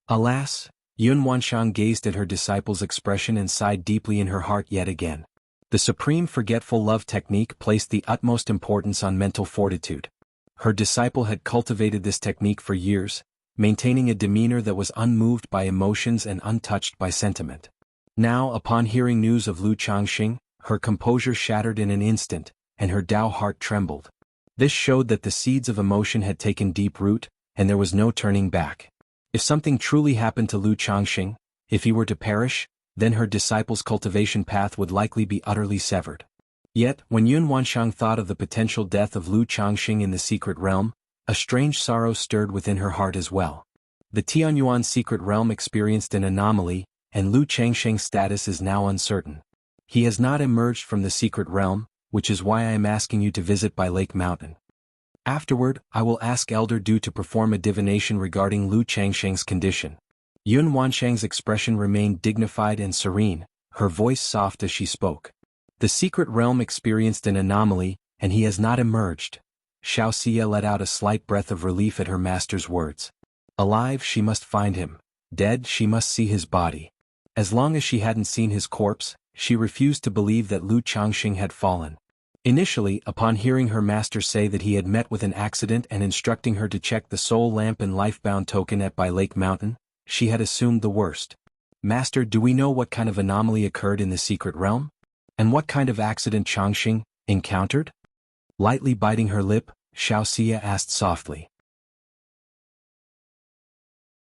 Alas, Yun Wanshang gazed at her disciple's expression and sighed deeply in her heart yet again. The supreme forgetful love technique placed the utmost importance on mental fortitude. Her disciple had cultivated this technique for years, maintaining a demeanor that was unmoved by emotions and untouched by sentiment. Now, upon hearing news of Lu Changxing, her composure shattered in an instant, and her Tao heart trembled. This showed that the seeds of emotion had taken deep root, and there was no turning back. If something truly happened to Lu Changxing, if he were to perish, then her disciple's cultivation path would likely be utterly severed. Yet, when Yun Wanshang thought of the potential death of Lu Changxing in the secret realm, a strange sorrow stirred within her heart as well. The Tianyuan secret realm experienced an anomaly, and Lu Changxing's status is now uncertain. He has not emerged from the secret realm, which is why I am asking you to visit Bai Lake Mountain. Afterward, I will ask Elder Du to perform a divination regarding Lu Changxing's condition. Yun Wanshang's expression remained dignified and serene, her voice soft as she spoke. The secret realm experienced an anomaly, and he has not emerged. Xiaoxia let out a slight breath of relief at her master's words. Alive, she must find him. Dead, she must see his body. As long as she hadn't seen his corpse, she refused to believe that Lu Changxing had fallen. Initially, upon hearing her master say that he had met with an accident and instructing her to check the soul lamp and lifebound token at Bai Lake Mountain, she had assumed the worst. "Master, do we know what kind of anomaly occurred in the secret realm? And what kind of accident Changxing encountered?" Lightly biting her lip, Xiaoxia asked softly.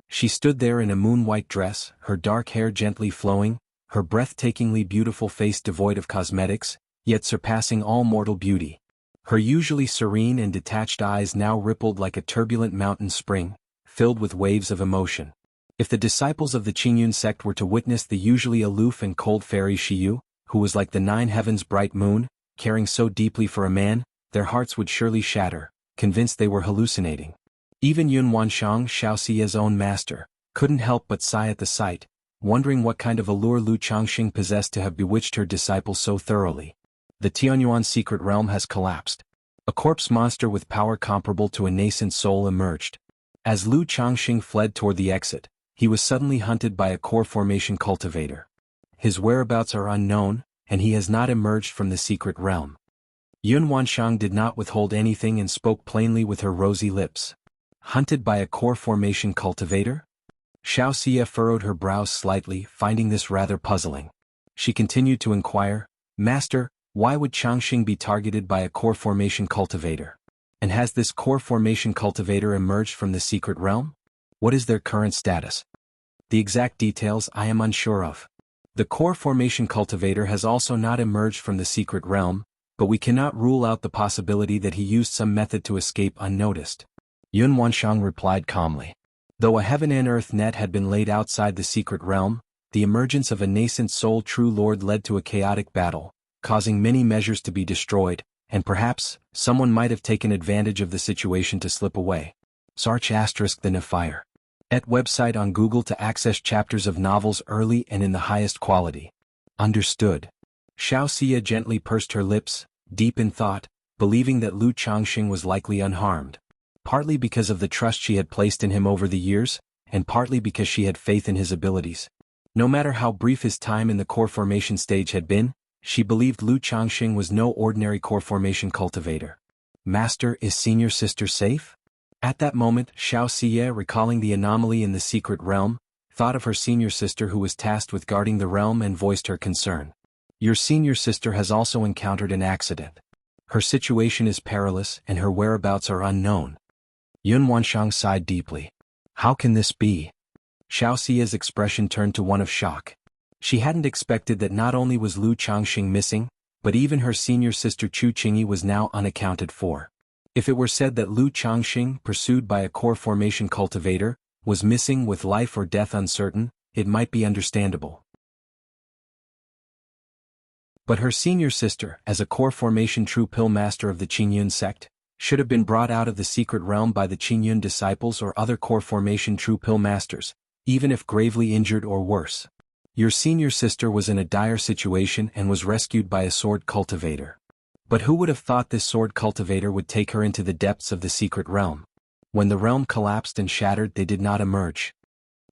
She stood there in a moon-white dress, her dark hair gently flowing, her breathtakingly beautiful face devoid of cosmetics, yet surpassing all mortal beauty. Her usually serene and detached eyes now rippled like a turbulent mountain spring, filled with waves of emotion. If the disciples of the Qingyun sect were to witness the usually aloof and cold fairy Shiyu, who was like the nine heavens' bright moon, caring so deeply for a man, their hearts would surely shatter, convinced they were hallucinating. Even Yun Wanshang, Xiaoxia's own master, couldn't help but sigh at the sight, wondering what kind of allure Lu Changxing possessed to have bewitched her disciple so thoroughly. The Tianyuan secret realm has collapsed. A corpse monster with power comparable to a nascent soul emerged. As Lu Changxing fled toward the exit, he was suddenly hunted by a core formation cultivator. His whereabouts are unknown, and he has not emerged from the secret realm. Yun Wanshang did not withhold anything and spoke plainly with her rosy lips. Hunted by a core formation cultivator? Xiaoxia furrowed her brows slightly, finding this rather puzzling. She continued to inquire, "Master, why would Changxing be targeted by a core formation cultivator? And has this core formation cultivator emerged from the secret realm? What is their current status?" "The exact details I am unsure of. The core formation cultivator has also not emerged from the secret realm, but we cannot rule out the possibility that he used some method to escape unnoticed." Yun Wanshang replied calmly. Though a heaven and earth net had been laid outside the secret realm, the emergence of a nascent soul true lord led to a chaotic battle, causing many measures to be destroyed, and perhaps, someone might have taken advantage of the situation to slip away. Search * the Fire. Et website on Google to access chapters of novels early and in the highest quality. Understood. Xiaoxia gently pursed her lips, deep in thought, believing that Lu Changxing was likely unharmed. partly because of the trust she had placed in him over the years, and partly because she had faith in his abilities. No matter how brief his time in the core formation stage had been, she believed Lu Changxing was no ordinary core formation cultivator. Master, is senior sister safe? At that moment, Xianxia, recalling the anomaly in the secret realm, thought of her senior sister who was tasked with guarding the realm and voiced her concern. Your senior sister has also encountered an accident. Her situation is perilous and her whereabouts are unknown. Yun Wanshang sighed deeply. How can this be? Xiaoxia's expression turned to one of shock. She hadn't expected that not only was Lu Changxing missing, but even her senior sister Chu Qingyi was now unaccounted for. If it were said that Lu Changxing, pursued by a core formation cultivator, was missing with life or death uncertain, it might be understandable. But her senior sister, as a core formation true pill master of the Qingyun sect, should have been brought out of the secret realm by the Qingyun disciples or other core formation true pill masters, even if gravely injured or worse. Your senior sister was in a dire situation and was rescued by a sword cultivator. But who would have thought this sword cultivator would take her into the depths of the secret realm? When the realm collapsed and shattered, they did not emerge.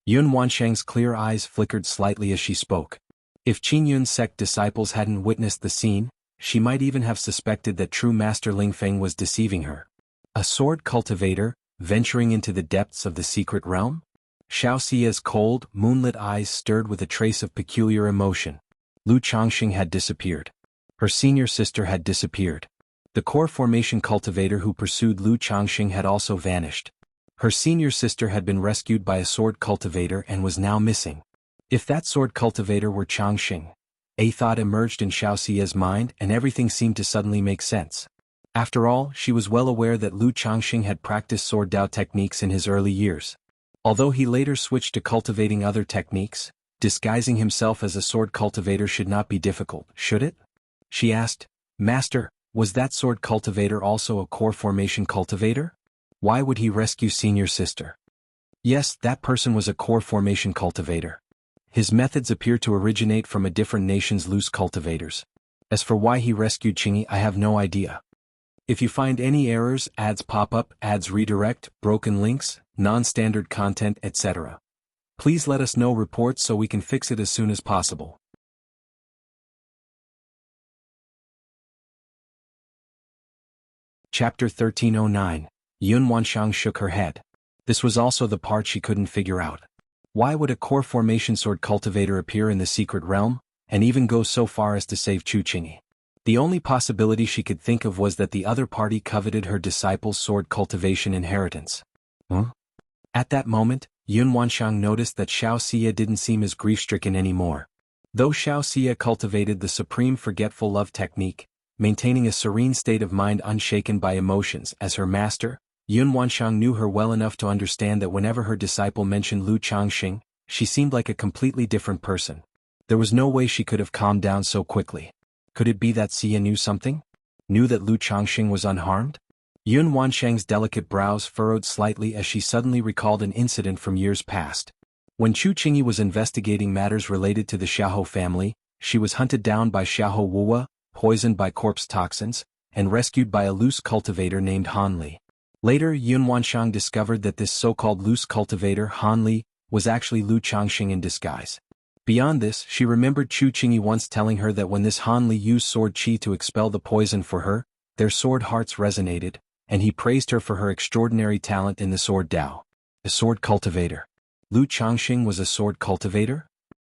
Yun Wanshang's clear eyes flickered slightly as she spoke. If Qingyun sect disciples hadn't witnessed the scene, she might even have suspected that true Master Lingfeng was deceiving her. A sword cultivator, venturing into the depths of the secret realm? Xiaoxia's cold, moonlit eyes stirred with a trace of peculiar emotion. Lu Changxing had disappeared. Her senior sister had disappeared. The core formation cultivator who pursued Lu Changxing had also vanished. Her senior sister had been rescued by a sword cultivator and was now missing. If that sword cultivator were Changxing, a thought emerged in Xiaoxia's mind and everything seemed to suddenly make sense. After all, she was well aware that Lu Changxing had practiced sword Dao techniques in his early years. Although he later switched to cultivating other techniques, disguising himself as a sword cultivator should not be difficult, should it? She asked, Master, was that sword cultivator also a core formation cultivator? Why would he rescue senior sister? Yes, that person was a core formation cultivator. His methods appear to originate from a different nation's loose cultivators. As for why he rescued Qingyi, I have no idea. If you find any errors, ads pop up, ads redirect, broken links, non-standard content, etc., please let us know reports so we can fix it as soon as possible. Chapter 1309. Yun Wanshang shook her head. This was also the part she couldn't figure out. Why would a core formation sword cultivator appear in the secret realm, and even go so far as to save Chu Qingyi? The only possibility she could think of was that the other party coveted her disciple's sword cultivation inheritance. At that moment, Yun Wanshang noticed that Xiaoxia didn't seem as grief-stricken anymore. Though Xiaoxia cultivated the supreme forgetful love technique, maintaining a serene state of mind unshaken by emotions as her master, Yun Wanshang knew her well enough to understand that whenever her disciple mentioned Lu Changxing, she seemed like a completely different person. There was no way she could have calmed down so quickly. Could it be that Xia knew something? Knew that Lu Changxing was unharmed? Yun Wanshang's delicate brows furrowed slightly as she suddenly recalled an incident from years past. When Chu Qingyi was investigating matters related to the Xiahou family, she was hunted down by Xiahou Wuwa, poisoned by corpse toxins, and rescued by a loose cultivator named Han Li. Later, Yun Wanshang discovered that this so-called loose cultivator, Han Li, was actually Lu Changxing in disguise. Beyond this, she remembered Chu Qingyi once telling her that when this Han Li used sword qi to expel the poison for her, their sword hearts resonated, and he praised her for her extraordinary talent in the sword Dao. A sword cultivator. Lu Changxing was a sword cultivator?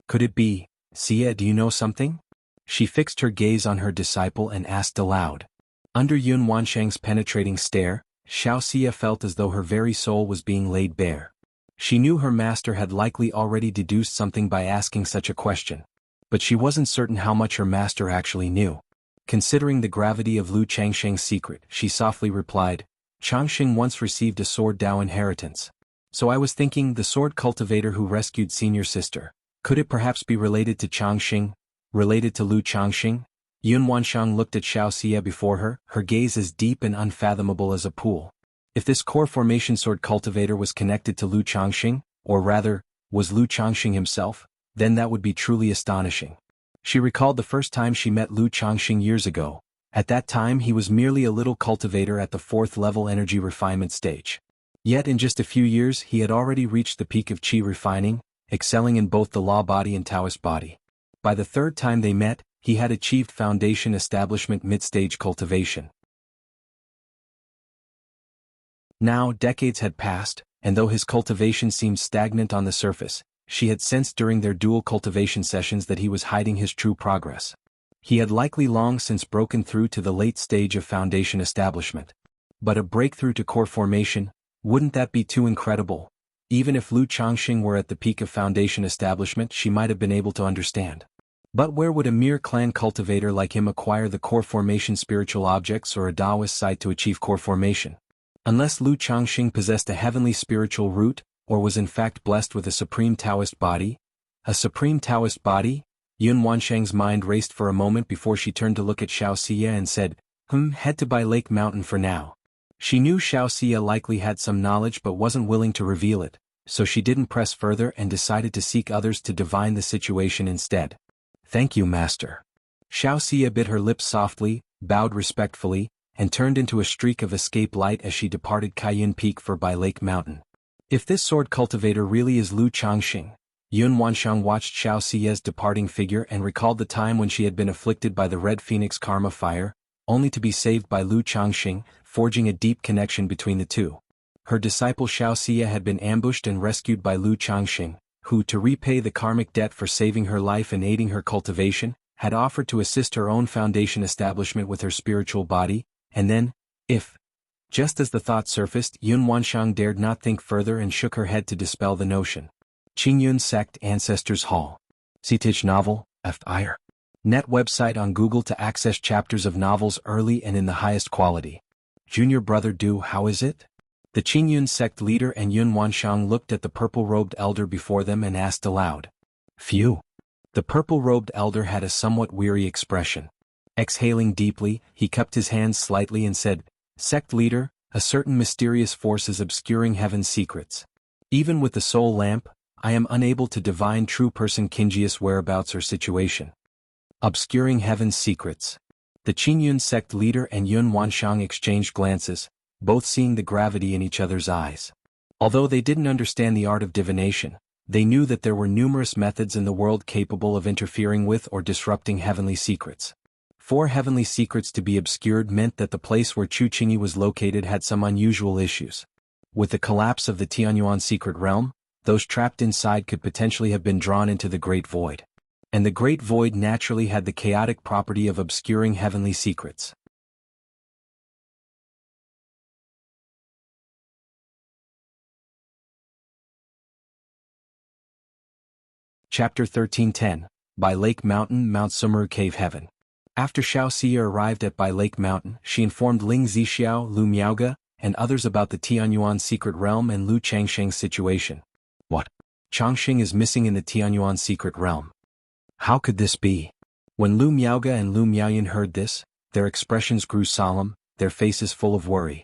Could it be? Xia, do you know something? She fixed her gaze on her disciple and asked aloud. Under Yun Wanshang's penetrating stare, Xiaoxia felt as though her very soul was being laid bare. She knew her master had likely already deduced something by asking such a question. But she wasn't certain how much her master actually knew. Considering the gravity of Lu Changxing's secret, she softly replied, Changxing once received a sword Dao inheritance. So I was thinking the sword cultivator who rescued senior sister. Could it perhaps be related to Changxing? Related to Lu Changxing? Yun Wanshang looked at Xiaoxia before her, her gaze as deep and unfathomable as a pool. If this core formation sword cultivator was connected to Lu Changxing, or rather, was Lu Changxing himself, then that would be truly astonishing. She recalled the first time she met Lu Changxing years ago, At that time he was merely a little cultivator at the 4th level energy refinement stage. Yet in just a few years he had already reached the peak of qi refining, excelling in both the law body and Taoist body. By the 3rd time they met, he had achieved foundation establishment mid-stage cultivation. Now decades had passed, and though his cultivation seemed stagnant on the surface, she had sensed during their dual cultivation sessions that he was hiding his true progress. He had likely long since broken through to the late stage of foundation establishment. But a breakthrough to core formation, wouldn't that be too incredible? Even if Lu Changxing were at the peak of foundation establishment, she might have been able to understand. But where would a mere clan cultivator like him acquire the core formation spiritual objects or a Taoist site to achieve core formation? Unless Lu Changxing possessed a heavenly spiritual root, or was in fact blessed with a supreme Taoist body? A supreme Taoist body? Yun Wanshang's mind raced for a moment before she turned to look at Xianxia and said, head to Bai Lake Mountain for now. She knew Xianxia likely had some knowledge but wasn't willing to reveal it, so she didn't press further and decided to seek others to divine the situation instead. Thank you, Master. Xianxia bit her lips softly, bowed respectfully, and turned into a streak of escape light as she departed Cayenne Peak for Bai Lake Mountain. If this sword cultivator really is Lu Changxing, Yun Wanshang watched Xiaoxia's departing figure and recalled the time when she had been afflicted by the Red Phoenix Karma fire, only to be saved by Lu Changxing, forging a deep connection between the two. Her disciple Xiaoxia had been ambushed and rescued by Lu Changxing, who, to repay the karmic debt for saving her life and aiding her cultivation, had offered to assist her own foundation establishment with her spiritual body, and then, just as the thought surfaced, Yun Wanshang dared not think further and shook her head to dispel the notion. Qingyun Sect Ancestors Hall. Citich Novel, Fire. Net website on Google to access chapters of novels early and in the highest quality. Junior brother Du, how is it? The Qingyun sect leader and Yun Wanshang looked at the purple-robed elder before them and asked aloud. Phew. The purple-robed elder had a somewhat weary expression. Exhaling deeply, he cupped his hands slightly and said, Sect leader, a certain mysterious force is obscuring heaven's secrets. Even with the soul lamp, I am unable to divine true person Kinji's whereabouts or situation. Obscuring heaven's secrets. The Qingyun sect leader and Yun Wanshang exchanged glances, both seeing the gravity in each other's eyes. Although they didn't understand the art of divination, they knew that there were numerous methods in the world capable of interfering with or disrupting heavenly secrets. For heavenly secrets to be obscured meant that the place where Chu Qingyi was located had some unusual issues. With the collapse of the Tianyuan secret realm, those trapped inside could potentially have been drawn into the Great Void. And the Great Void naturally had the chaotic property of obscuring heavenly secrets. Chapter 1310, By Lake Mountain, Mount Sumeru Cave Heaven. After Xiaoxia arrived at Bai Lake Mountain, she informed Ling Zixiao, Lu Miaoge, and others about the Tianyuan secret realm and Lu Changxing's situation. What? Changxing is missing in the Tianyuan secret realm. How could this be? When Lu Miaoge and Lu Miaoyan heard this, their expressions grew solemn, their faces full of worry.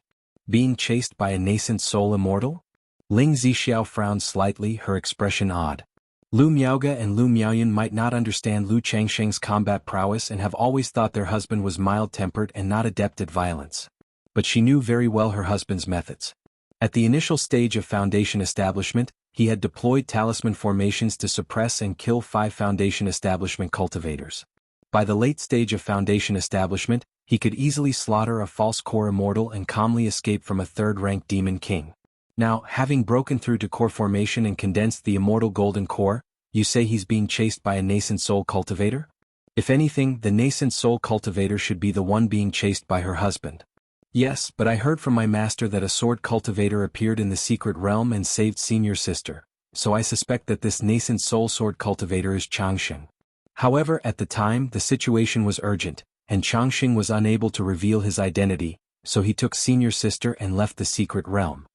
Being chased by a nascent soul immortal? Ling Zixiao frowned slightly, her expression odd. Lu Miaoge and Lu Miaoyan might not understand Lu Changxing's combat prowess and have always thought their husband was mild-tempered and not adept at violence. But she knew very well her husband's methods. At the initial stage of foundation establishment, he had deployed talisman formations to suppress and kill 5 foundation establishment cultivators. By the late stage of foundation establishment, he could easily slaughter a false core immortal and calmly escape from a 3rd-rank demon king. Now, having broken through to core formation and condensed the immortal golden core, you say he's being chased by a nascent soul cultivator? If anything, the nascent soul cultivator should be the one being chased by her husband. Yes, but I heard from my master that a sword cultivator appeared in the secret realm and saved senior sister, so I suspect that this nascent soul sword cultivator is Changxing. However, at the time, the situation was urgent, and Changxing was unable to reveal his identity, so he took senior sister and left the secret realm.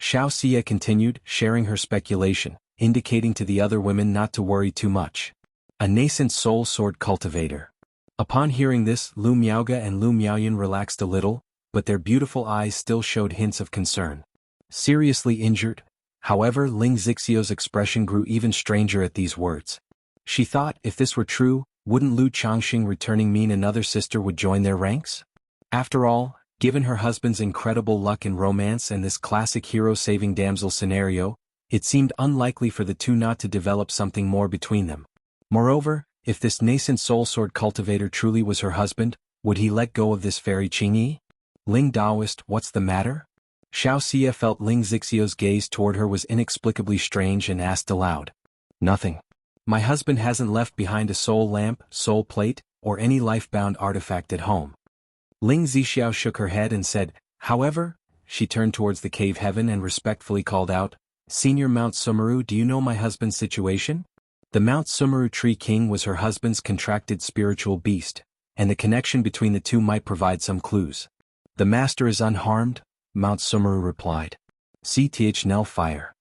Xiaoxia continued, sharing her speculation, indicating to the other women not to worry too much. A nascent soul sword cultivator. Upon hearing this, Lu Miaoge and Lu Miaoyan relaxed a little, but their beautiful eyes still showed hints of concern. Seriously injured? However, Ling Zixiao's expression grew even stranger at these words. She thought, if this were true, wouldn't Lu Changxing returning mean another sister would join their ranks? After all, given her husband's incredible luck in romance and this classic hero-saving damsel scenario, it seemed unlikely for the two not to develop something more between them. Moreover, if this nascent soul sword cultivator truly was her husband, would he let go of this fairy Qingyi? Ling Daoist, what's the matter? Xianxia felt Ling Zixiu's gaze toward her was inexplicably strange and asked aloud. Nothing. My husband hasn't left behind a soul lamp, soul plate, or any life-bound artifact at home. Ling Zixiu shook her head and said, however, she turned towards the cave heaven and respectfully called out, Senior Mount Sumeru, do you know my husband's situation? The Mount Sumeru Tree King was her husband's contracted spiritual beast, and the connection between the two might provide some clues. The master is unharmed, Mount Sumeru replied. CTH Nell Fire.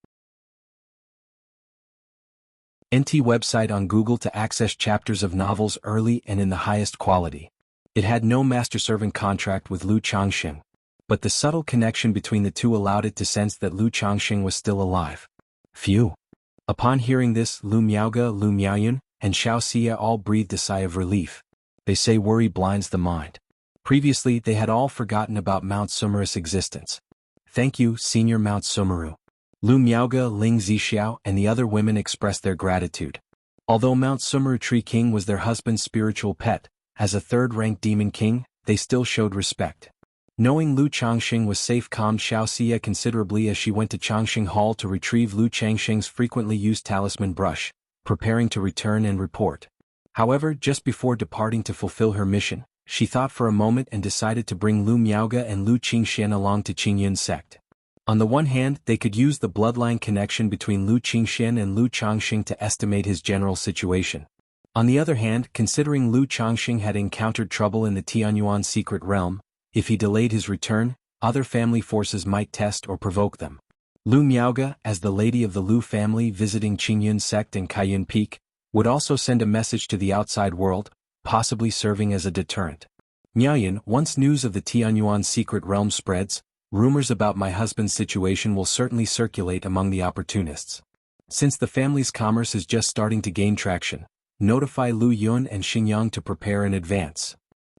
NT website on Google to access chapters of novels early and in the highest quality. It had no master-servant contract with Lu Changxing, but the subtle connection between the two allowed it to sense that Lu Changxing was still alive. Phew. Upon hearing this, Lu Miaoge, Lu Miaoyun, and Xiaoxia all breathed a sigh of relief. They say worry blinds the mind. Previously they had all forgotten about Mount Sumeru's existence. Thank you, Senior Mount Sumeru. Lu Miaoge, Ling Zixiu, and the other women expressed their gratitude. Although Mount Sumeru Tree King was their husband's spiritual pet, as a third-ranked demon king, they still showed respect. Knowing Lu Changxing was safe calmed Xiaoxia considerably as she went to Changxing Hall to retrieve Lu Changxing's frequently used talisman brush, preparing to return and report. However, just before departing to fulfill her mission, she thought for a moment and decided to bring Lu Miaoge and Lu Qingxian along to Qingyun sect. On the one hand, they could use the bloodline connection between Lu Qingxian and Lu Changxing to estimate his general situation. On the other hand, considering Lu Changxing had encountered trouble in the Tianyuan secret realm, if he delayed his return, other family forces might test or provoke them. Lu Miaoge, as the lady of the Lu family visiting Qingyun sect and Kaiyun Peak, would also send a message to the outside world, possibly serving as a deterrent. Miaoyun, once news of the Tianyuan secret realm spreads, rumors about my husband's situation will certainly circulate among the opportunists. Since the family's commerce is just starting to gain traction, notify Lu Yun and Xingyang to prepare in advance.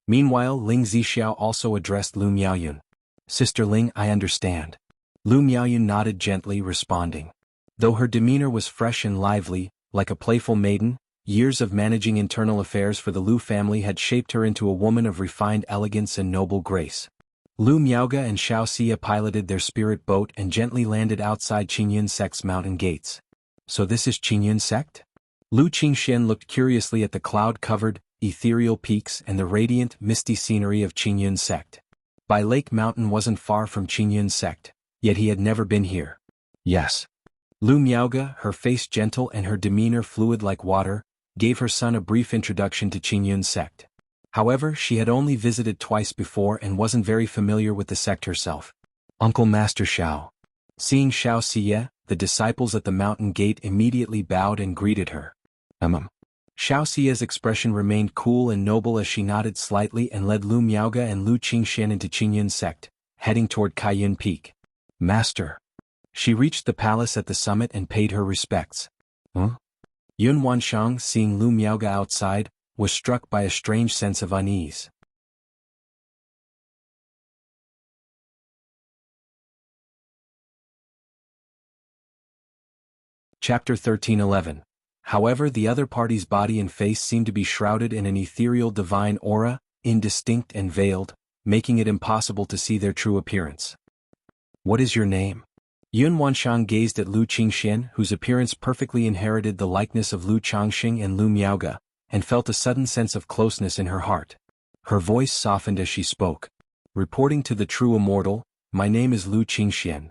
Meanwhile, Ling Zixiu also addressed Lu Miaoyun. Sister Ling, I understand. Lu Miaoyun nodded gently, responding. Though her demeanor was fresh and lively, like a playful maiden, years of managing internal affairs for the Lu family had shaped her into a woman of refined elegance and noble grace. Lu Miaoge and Xiaoxia piloted their spirit boat and gently landed outside Qingyun sect's mountain gates. So this is Qingyun sect? Lu Qingxian looked curiously at the cloud-covered, ethereal peaks and the radiant, misty scenery of Qingyun sect. Bai Lake Mountain wasn't far from Qingyun sect, yet he had never been here. Yes. Lu Miaoge, her face gentle and her demeanor fluid like water, gave her son a brief introduction to Qingyun sect. However, she had only visited twice before and wasn't very familiar with the sect herself. Uncle Master Xiao. Seeing Xiaoxia, the disciples at the mountain gate immediately bowed and greeted her. Xiaoxia's expression remained cool and noble as she nodded slightly and led Lu Miaoge and Lu Qingxian into Qingyun sect, heading toward Kaiyun Peak. Master. She reached the palace at the summit and paid her respects. Yun Wanshang, seeing Lu Miaoge outside, was struck by a strange sense of unease. Chapter 13:11. However, the other party's body and face seemed to be shrouded in an ethereal divine aura, indistinct and veiled, making it impossible to see their true appearance. What is your name? Yun Wanshang gazed at Lu Qingxian, whose appearance perfectly inherited the likeness of Lu Changxing and Lu Miaoge, and felt a sudden sense of closeness in her heart. Her voice softened as she spoke. Reporting to the true immortal, my name is Lu Qingxian.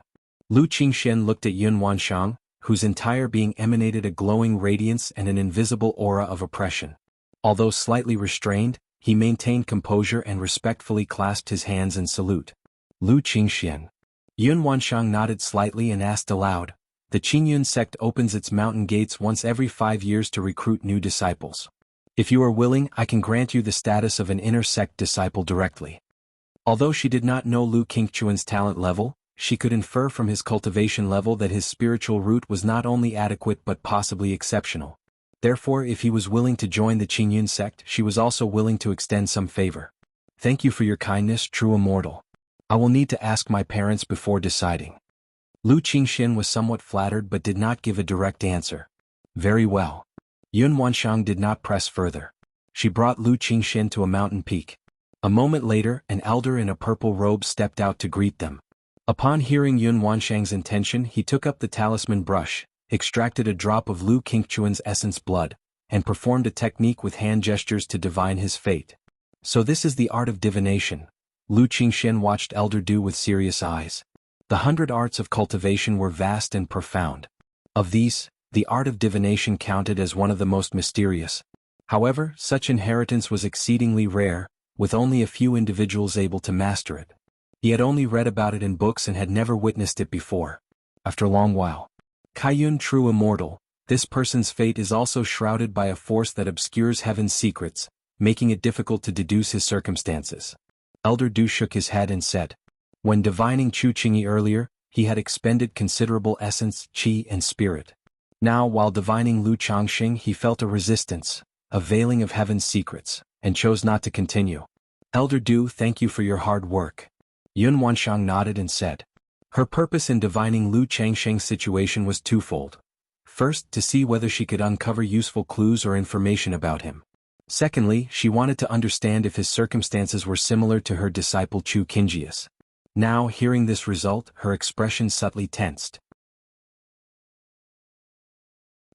Lu Qingxian looked at Yun Wanshang, whose entire being emanated a glowing radiance and an invisible aura of oppression. Although slightly restrained, he maintained composure and respectfully clasped his hands in salute. Lu Qingxian. Yun Wanshang nodded slightly and asked aloud, the Qingyun sect opens its mountain gates once every 5 years to recruit new disciples. If you are willing, I can grant you the status of an inner sect disciple directly. Although she did not know Lu Qingchuan's talent level, she could infer from his cultivation level that his spiritual root was not only adequate but possibly exceptional. Therefore, if he was willing to join the Qingyun sect, she was also willing to extend some favor. Thank you for your kindness, true immortal. I will need to ask my parents before deciding. Lu Qingxian was somewhat flattered but did not give a direct answer. Very well. Yun Wanshang did not press further. She brought Lu Qingxian to a mountain peak. A moment later, an elder in a purple robe stepped out to greet them. Upon hearing Yun Wanshang's intention, he took up the talisman brush, extracted a drop of Lu Qingchuan's essence blood, and performed a technique with hand gestures to divine his fate. So this is the art of divination. Lu Qingxian watched Elder Du with serious eyes. The 100 arts of cultivation were vast and profound. Of these, the art of divination counted as one of the most mysterious. However, such inheritance was exceedingly rare, with only a few individuals able to master it. He had only read about it in books and had never witnessed it before. After a long while. Kaiyun, true immortal, this person's fate is also shrouded by a force that obscures heaven's secrets, making it difficult to deduce his circumstances. Elder Du shook his head and said, when divining Chu Qingyi earlier, he had expended considerable essence, qi and spirit. Now, while divining Lu Changxing, he felt a resistance, a veiling of heaven's secrets, and chose not to continue. Elder Du, thank you for your hard work. Yun Wanshang nodded and said. Her purpose in divining Lu Changxing's situation was twofold. First, to see whether she could uncover useful clues or information about him. Secondly, she wanted to understand if his circumstances were similar to her disciple Chu Qingji's. Now, hearing this result, her expression subtly tensed.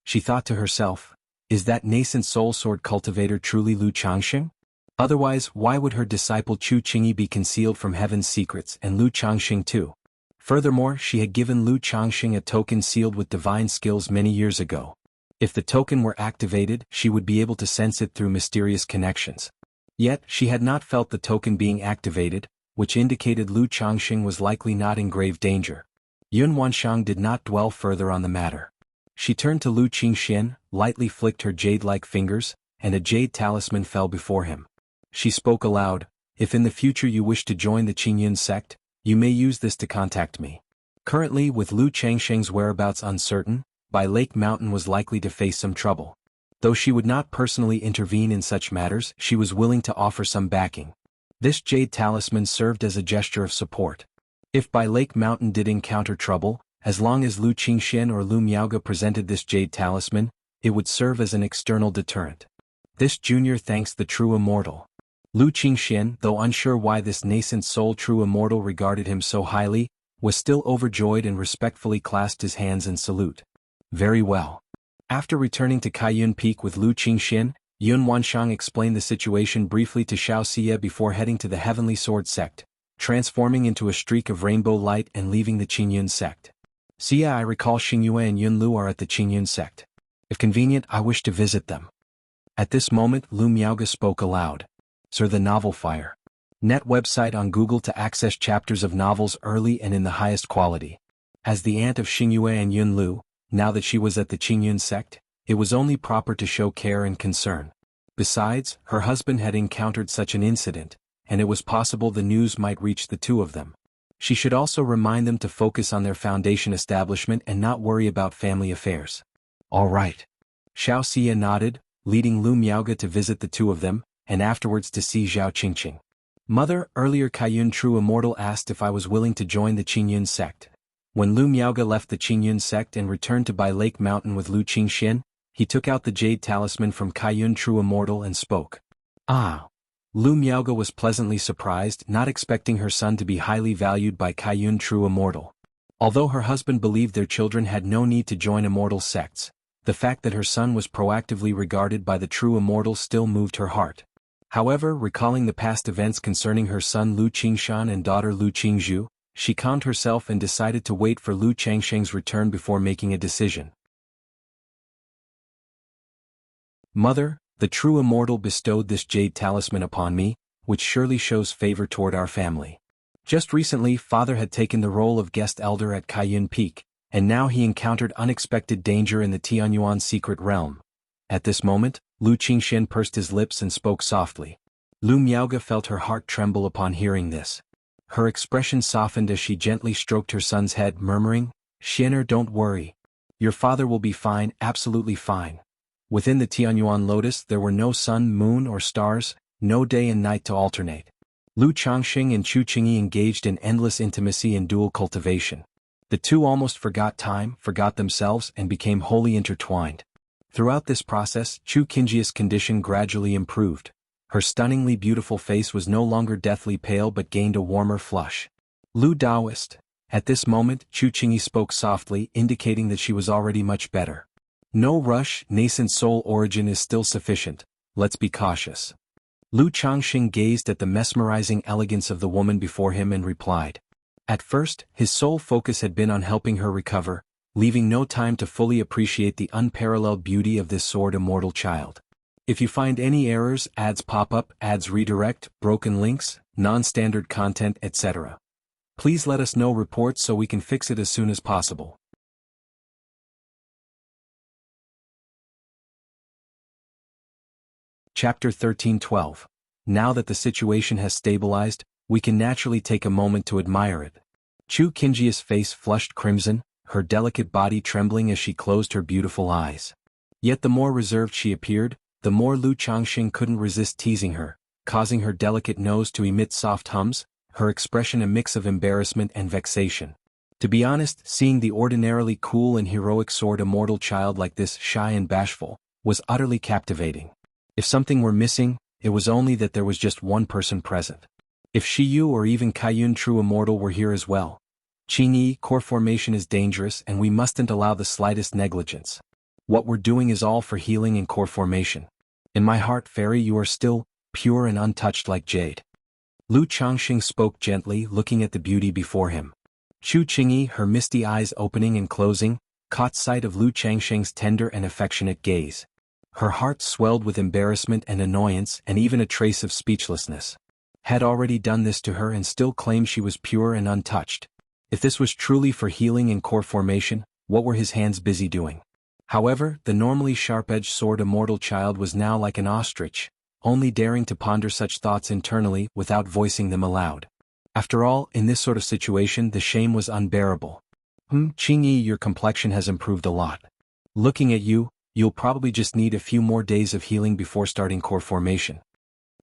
She thought to herself, is that nascent soul sword cultivator truly Lu Changxing? Otherwise, why would her disciple Chu Qingyi be concealed from heaven's secrets and Lu Changxing too? Furthermore, she had given Lu Changxing a token sealed with divine skills many years ago. If the token were activated, she would be able to sense it through mysterious connections. Yet, she had not felt the token being activated, which indicated Lu Changxing was likely not in grave danger. Yun Wanshang did not dwell further on the matter. She turned to Lu Qingxian, lightly flicked her jade-like fingers, and a jade talisman fell before him. She spoke aloud, if in the future you wish to join the Qingyun sect, you may use this to contact me. Currently, with Lu Changxing's whereabouts uncertain, Bai Lake Mountain was likely to face some trouble. Though she would not personally intervene in such matters, she was willing to offer some backing. This jade talisman served as a gesture of support. If Bai Lake Mountain did encounter trouble, as long as Lu Qingxian or Lu Miaoge presented this jade talisman, it would serve as an external deterrent. This junior thanks the true immortal. Lu Qingxian, though unsure why this nascent soul true immortal regarded him so highly, was still overjoyed and respectfully clasped his hands in salute. Very well. After returning to Kaiyun Peak with Lu Qingxian, Yun Wanshang explained the situation briefly to Xianxia before heading to the Heavenly Sword sect, transforming into a streak of rainbow light and leaving the Qingyun sect. Xia, I recall Xingyue and Yunlu are at the Qingyun sect. If convenient, I wish to visit them. At this moment, Lu Miaoge spoke aloud. Sir, the Novel Fire. Net website on Google to access chapters of novels early and in the highest quality. As the aunt of Xingyue and Yunlu, now that she was at the Qingyun sect, it was only proper to show care and concern. Besides, her husband had encountered such an incident, and it was possible the news might reach the two of them. She should also remind them to focus on their foundation establishment and not worry about family affairs. All right. Xiaoxia nodded, leading Lu Miaoge to visit the two of them, and afterwards to see Zhao Qingqing. Mother, earlier Kaiyun True Immortal asked if I was willing to join the Qingyun sect. When Lu Miaoge left the Qingyun sect and returned to Bai Lake Mountain with Lu Qingxian, he took out the jade talisman from Kaiyun True Immortal and spoke. Ah. Lu Miaoge was pleasantly surprised, not expecting her son to be highly valued by Kaiyun True Immortal. Although her husband believed their children had no need to join immortal sects, the fact that her son was proactively regarded by the True Immortal still moved her heart. However, recalling the past events concerning her son Lu Qingshan and daughter Lu Qingzhu, she calmed herself and decided to wait for Lu Changsheng's return before making a decision. Mother, the True Immortal bestowed this jade talisman upon me, which surely shows favor toward our family. Just recently, Father had taken the role of guest elder at Kaiyun Peak, and now he encountered unexpected danger in the Tianyuan secret realm. At this moment, Lu Qingxian pursed his lips and spoke softly. Lu Miaoge felt her heart tremble upon hearing this. Her expression softened as she gently stroked her son's head, murmuring, "Xianer, don't worry. Your father will be fine, absolutely fine." Within the Tianyuan lotus there were no sun, moon, or stars, no day and night to alternate. Lu Changxing and Chu Qingyi engaged in endless intimacy and dual cultivation. The two almost forgot time, forgot themselves, and became wholly intertwined. Throughout this process, Chu Qingyi's condition gradually improved. Her stunningly beautiful face was no longer deathly pale but gained a warmer flush. Lu Daoist. At this moment, Chu Qingyi spoke softly, indicating that she was already much better. No rush, nascent soul origin is still sufficient. Let's be cautious. Lu Changxing gazed at the mesmerizing elegance of the woman before him and replied. At first, his sole focus had been on helping her recover, leaving no time to fully appreciate the unparalleled beauty of this sword immortal child. If you find any errors, ads pop up, ads redirect, broken links, non-standard content, etc., please let us know reports so we can fix it as soon as possible. Chapter 13:12. Now that the situation has stabilized, we can naturally take a moment to admire it. Chu Qingyi's face flushed crimson, her delicate body trembling as she closed her beautiful eyes. Yet the more reserved she appeared, the more Lu Changxing couldn't resist teasing her, causing her delicate nose to emit soft hums, her expression a mix of embarrassment and vexation. To be honest, seeing the ordinarily cool and heroic sword immortal child like this, shy and bashful, was utterly captivating. If something were missing, it was only that there was just one person present. If Shiyu or even Kaiyun true immortal were here as well. Qingyi, core formation is dangerous and we mustn't allow the slightest negligence. What we're doing is all for healing and core formation. In my heart, fairy, you are still pure and untouched like jade. Lu Changxing spoke gently, looking at the beauty before him. Chu Qingyi, her misty eyes opening and closing, caught sight of Lu Changxing's tender and affectionate gaze. Her heart swelled with embarrassment and annoyance and even a trace of speechlessness. Had already done this to her and still claimed she was pure and untouched. If this was truly for healing and core formation, what were his hands busy doing? However, the normally sharp-edged sword immortal child was now like an ostrich, only daring to ponder such thoughts internally without voicing them aloud. After all, in this sort of situation the shame was unbearable. Qingyi, your complexion has improved a lot. Looking at you, you'll probably just need a few more days of healing before starting core formation.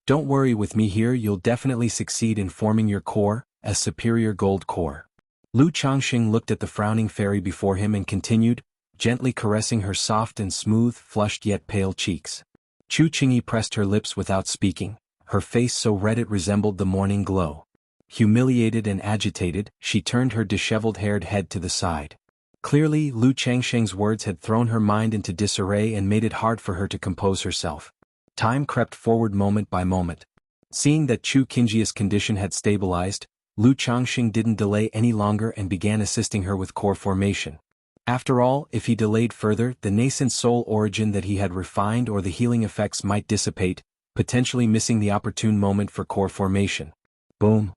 Don't worry, with me here you'll definitely succeed in forming your core, as superior gold core. Lu Changxing looked at the frowning fairy before him and continued, gently caressing her soft and smooth, flushed yet pale cheeks. Chu Qingyi pressed her lips without speaking, her face so red it resembled the morning glow. Humiliated and agitated, she turned her disheveled-haired head to the side. Clearly, Lu Changxing's words had thrown her mind into disarray and made it hard for her to compose herself. Time crept forward moment by moment. Seeing that Chu Qingyi's condition had stabilized, Lu Changxing didn't delay any longer and began assisting her with core formation. After all, if he delayed further, the nascent soul origin that he had refined or the healing effects might dissipate, potentially missing the opportune moment for core formation. Boom!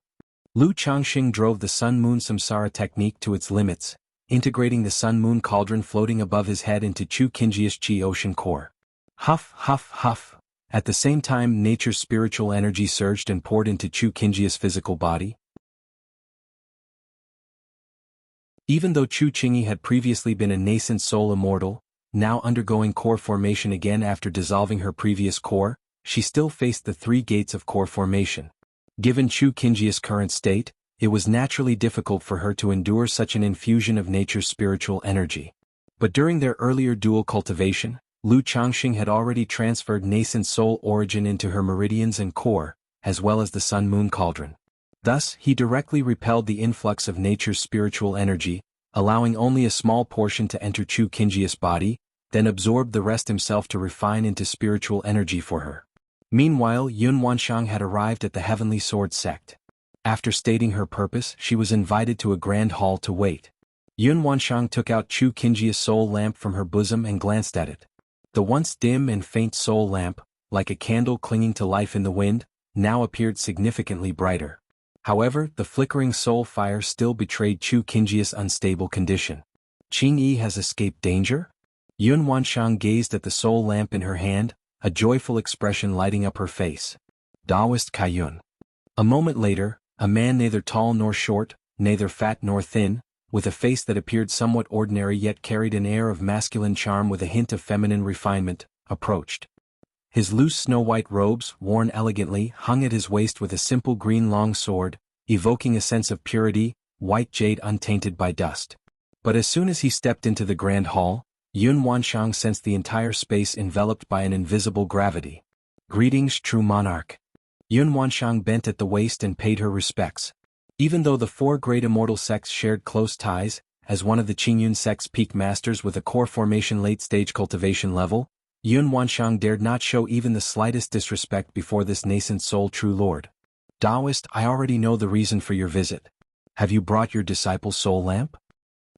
Lu Changxing drove the Sun-Moon Samsara technique to its limits, integrating the Sun-Moon cauldron floating above his head into Chu Qingyi's Qi Ocean core. Huff, huff, huff. At the same time, nature's spiritual energy surged and poured into Chu Qingyi's physical body. Even though Chu Qingyi had previously been a nascent soul immortal, now undergoing core formation again after dissolving her previous core, she still faced the three gates of core formation. Given Chu Qingyi's current state, it was naturally difficult for her to endure such an infusion of nature's spiritual energy. But during their earlier dual cultivation, Lu Changxing had already transferred nascent soul origin into her meridians and core, as well as the Sun-Moon cauldron. Thus, he directly repelled the influx of nature's spiritual energy, allowing only a small portion to enter Chu Qingyi's body, then absorbed the rest himself to refine into spiritual energy for her. Meanwhile, Yun Wanshang had arrived at the Heavenly Sword sect. After stating her purpose, she was invited to a grand hall to wait. Yun Wanshang took out Chu Qingyi's soul lamp from her bosom and glanced at it. The once dim and faint soul lamp, like a candle clinging to life in the wind, now appeared significantly brighter. However, the flickering soul fire still betrayed Chu Qingyi's unstable condition. Qingyi has escaped danger? Yun Wanshang gazed at the soul lamp in her hand, a joyful expression lighting up her face. Daoist Kaiyun. A moment later, a man neither tall nor short, neither fat nor thin, with a face that appeared somewhat ordinary yet carried an air of masculine charm with a hint of feminine refinement, approached. His loose snow-white robes, worn elegantly, hung at his waist with a simple green long sword, evoking a sense of purity, white jade untainted by dust. But as soon as he stepped into the grand hall, Yun Wanshang sensed the entire space enveloped by an invisible gravity. "Greetings, true monarch." Yun Wanshang bent at the waist and paid her respects. Even though the four great immortal sects shared close ties, as one of the Qingyun sect's peak masters with a core formation late-stage cultivation level, Yun Wanshang dared not show even the slightest disrespect before this nascent soul true lord. "Taoist, I already know the reason for your visit. Have you brought your disciple's soul lamp?"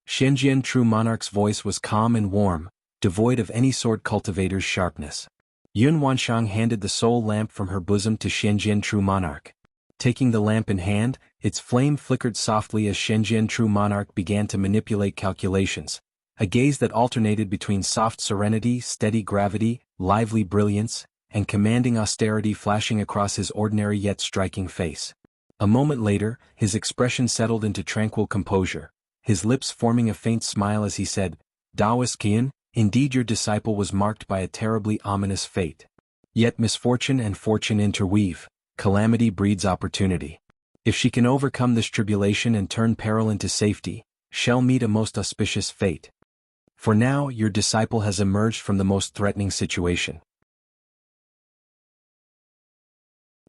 Xianxia true monarch's voice was calm and warm, devoid of any sword cultivator's sharpness. Yun Wanshang handed the soul lamp from her bosom to Xianxia true monarch. Taking the lamp in hand, its flame flickered softly as Xianxia true monarch began to manipulate calculations, a gaze that alternated between soft serenity, steady gravity, lively brilliance, and commanding austerity flashing across his ordinary yet striking face. A moment later, his expression settled into tranquil composure, his lips forming a faint smile as he said, "Taoist Qian, indeed your disciple was marked by a terribly ominous fate. Yet misfortune and fortune interweave, calamity breeds opportunity. If she can overcome this tribulation and turn peril into safety, she'll meet a most auspicious fate. For now, your disciple has emerged from the most threatening situation.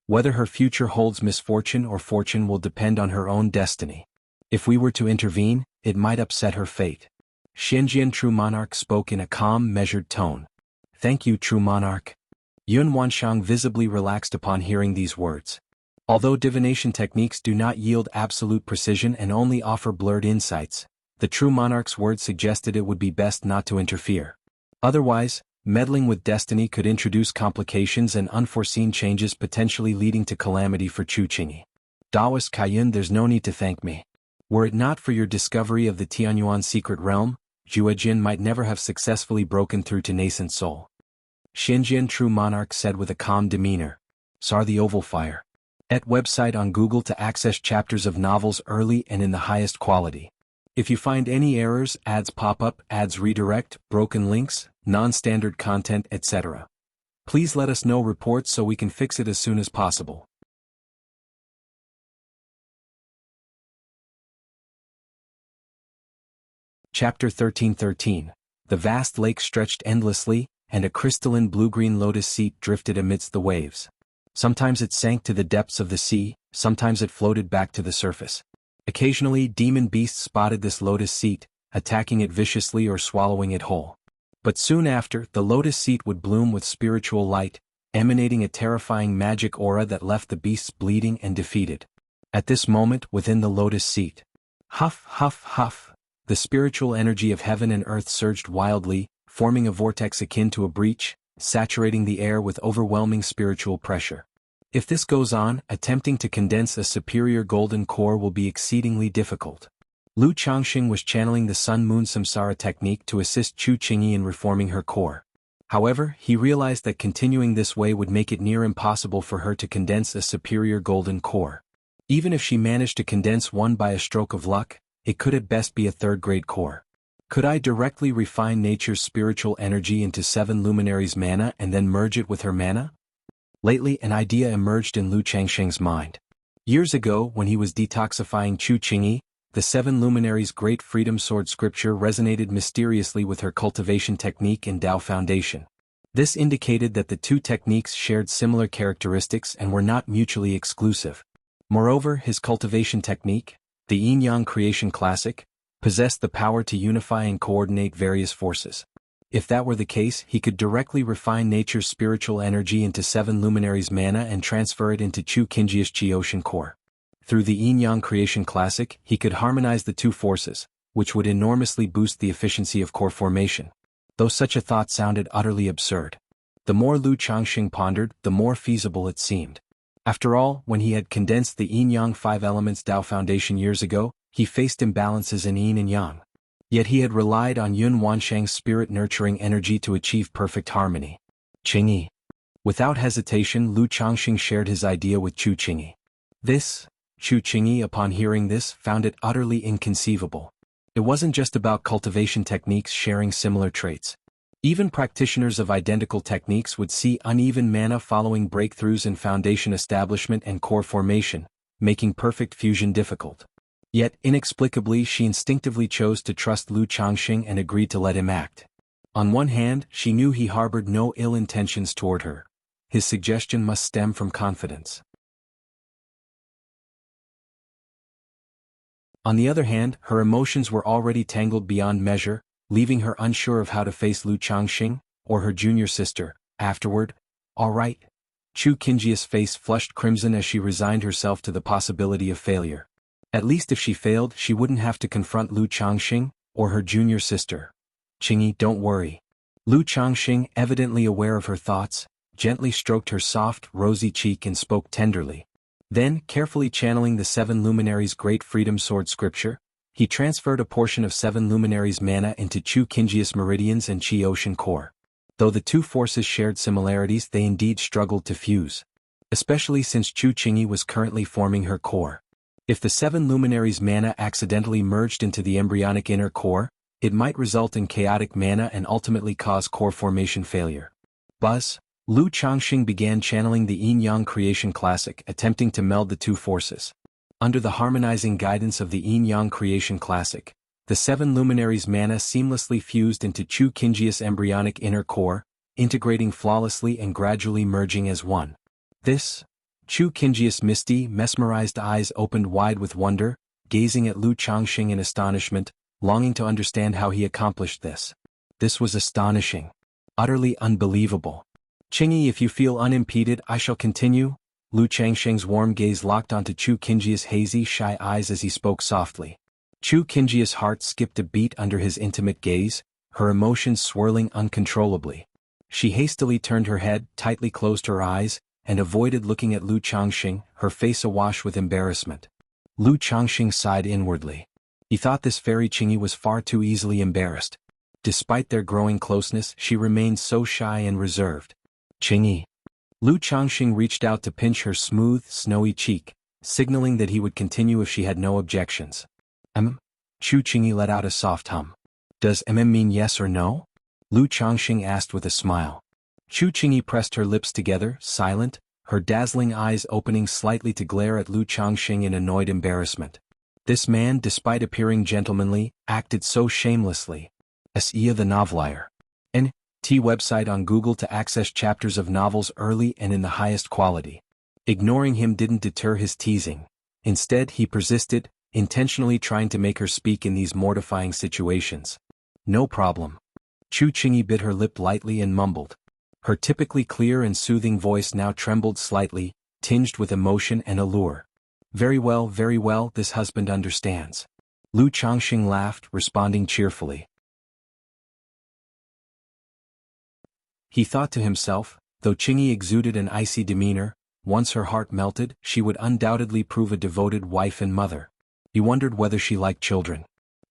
Whether her future holds misfortune or fortune will depend on her own destiny. If we were to intervene, it might upset her fate." Xianxia true monarch spoke in a calm, measured tone. "Thank you, true monarch." Yun Wanshang visibly relaxed upon hearing these words. Although divination techniques do not yield absolute precision and only offer blurred insights, the true monarch's words suggested it would be best not to interfere. Otherwise, meddling with destiny could introduce complications and unforeseen changes potentially leading to calamity for Chu Qingyi. "Taoist Kaiyun, there's no need to thank me. Were it not for your discovery of the Tianyuan secret realm, Juejin might never have successfully broken through to nascent soul." Xianxia true monarch said with a calm demeanor. "Sar the Oval Fire." Et website on Google to access chapters of novels early and in the highest quality. If you find any errors, ads pop up, ads redirect, broken links, non-standard content, etc., please let us know reports so we can fix it as soon as possible. Chapter 1313. The vast lake stretched endlessly, and a crystalline blue-green lotus seat drifted amidst the waves. Sometimes it sank to the depths of the sea, sometimes it floated back to the surface. Occasionally, demon beasts spotted this lotus seat, attacking it viciously or swallowing it whole. But soon after, the lotus seat would bloom with spiritual light, emanating a terrifying magic aura that left the beasts bleeding and defeated. At this moment, within the lotus seat, huff, huff, huff, the spiritual energy of heaven and earth surged wildly, forming a vortex akin to a breach, saturating the air with overwhelming spiritual pressure. If this goes on, attempting to condense a superior golden core will be exceedingly difficult. Lu Changxing was channeling the Sun-Moon Samsara technique to assist Chu Qingyi in reforming her core. However, he realized that continuing this way would make it near impossible for her to condense a superior golden core. Even if she managed to condense one by a stroke of luck, it could at best be a third-grade core. Could I directly refine nature's spiritual energy into 7 luminaries' mana and then merge it with her mana? Lately, an idea emerged in Lu Changxing's mind. Years ago, when he was detoxifying Chu Qingyi, the 7 luminaries' great freedom sword scripture resonated mysteriously with her cultivation technique and Tao foundation. This indicated that the two techniques shared similar characteristics and were not mutually exclusive. Moreover, his cultivation technique, the Yin-Yang creation classic, possessed the power to unify and coordinate various forces. If that were the case, he could directly refine nature's spiritual energy into 7 luminaries' mana and transfer it into Chu Qingyi's Qi-Ocean core. Through the Yin-Yang creation classic, he could harmonize the two forces, which would enormously boost the efficiency of core formation. Though such a thought sounded utterly absurd, the more Lu Changxing pondered, the more feasible it seemed. After all, when he had condensed the Yin-Yang 5 elements Tao foundation years ago, he faced imbalances in Yin and Yang. Yet he had relied on Yun Wanshang's spirit-nurturing energy to achieve perfect harmony. Qingyi. Without hesitation, Lu Changxing shared his idea with Chu Qingyi. Chu Qingyi, upon hearing this, found it utterly inconceivable. It wasn't just about cultivation techniques sharing similar traits. Even practitioners of identical techniques would see uneven mana following breakthroughs in foundation establishment and core formation, making perfect fusion difficult. Yet, inexplicably, she instinctively chose to trust Lu Changxing and agreed to let him act. On one hand, she knew he harbored no ill intentions toward her. His suggestion must stem from confidence. On the other hand, her emotions were already tangled beyond measure, leaving her unsure of how to face Lu Changxing, or her junior sister, afterward. All right. Chu Qingjia's face flushed crimson as she resigned herself to the possibility of failure. At least if she failed, she wouldn't have to confront Lu Changxing, or her junior sister. Qingyi, don't worry. Lu Changxing, evidently aware of her thoughts, gently stroked her soft, rosy cheek and spoke tenderly. Then, carefully channeling the Seven Luminaries' Great Freedom Sword scripture, he transferred a portion of Seven Luminaries' mana into Chu Qingjia's meridians and Qi Ocean core. Though the two forces shared similarities, they indeed struggled to fuse. Especially since Chu Qingyi was currently forming her core. If the Seven Luminaries' mana accidentally merged into the embryonic inner core, it might result in chaotic mana and ultimately cause core formation failure. Buzz. Lu Changxing began channeling the Yin-Yang Creation Classic, attempting to meld the two forces. Under the harmonizing guidance of the Yin-Yang Creation Classic, the Seven Luminaries' mana seamlessly fused into Chu Qingjia's embryonic inner core, integrating flawlessly and gradually merging as one. Chu Qingjia's misty, mesmerized eyes opened wide with wonder, gazing at Lu Changxing in astonishment, longing to understand how he accomplished this. This was astonishing. Utterly unbelievable. Qingyi, if you feel unimpeded, I shall continue. Lu Changxing's warm gaze locked onto Chu Qingjia's hazy, shy eyes as he spoke softly. Chu Qingjia's heart skipped a beat under his intimate gaze, her emotions swirling uncontrollably. She hastily turned her head, tightly closed her eyes, and avoided looking at Lu Changxing, her face awash with embarrassment. Lu Changxing sighed inwardly. He thought this fairy Qingyi was far too easily embarrassed. Despite their growing closeness, she remained so shy and reserved. Qingyi. Lu Changxing reached out to pinch her smooth, snowy cheek, signaling that he would continue if she had no objections. Chu Qingyi let out a soft hum. Does mean yes or no? Lu Changxing asked with a smile. Chu Qingyi pressed her lips together, silent, her dazzling eyes opening slightly to glare at Lu Changxing in annoyed embarrassment. This man, despite appearing gentlemanly, acted so shamelessly. Xianxia the Novelier. T website on Google to access chapters of novels early and in the highest quality. Ignoring him didn't deter his teasing. Instead, he persisted, intentionally trying to make her speak in these mortifying situations. No problem. Chu Qingyi bit her lip lightly and mumbled. Her typically clear and soothing voice now trembled slightly, tinged with emotion and allure. Very well, this husband understands. Lu Changxing laughed, responding cheerfully. He thought to himself, though Qingyi exuded an icy demeanor, once her heart melted, she would undoubtedly prove a devoted wife and mother. He wondered whether she liked children.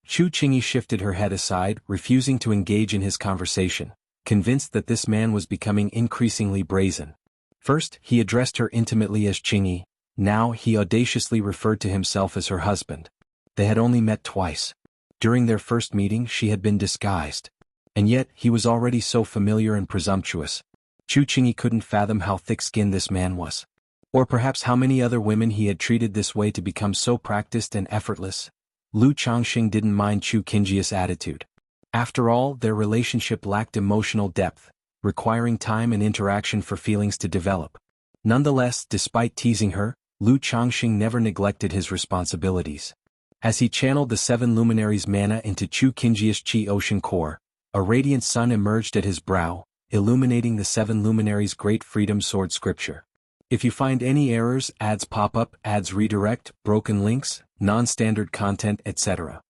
Chu Qingyi shifted her head aside, refusing to engage in his conversation, convinced that this man was becoming increasingly brazen. First, he addressed her intimately as Qingyi, now he audaciously referred to himself as her husband. They had only met twice. During their first meeting she had been disguised. And yet, he was already so familiar and presumptuous. Chu Qingyi couldn't fathom how thick-skinned this man was. Or perhaps how many other women he had treated this way to become so practiced and effortless. Lu Changxing didn't mind Chu Qingjia's attitude. After all, their relationship lacked emotional depth, requiring time and interaction for feelings to develop. Nonetheless, despite teasing her, Lu Changxing never neglected his responsibilities. As he channeled the Seven Luminaries' mana into Chu Qingjia's Qi Ocean core, a radiant sun emerged at his brow, illuminating the Seven Luminaries' Great Freedom Sword scripture. If you find any errors, ads pop up, ads redirect, broken links, non-standard content, etc.,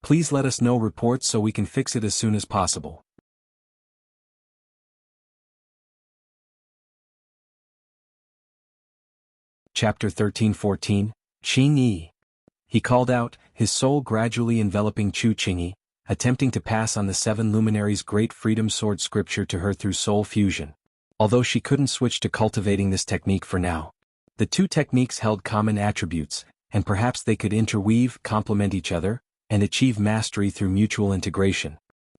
please let us know reports so we can fix it as soon as possible. Chapter 13-14, Qingyi. He called out, his soul gradually enveloping Chu Qingyi, attempting to pass on the Seven Luminaries' Great Freedom Sword scripture to her through soul fusion. Although she couldn't switch to cultivating this technique for now. The two techniques held common attributes, and perhaps they could interweave, complement each other, and achieve mastery through mutual integration.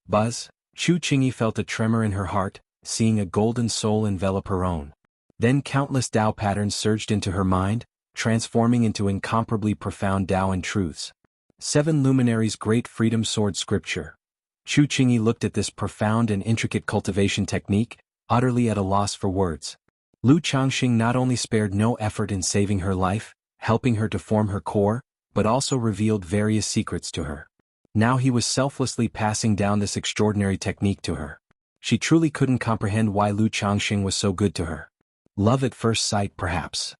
Buzz. Chu Qingyi felt a tremor in her heart, seeing a golden soul envelop her own. Then countless Tao patterns surged into her mind, transforming into incomparably profound Taoan truths. 7 Luminaries' Great Freedom Sword Scripture. Chu Qingyi looked at this profound and intricate cultivation technique, utterly at a loss for words. Lu Changxing not only spared no effort in saving her life, helping her to form her core, but also revealed various secrets to her. Now he was selflessly passing down this extraordinary technique to her. She truly couldn't comprehend why Lu Changxing was so good to her. Love at first sight, perhaps.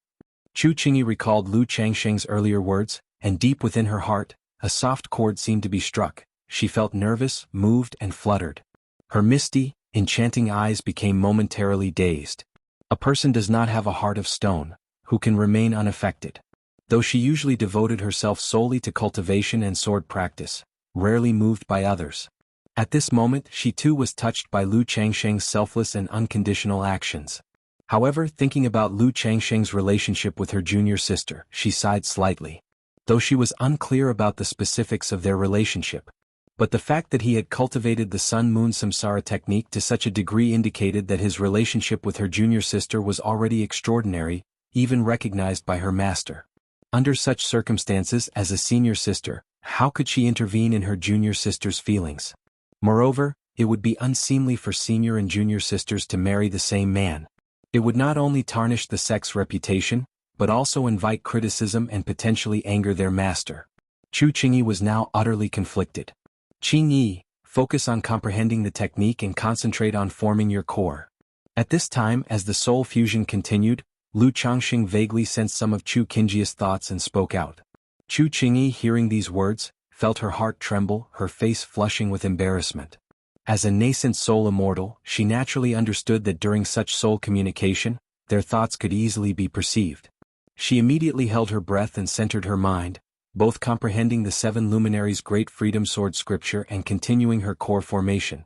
Chu Qingyi recalled Lu Changxing's earlier words, and deep within her heart, a soft chord seemed to be struck. She felt nervous, moved, and fluttered. Her misty, enchanting eyes became momentarily dazed. A person does not have a heart of stone, who can remain unaffected. Though she usually devoted herself solely to cultivation and sword practice, rarely moved by others. At this moment she too was touched by Lu Changxing's selfless and unconditional actions. However, thinking about Lu Changxing's relationship with her junior sister, she sighed slightly. Though she was unclear about the specifics of their relationship. But the fact that he had cultivated the Sun-Moon Samsara technique to such a degree indicated that his relationship with her junior sister was already extraordinary, even recognized by her master. Under such circumstances, as a senior sister, how could she intervene in her junior sister's feelings? Moreover, it would be unseemly for senior and junior sisters to marry the same man. It would not only tarnish the sect's reputation, but also invite criticism and potentially anger their master. Chu Qingyi was now utterly conflicted. Qingyi, focus on comprehending the technique and concentrate on forming your core. At this time, as the soul fusion continued, Lu Changxing vaguely sensed some of Chu Qingyi's thoughts and spoke out. Chu Qingyi, hearing these words, felt her heart tremble, her face flushing with embarrassment. As a nascent soul immortal, she naturally understood that during such soul communication, their thoughts could easily be perceived. She immediately held her breath and centered her mind, both comprehending the 7 Luminaries' Great Freedom Sword Scripture and continuing her core formation.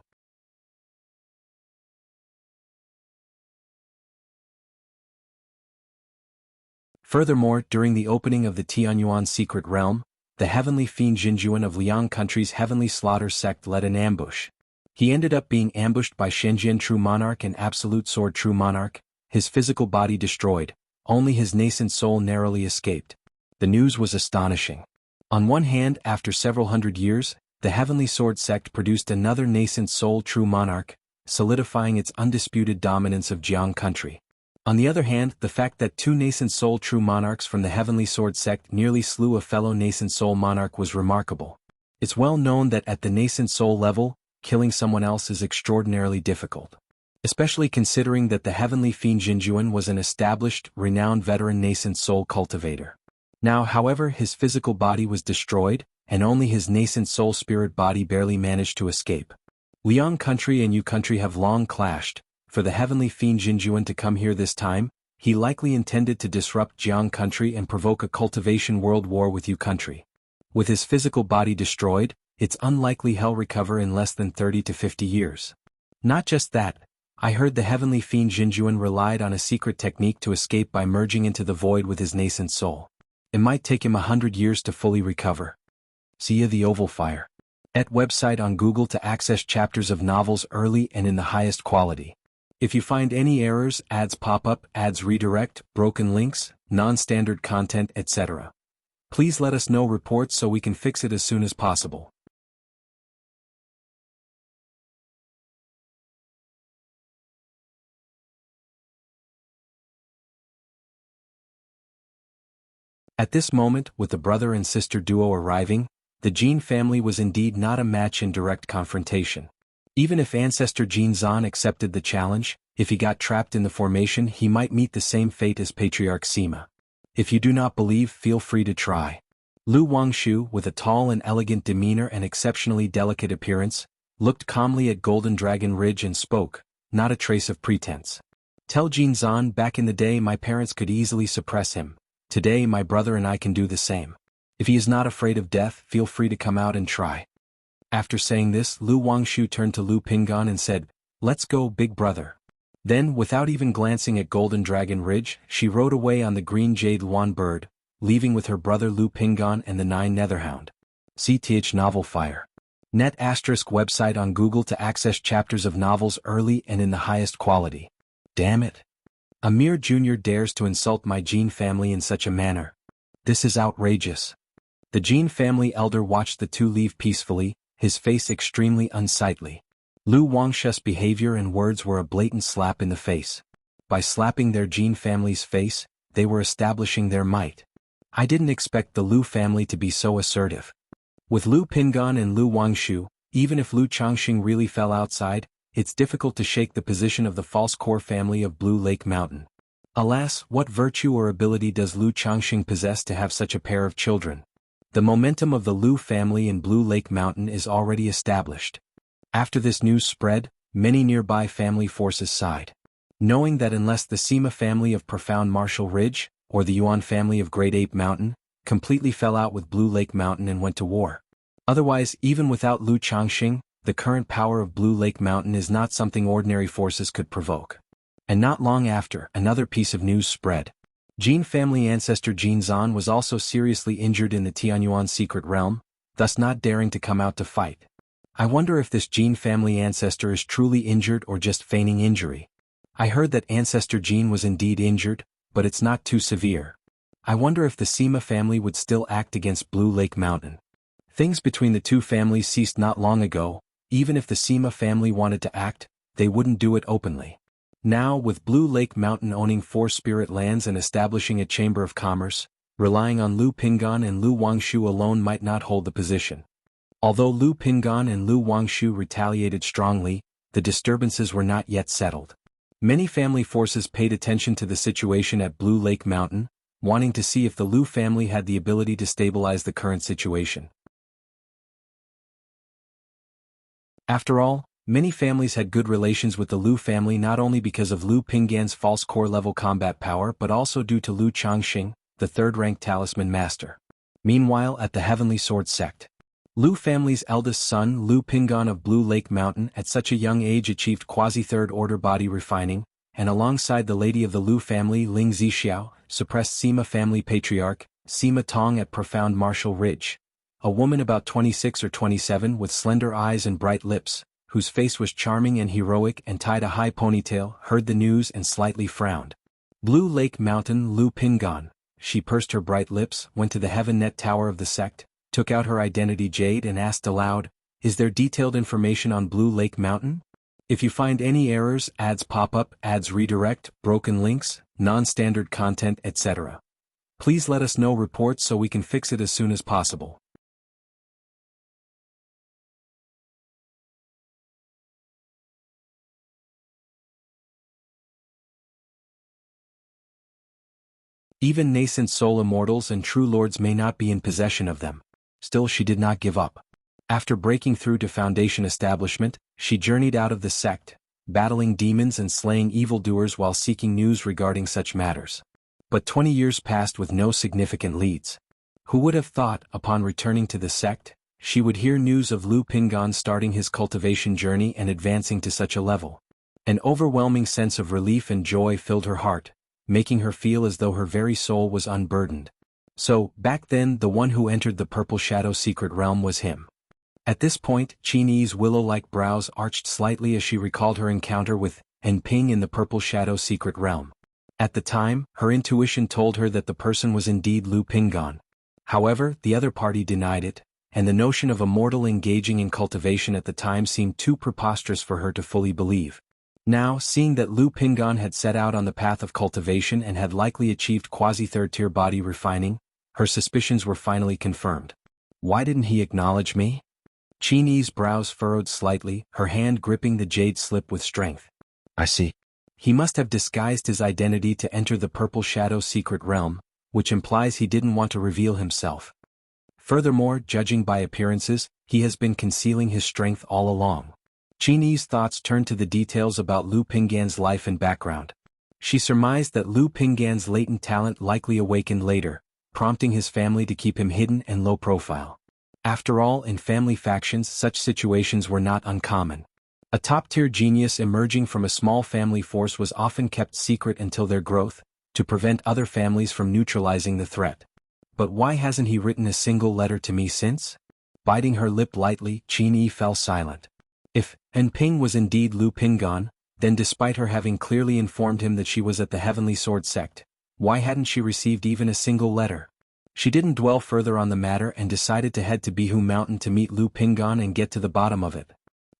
Furthermore, during the opening of the Tianyuan secret realm, the heavenly fiend Jinjuan of Liang country's heavenly slaughter sect led an ambush. He ended up being ambushed by Shenzhen True Monarch and Absolute Sword True Monarch, his physical body destroyed, only his nascent soul narrowly escaped. The news was astonishing. On one hand, after several hundred years, the Heavenly Sword sect produced another nascent soul True Monarch, solidifying its undisputed dominance of Jianghu country. On the other hand, the fact that 2 nascent soul True Monarchs from the Heavenly Sword sect nearly slew a fellow nascent soul monarch was remarkable. It's well known that at the nascent soul level, killing someone else is extraordinarily difficult. Especially considering that the heavenly fiend Jinjuan was an established, renowned veteran nascent soul cultivator. Now, however, his physical body was destroyed, and only his nascent soul spirit body barely managed to escape. Liang country and Yu country have long clashed. For the heavenly fiend Jinjuan to come here this time, he likely intended to disrupt Jianghu country and provoke a cultivation world war with Yu country. With his physical body destroyed, it's unlikely he'll recover in less than 30 to 50 years. Not just that, I heard the heavenly fiend Jinjuan relied on a secret technique to escape by merging into the void with his nascent soul. It might take him 100 years to fully recover. See the Oval Fire. @ website on Google to access chapters of novels early and in the highest quality. If you find any errors, ads pop up, ads redirect, broken links, non-standard content, etc., please let us know reports so we can fix it as soon as possible. At this moment, with the brother and sister duo arriving, the Jin family was indeed not a match in direct confrontation. Even if ancestor Jin Zan accepted the challenge, if he got trapped in the formation he might meet the same fate as Patriarch Sima. If you do not believe, feel free to try. Lu Wangshu, with a tall and elegant demeanor and exceptionally delicate appearance, looked calmly at Golden Dragon Ridge and spoke, not a trace of pretense. Tell Jin Zan, back in the day my parents could easily suppress him. Today my brother and I can do the same. If he is not afraid of death, feel free to come out and try. After saying this, Lu Wangshu turned to Lu Pingan and said, "Let's go, big brother." Then, without even glancing at Golden Dragon Ridge, she rode away on the green jade Luan bird, leaving with her brother Lu Pingan and the 9 Netherhound. CTH Novel Fire. Net asterisk website on Google to access chapters of novels early and in the highest quality. Damn it. A mere junior dares to insult my Jean family in such a manner. This is outrageous. The Jean family elder watched the two leave peacefully, his face extremely unsightly. Lu Wangshu's behavior and words were a blatant slap in the face. By slapping their Jean family's face, they were establishing their might. I didn't expect the Lu family to be so assertive. With Lu Pingan and Lu Wangshu, even if Lu Changxing really fell outside, it's difficult to shake the position of the false core family of Blue Lake Mountain. Alas, what virtue or ability does Lu Changxing possess to have such a pair of children? The momentum of the Lu family in Blue Lake Mountain is already established. After this news spread, many nearby family forces sighed. Knowing that unless the Sima family of Profound Marshall Ridge, or the Yuan family of Great Ape Mountain, completely fell out with Blue Lake Mountain and went to war. Otherwise, even without Lu Changxing, the current power of Blue Lake Mountain is not something ordinary forces could provoke. And not long after, another piece of news spread. Jin family ancestor Jin Zan was also seriously injured in the Tianyuan secret realm, thus not daring to come out to fight. I wonder if this Jin family ancestor is truly injured or just feigning injury. I heard that ancestor Jin was indeed injured, but it's not too severe. I wonder if the Sima family would still act against Blue Lake Mountain. Things between the two families ceased not long ago. Even if the Sima family wanted to act, they wouldn't do it openly. Now, with Blue Lake Mountain owning 4 spirit lands and establishing a chamber of commerce, relying on Lu Pingan and Lu Wangshu alone might not hold the position. Although Lu Pingan and Lu Wangshu retaliated strongly, the disturbances were not yet settled. Many family forces paid attention to the situation at Blue Lake Mountain, wanting to see if the Lu family had the ability to stabilize the current situation. After all, many families had good relations with the Lu family not only because of Lu Pingan's false core level combat power but also due to Lu Changxing, the third-ranked talisman master. Meanwhile, at the Heavenly Sword sect, Lu family's eldest son Lu Pingan of Blue Lake Mountain at such a young age achieved quasi-third order body refining, and alongside the lady of the Lu family Ling Zixiao, suppressed Sima family patriarch, Sima Tong at Profound Marshall Ridge. A woman about 26 or 27 with slender eyes and bright lips, whose face was charming and heroic and tied a high ponytail, heard the news and slightly frowned. Blue Lake Mountain Lu Pingan, she pursed her bright lips, went to the Heaven Net Tower of the sect, took out her identity jade and asked aloud, "Is there detailed information on Blue Lake Mountain? If you find any errors, ads pop up, ads redirect, broken links, non-standard content, etc. Please let us know reports so we can fix it as soon as possible." Even nascent soul immortals and true lords may not be in possession of them. Still, she did not give up. After breaking through to Foundation establishment, she journeyed out of the sect, battling demons and slaying evildoers while seeking news regarding such matters. But 20 years passed with no significant leads. Who would have thought, upon returning to the sect, she would hear news of Lu Pingan starting his cultivation journey and advancing to such a level? An overwhelming sense of relief and joy filled her heart, making her feel as though her very soul was unburdened. So, back then the one who entered the Purple Shadow secret realm was him. At this point, Qinyi's willow-like brows arched slightly as she recalled her encounter with Ping in the Purple Shadow secret realm. At the time, her intuition told her that the person was indeed Lu Pingan. However, the other party denied it, and the notion of a mortal engaging in cultivation at the time seemed too preposterous for her to fully believe. Now, seeing that Lu Pingan had set out on the path of cultivation and had likely achieved quasi-third-tier body refining, her suspicions were finally confirmed. Why didn't he acknowledge me? Qinyi's brows furrowed slightly, her hand gripping the jade slip with strength. I see. He must have disguised his identity to enter the Purple Shadow secret realm, which implies he didn't want to reveal himself. Furthermore, judging by appearances, he has been concealing his strength all along. Qinyi's thoughts turned to the details about Lu Pingan's life and background. She surmised that Lu Pingan's latent talent likely awakened later, prompting his family to keep him hidden and low profile. After all, in family factions such situations were not uncommon. A top-tier genius emerging from a small family force was often kept secret until their growth, to prevent other families from neutralizing the threat. But why hasn't he written a single letter to me since? Biting her lip lightly, Qin Yi fell silent. If Ping was indeed Lu Pingan, then despite her having clearly informed him that she was at the Heavenly Sword Sect, why hadn't she received even a single letter? She didn't dwell further on the matter and decided to head to Bihu Mountain to meet Lu Pingan and get to the bottom of it.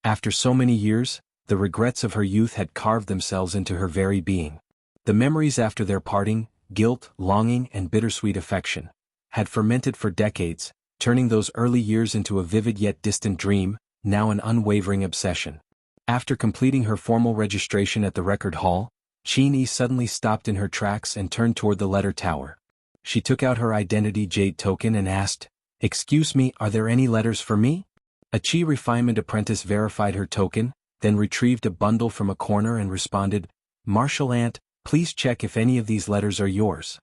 After so many years, the regrets of her youth had carved themselves into her very being. The memories after their parting, guilt, longing and bittersweet affection, had fermented for decades, turning those early years into a vivid yet distant dream, now an unwavering obsession. After completing her formal registration at the record hall, Qin Yi suddenly stopped in her tracks and turned toward the letter tower. She took out her identity jade token and asked, "Excuse me, are there any letters for me?" A Qi refinement apprentice verified her token, then retrieved a bundle from a corner and responded, "Martial Ant, please check if any of these letters are yours."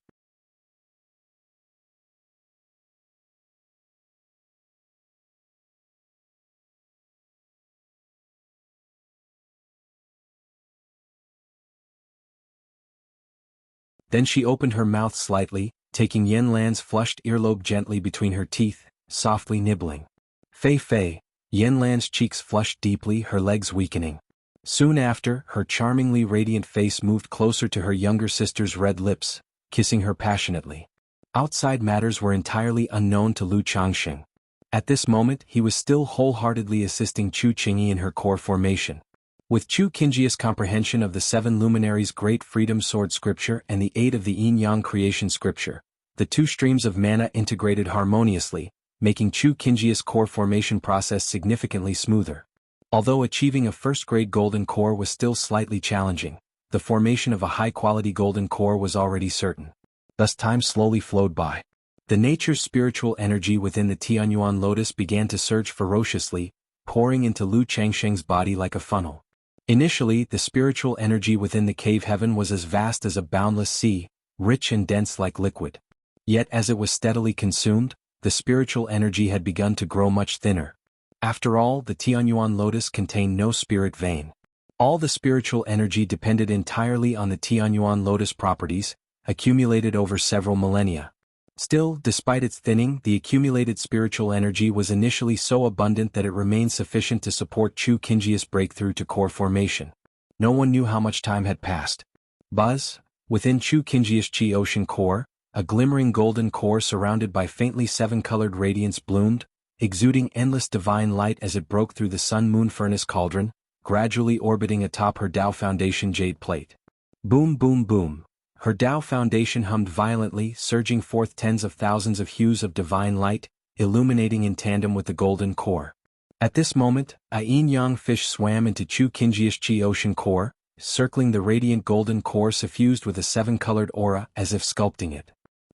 Then she opened her mouth slightly, taking Yen Lan's flushed earlobe gently between her teeth, softly nibbling. Fei Fei, Yen Lan's cheeks flushed deeply, her legs weakening. Soon after, her charmingly radiant face moved closer to her younger sister's red lips, kissing her passionately. Outside matters were entirely unknown to Lu Changxing. At this moment he was still wholeheartedly assisting Chu Qingyi in her core formation. With Chu Qingyi's comprehension of the seven luminaries' great freedom sword scripture and the aid of the yin-yang creation scripture, the two streams of mana integrated harmoniously, making Chu Qingyi's core formation process significantly smoother. Although achieving a first-grade golden core was still slightly challenging, the formation of a high-quality golden core was already certain. Thus time slowly flowed by. The nature's spiritual energy within the Tianyuan lotus began to surge ferociously, pouring into Lu Changsheng's body like a funnel. Initially, the spiritual energy within the cave heaven was as vast as a boundless sea, rich and dense like liquid. Yet as it was steadily consumed, the spiritual energy had begun to grow much thinner. After all, the Tianyuan lotus contained no spirit vein. All the spiritual energy depended entirely on the Tianyuan lotus properties, accumulated over several millennia. Still, despite its thinning, the accumulated spiritual energy was initially so abundant that it remained sufficient to support Chu Qingyi's breakthrough to core formation. No one knew how much time had passed. Buzz, within Chu Qingyi's Qi Ocean core, a glimmering golden core surrounded by faintly seven-colored radiance bloomed, exuding endless divine light as it broke through the sun-moon furnace cauldron, gradually orbiting atop her Tao Foundation jade plate. Boom boom boom. Her Tao Foundation hummed violently, surging forth tens of thousands of hues of divine light, illuminating in tandem with the golden core. At this moment, a yin-yang fish swam into Chu Qingyi's Qi Ocean core, circling the radiant golden core suffused with a seven-colored aura as if sculpting it.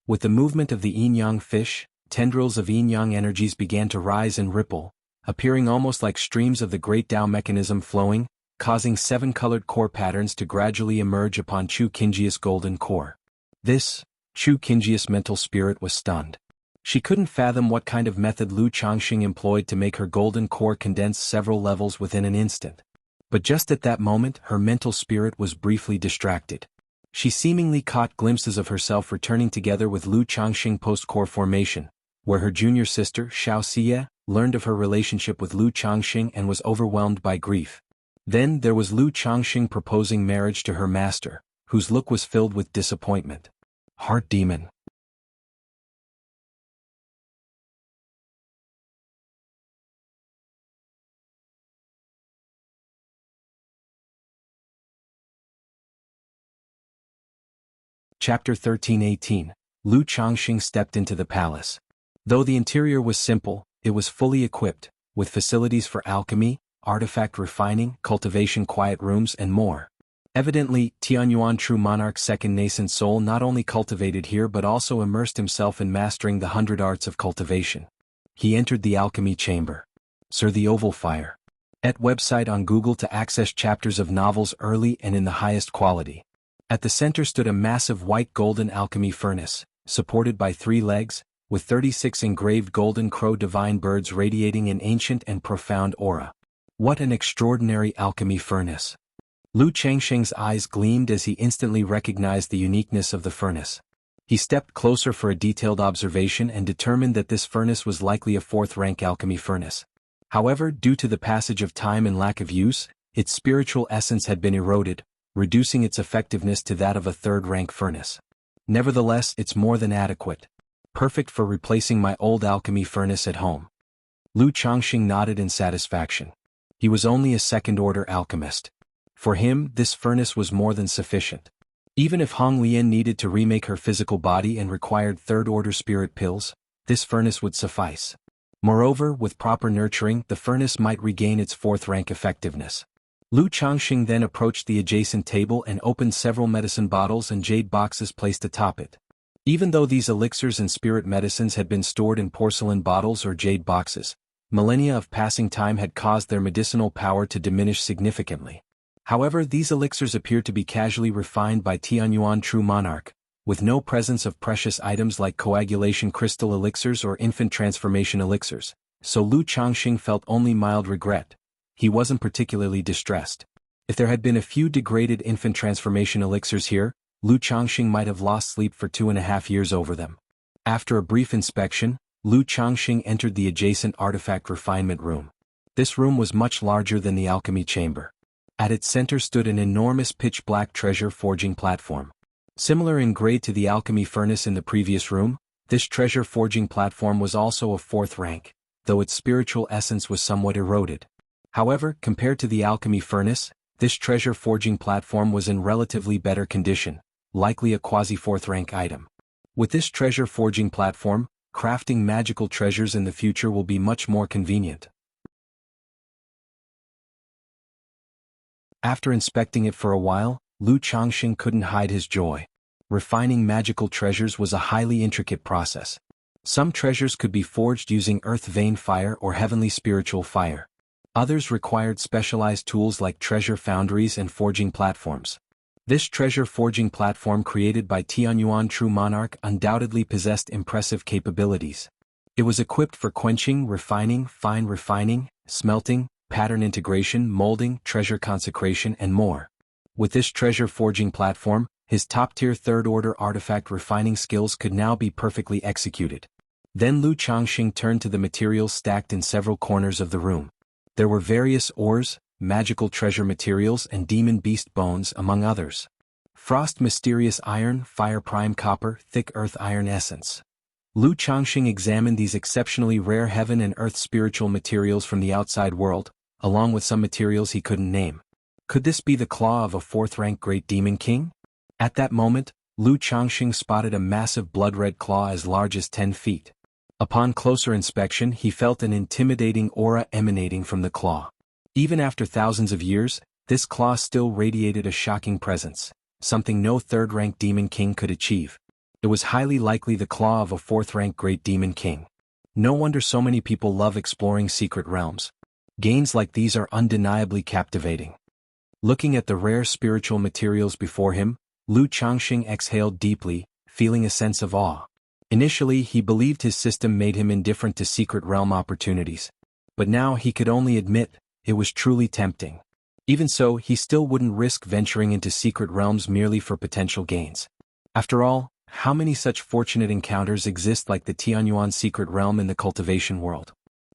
With the movement of the yin-yang fish, tendrils of yin-yang energies began to rise and ripple, appearing almost like streams of the great Tao mechanism flowing, causing seven-colored core patterns to gradually emerge upon Chu Qingyi's golden core. This, Chu Qingyi's mental spirit was stunned. She couldn't fathom what kind of method Lu Changxing employed to make her golden core condense several levels within an instant. But just at that moment her mental spirit was briefly distracted. She seemingly caught glimpses of herself returning together with Lu Changxing post-core formation, where her junior sister, Xianxia, learned of her relationship with Lu Changxing and was overwhelmed by grief. Then there was Lu Changxing proposing marriage to her master, whose look was filled with disappointment. Heart demon. Chapter 13-18. Lu Changxing stepped into the palace. Though the interior was simple, it was fully equipped, with facilities for alchemy, artifact refining, cultivation, quiet rooms, and more. Evidently, Tianyuan True Monarch's second nascent soul not only cultivated here but also immersed himself in mastering the 100 arts of cultivation. He entered the alchemy chamber. Sir, the Oval Fire. Et website on Google to access chapters of novels early and in the highest quality. At the center stood a massive white golden alchemy furnace, supported by 3 legs, with 36 engraved golden crow divine birds radiating an ancient and profound aura. What an extraordinary alchemy furnace! Lu Changxing's eyes gleamed as he instantly recognized the uniqueness of the furnace. He stepped closer for a detailed observation and determined that this furnace was likely a fourth-rank alchemy furnace. However, due to the passage of time and lack of use, its spiritual essence had been eroded, reducing its effectiveness to that of a third-rank furnace. Nevertheless, it's more than adequate. Perfect for replacing my old alchemy furnace at home. Lu Changxing nodded in satisfaction. He was only a second-order alchemist. For him, this furnace was more than sufficient. Even if Hong Lian needed to remake her physical body and required third-order spirit pills, this furnace would suffice. Moreover, with proper nurturing, the furnace might regain its fourth-rank effectiveness. Lu Changxing then approached the adjacent table and opened several medicine bottles and jade boxes placed atop it. Even though these elixirs and spirit medicines had been stored in porcelain bottles or jade boxes, millennia of passing time had caused their medicinal power to diminish significantly. However, these elixirs appeared to be casually refined by Tianyuan True Monarch, with no presence of precious items like coagulation crystal elixirs or infant transformation elixirs, so Lu Changxing felt only mild regret. He wasn't particularly distressed. If there had been a few degraded infant transformation elixirs here, Lu Changxing might have lost sleep for 2.5 years over them. After a brief inspection, Lu Changxing entered the adjacent artifact refinement room. This room was much larger than the alchemy chamber. At its center stood an enormous pitch-black treasure forging platform. Similar in grade to the alchemy furnace in the previous room, this treasure forging platform was also of fourth rank, though its spiritual essence was somewhat eroded. However, compared to the alchemy furnace, this treasure forging platform was in relatively better condition, likely a quasi-fourth rank item. With this treasure forging platform, crafting magical treasures in the future will be much more convenient. After inspecting it for a while, Lu Changxing couldn't hide his joy. Refining magical treasures was a highly intricate process. Some treasures could be forged using earth vein fire or heavenly spiritual fire. Others required specialized tools like treasure foundries and forging platforms. This treasure forging platform created by Tianyuan True Monarch undoubtedly possessed impressive capabilities. It was equipped for quenching, refining, fine refining, smelting, pattern integration, molding, treasure consecration, and more. With this treasure forging platform, his top-tier third-order artifact refining skills could now be perfectly executed. Then Lu Changxing turned to the materials stacked in several corners of the room. There were various ores, magical treasure materials, and demon beast bones, among others. Frost mysterious iron, fire prime copper, thick earth iron essence. Lu Changxing examined these exceptionally rare heaven and earth spiritual materials from the outside world, along with some materials he couldn't name. Could this be the claw of a fourth-rank great demon king? At that moment, Lu Changxing spotted a massive blood-red claw as large as 10 feet. Upon closer inspection, he felt an intimidating aura emanating from the claw. Even after thousands of years, this claw still radiated a shocking presence, something no third-rank demon king could achieve. It was highly likely the claw of a fourth-rank great demon king. No wonder so many people love exploring secret realms. Gains like these are undeniably captivating. Looking at the rare spiritual materials before him, Lu Changxing exhaled deeply, feeling a sense of awe. Initially, he believed his system made him indifferent to secret realm opportunities. But now he could only admit, it was truly tempting. Even so, he still wouldn't risk venturing into secret realms merely for potential gains. After all, how many such fortunate encounters exist like the Tianyuan secret realm in the cultivation world?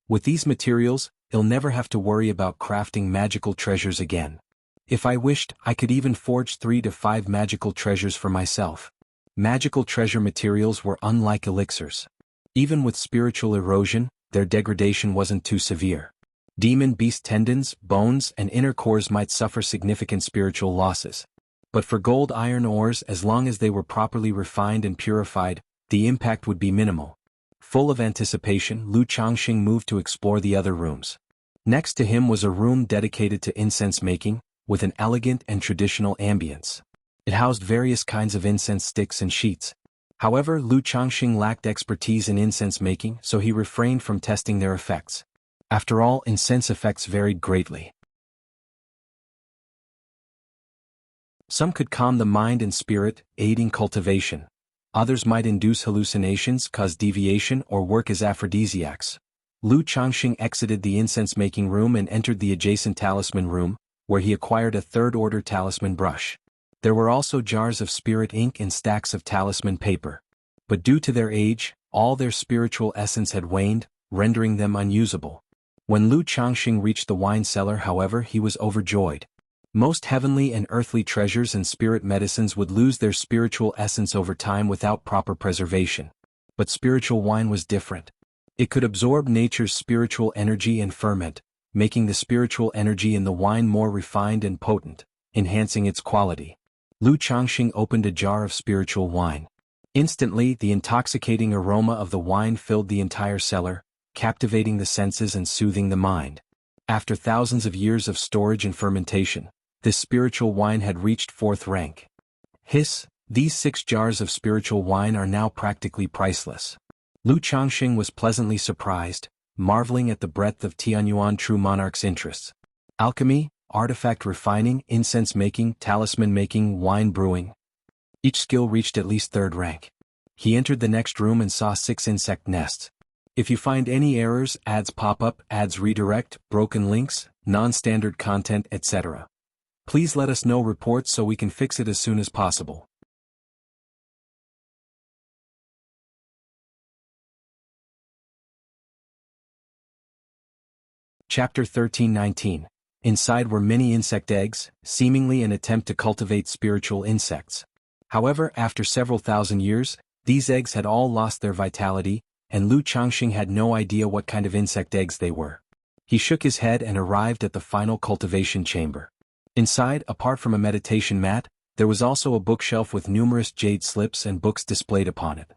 With these materials, he'll never have to worry about crafting magical treasures again. If I wished, I could even forge 3 to 5 magical treasures for myself. Magical treasure materials were unlike elixirs. Even with spiritual erosion, their degradation wasn't too severe. Demon beast tendons, bones, and inner cores might suffer significant spiritual losses. But for gold iron ores, as long as they were properly refined and purified, the impact would be minimal. Full of anticipation, Lu Changxing moved to explore the other rooms. Next to him was a room dedicated to incense making, with an elegant and traditional ambience. It housed various kinds of incense sticks and sheets. However, Lu Changxing lacked expertise in incense making, so he refrained from testing their effects. After all, incense effects varied greatly. Some could calm the mind and spirit, aiding cultivation. Others might induce hallucinations, cause deviation, or work as aphrodisiacs. Lu Changxing exited the incense-making room and entered the adjacent talisman room, where he acquired a third-order talisman brush. There were also jars of spirit ink and stacks of talisman paper. But due to their age, all their spiritual essence had waned, rendering them unusable. When Lu Changxing reached the wine cellar, however, he was overjoyed. Most heavenly and earthly treasures and spirit medicines would lose their spiritual essence over time without proper preservation. But spiritual wine was different. It could absorb nature's spiritual energy and ferment, making the spiritual energy in the wine more refined and potent, enhancing its quality. Lu Changxing opened a jar of spiritual wine. Instantly, the intoxicating aroma of the wine filled the entire cellar, captivating the senses and soothing the mind. After thousands of years of storage and fermentation, this spiritual wine had reached fourth rank. These 6 jars of spiritual wine are now practically priceless. Lu Changxing was pleasantly surprised, marveling at the breadth of Tianyuan True Monarch's interests. Alchemy, artifact refining, incense making, talisman making, wine brewing. Each skill reached at least 3rd rank. He entered the next room and saw 6 insect nests. If you find any errors, ads pop up, ads redirect, broken links, non-standard content, etc., please let us know reports so we can fix it as soon as possible. Chapter 13-19. Inside were many insect eggs, seemingly an attempt to cultivate spiritual insects. However, after several thousand years, these eggs had all lost their vitality, and Lu Changxing had no idea what kind of insect eggs they were. He shook his head and arrived at the final cultivation chamber. Inside, apart from a meditation mat, there was also a bookshelf with numerous jade slips and books displayed upon it.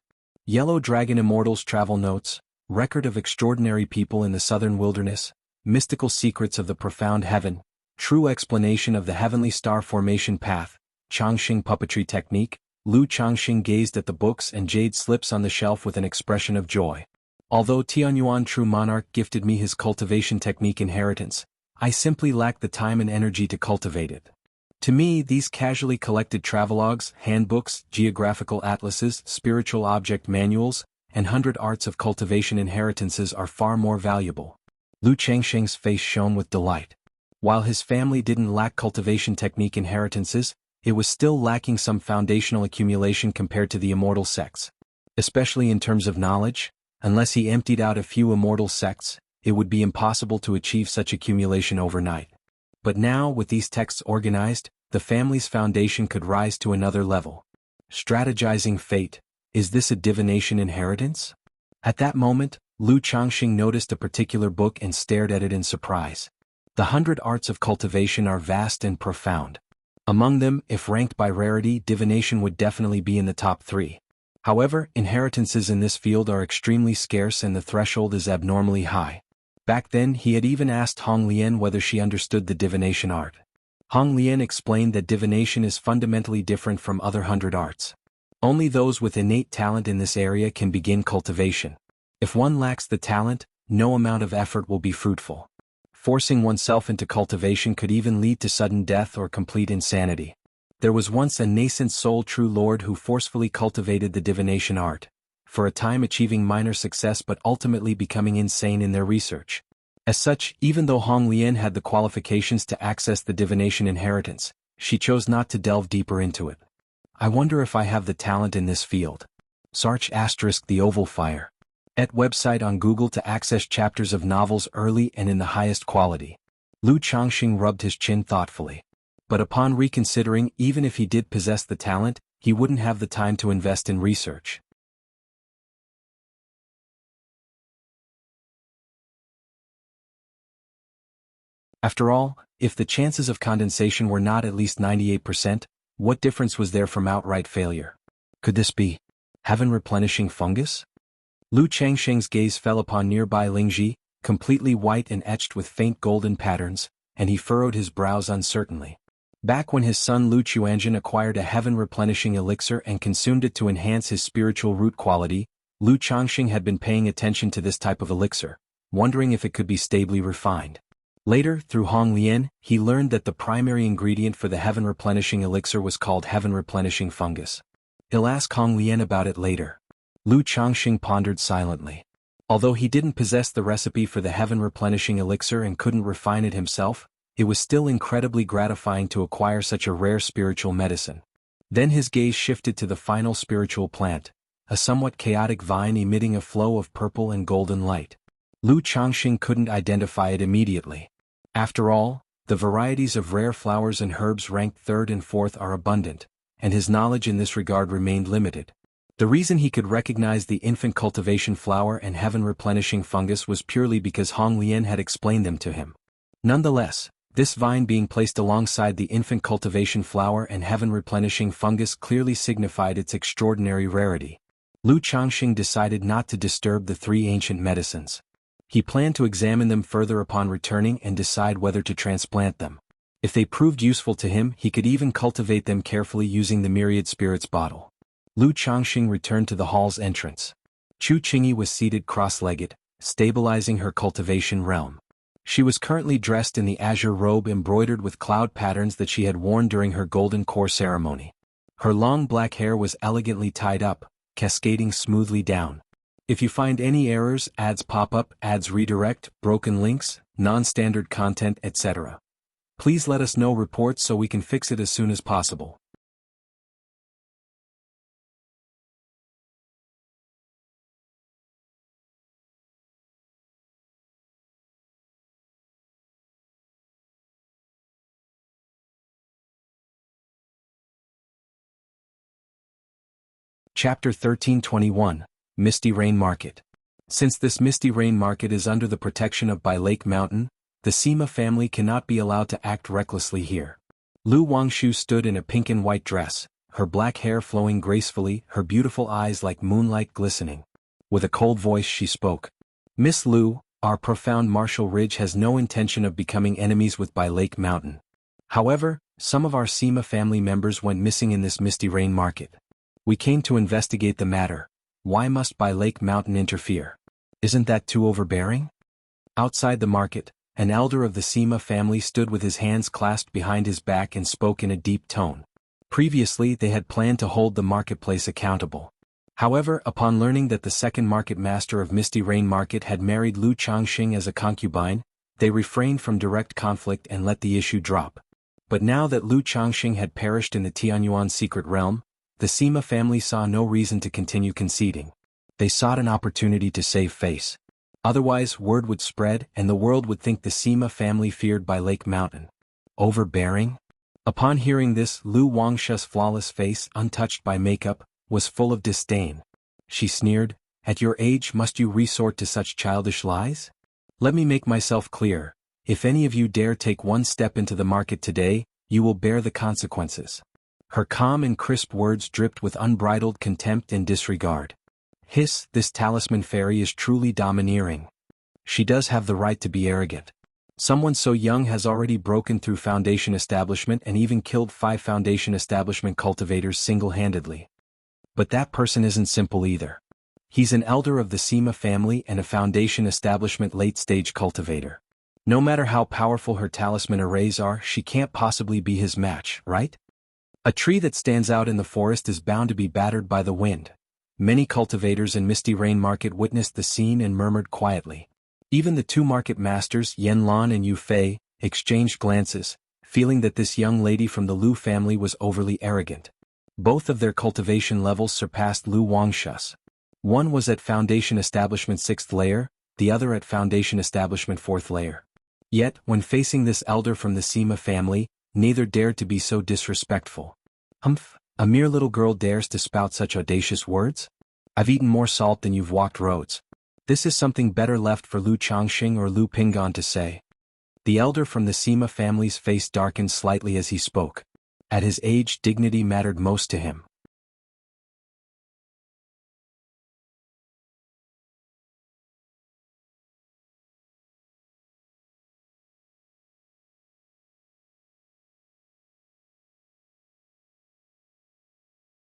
Yellow Dragon Immortal's Travel Notes, Record of Extraordinary People in the Southern Wilderness, Mystical Secrets of the Profound Heaven, True Explanation of the Heavenly Star Formation Path, Changxing Puppetry Technique. Lu Changxing gazed at the books and jade slips on the shelf with an expression of joy. Although Tianyuan True Monarch gifted me his cultivation technique inheritance, I simply lacked the time and energy to cultivate it. To me, these casually collected travelogues, handbooks, geographical atlases, spiritual object manuals, and 100 arts of cultivation inheritances are far more valuable. Lu Changxing's face shone with delight. While his family didn't lack cultivation technique inheritances, it was still lacking some foundational accumulation compared to the immortal sects. Especially in terms of knowledge, unless he emptied out a few immortal sects, it would be impossible to achieve such accumulation overnight. But now, with these texts organized, the family's foundation could rise to another level. Strategizing fate, is this a divination inheritance? At that moment, Lu Changxing noticed a particular book and stared at it in surprise. The 100 arts of cultivation are vast and profound. Among them, if ranked by rarity, divination would definitely be in the top 3. However, inheritances in this field are extremely scarce and the threshold is abnormally high. Back then, he had even asked Hong Lian whether she understood the divination art. Hong Lian explained that divination is fundamentally different from other 100 arts. Only those with innate talent in this area can begin cultivation. If one lacks the talent, no amount of effort will be fruitful. Forcing oneself into cultivation could even lead to sudden death or complete insanity. There was once a nascent soul true lord who forcefully cultivated the divination art, for a time achieving minor success but ultimately becoming insane in their research. As such, even though Hong Lian had the qualifications to access the divination inheritance, she chose not to delve deeper into it. I wonder if I have the talent in this field. Search * the Oval Fire. Et website on Google to access chapters of novels early and in the highest quality. Lu Changxing rubbed his chin thoughtfully. But upon reconsidering, even if he did possess the talent, he wouldn't have the time to invest in research. After all, if the chances of condensation were not at least 98%, what difference was there from outright failure? Could this be heaven replenishing fungus? Lu Changxing's gaze fell upon nearby Lingji, completely white and etched with faint golden patterns, and he furrowed his brows uncertainly. Back when his son Lu Chuanjin acquired a heaven-replenishing elixir and consumed it to enhance his spiritual root quality, Lu Changxing had been paying attention to this type of elixir, wondering if it could be stably refined. Later, through Hong Lian, he learned that the primary ingredient for the heaven-replenishing elixir was called heaven-replenishing fungus. He'll ask Hong Lian about it later. Lu Changxing pondered silently. Although he didn't possess the recipe for the heaven-replenishing elixir and couldn't refine it himself, It was still incredibly gratifying to acquire such a rare spiritual medicine. Then his gaze shifted to the final spiritual plant, a somewhat chaotic vine emitting a flow of purple and golden light. Lu Changxing couldn't identify it immediately. After all, the varieties of rare flowers and herbs ranked third and fourth are abundant, and his knowledge in this regard remained limited. The reason he could recognize the infant cultivation flower and heaven-replenishing fungus was purely because Hong Lian had explained them to him. Nonetheless, this vine being placed alongside the infant cultivation flower and heaven-replenishing fungus clearly signified its extraordinary rarity. Lu Changxing decided not to disturb the three ancient medicines. He planned to examine them further upon returning and decide whether to transplant them. If they proved useful to him, he could even cultivate them carefully using the myriad spirits bottle. Lu Changxing returned to the hall's entrance. Chu Qingyi was seated cross-legged, stabilizing her cultivation realm. She was currently dressed in the azure robe embroidered with cloud patterns that she had worn during her golden core ceremony. Her long black hair was elegantly tied up, cascading smoothly down. If you find any errors, ads pop up, ads redirect, broken links, non-standard content, etc., please let us know reports so we can fix it as soon as possible. Chapter 1321, Misty Rain Market. Since this Misty Rain Market is under the protection of Bai Lake Mountain, the Sima family cannot be allowed to act recklessly here. Lu Wangshu stood in a pink and white dress, her black hair flowing gracefully, her beautiful eyes like moonlight glistening. With a cold voice she spoke. Miss Lu, our profound martial ridge has no intention of becoming enemies with Bai Lake Mountain. However, some of our Sima family members went missing in this Misty Rain Market. We came to investigate the matter. Why must Bai Lake Mountain interfere? Isn't that too overbearing? Outside the market, an elder of the Sima family stood with his hands clasped behind his back and spoke in a deep tone. Previously they had planned to hold the marketplace accountable. However, upon learning that the second market master of Misty Rain Market had married Lu Changxing as a concubine, they refrained from direct conflict and let the issue drop. But now that Lu Changxing had perished in the Tianyuan secret realm, the Sima family saw no reason to continue conceding. They sought an opportunity to save face. Otherwise, word would spread and the world would think the Sima family feared Bai Lake Mountain. Overbearing? Upon hearing this, Lu Wangshu's flawless face, untouched by makeup, was full of disdain. She sneered, "At your age must you resort to such childish lies? Let me make myself clear. If any of you dare take one step into the market today, you will bear the consequences." Her calm and crisp words dripped with unbridled contempt and disregard. Hiss, this talisman fairy is truly domineering. She does have the right to be arrogant. Someone so young has already broken through Foundation establishment and even killed 5 Foundation establishment cultivators single-handedly. But that person isn't simple either. He's an elder of the Sima family and a Foundation establishment late-stage cultivator. No matter how powerful her talisman arrays are, she can't possibly be his match, right? A tree that stands out in the forest is bound to be battered by the wind. Many cultivators in Misty Rain Market witnessed the scene and murmured quietly. Even the 2 market masters, Yan Lan and Yu Fei, exchanged glances, feeling that this young lady from the Lu family was overly arrogant. Both of their cultivation levels surpassed Lu Wangshu's. One was at Foundation Establishment 6th layer, the other at Foundation Establishment 4th layer. Yet, when facing this elder from the Sima family, neither dared to be so disrespectful. Humph, a mere little girl dares to spout such audacious words? I've eaten more salt than you've walked roads. This is something better left for Lu Changxing or Lu Pinggan to say. The elder from the Sima family's face darkened slightly as he spoke. At his age, dignity mattered most to him.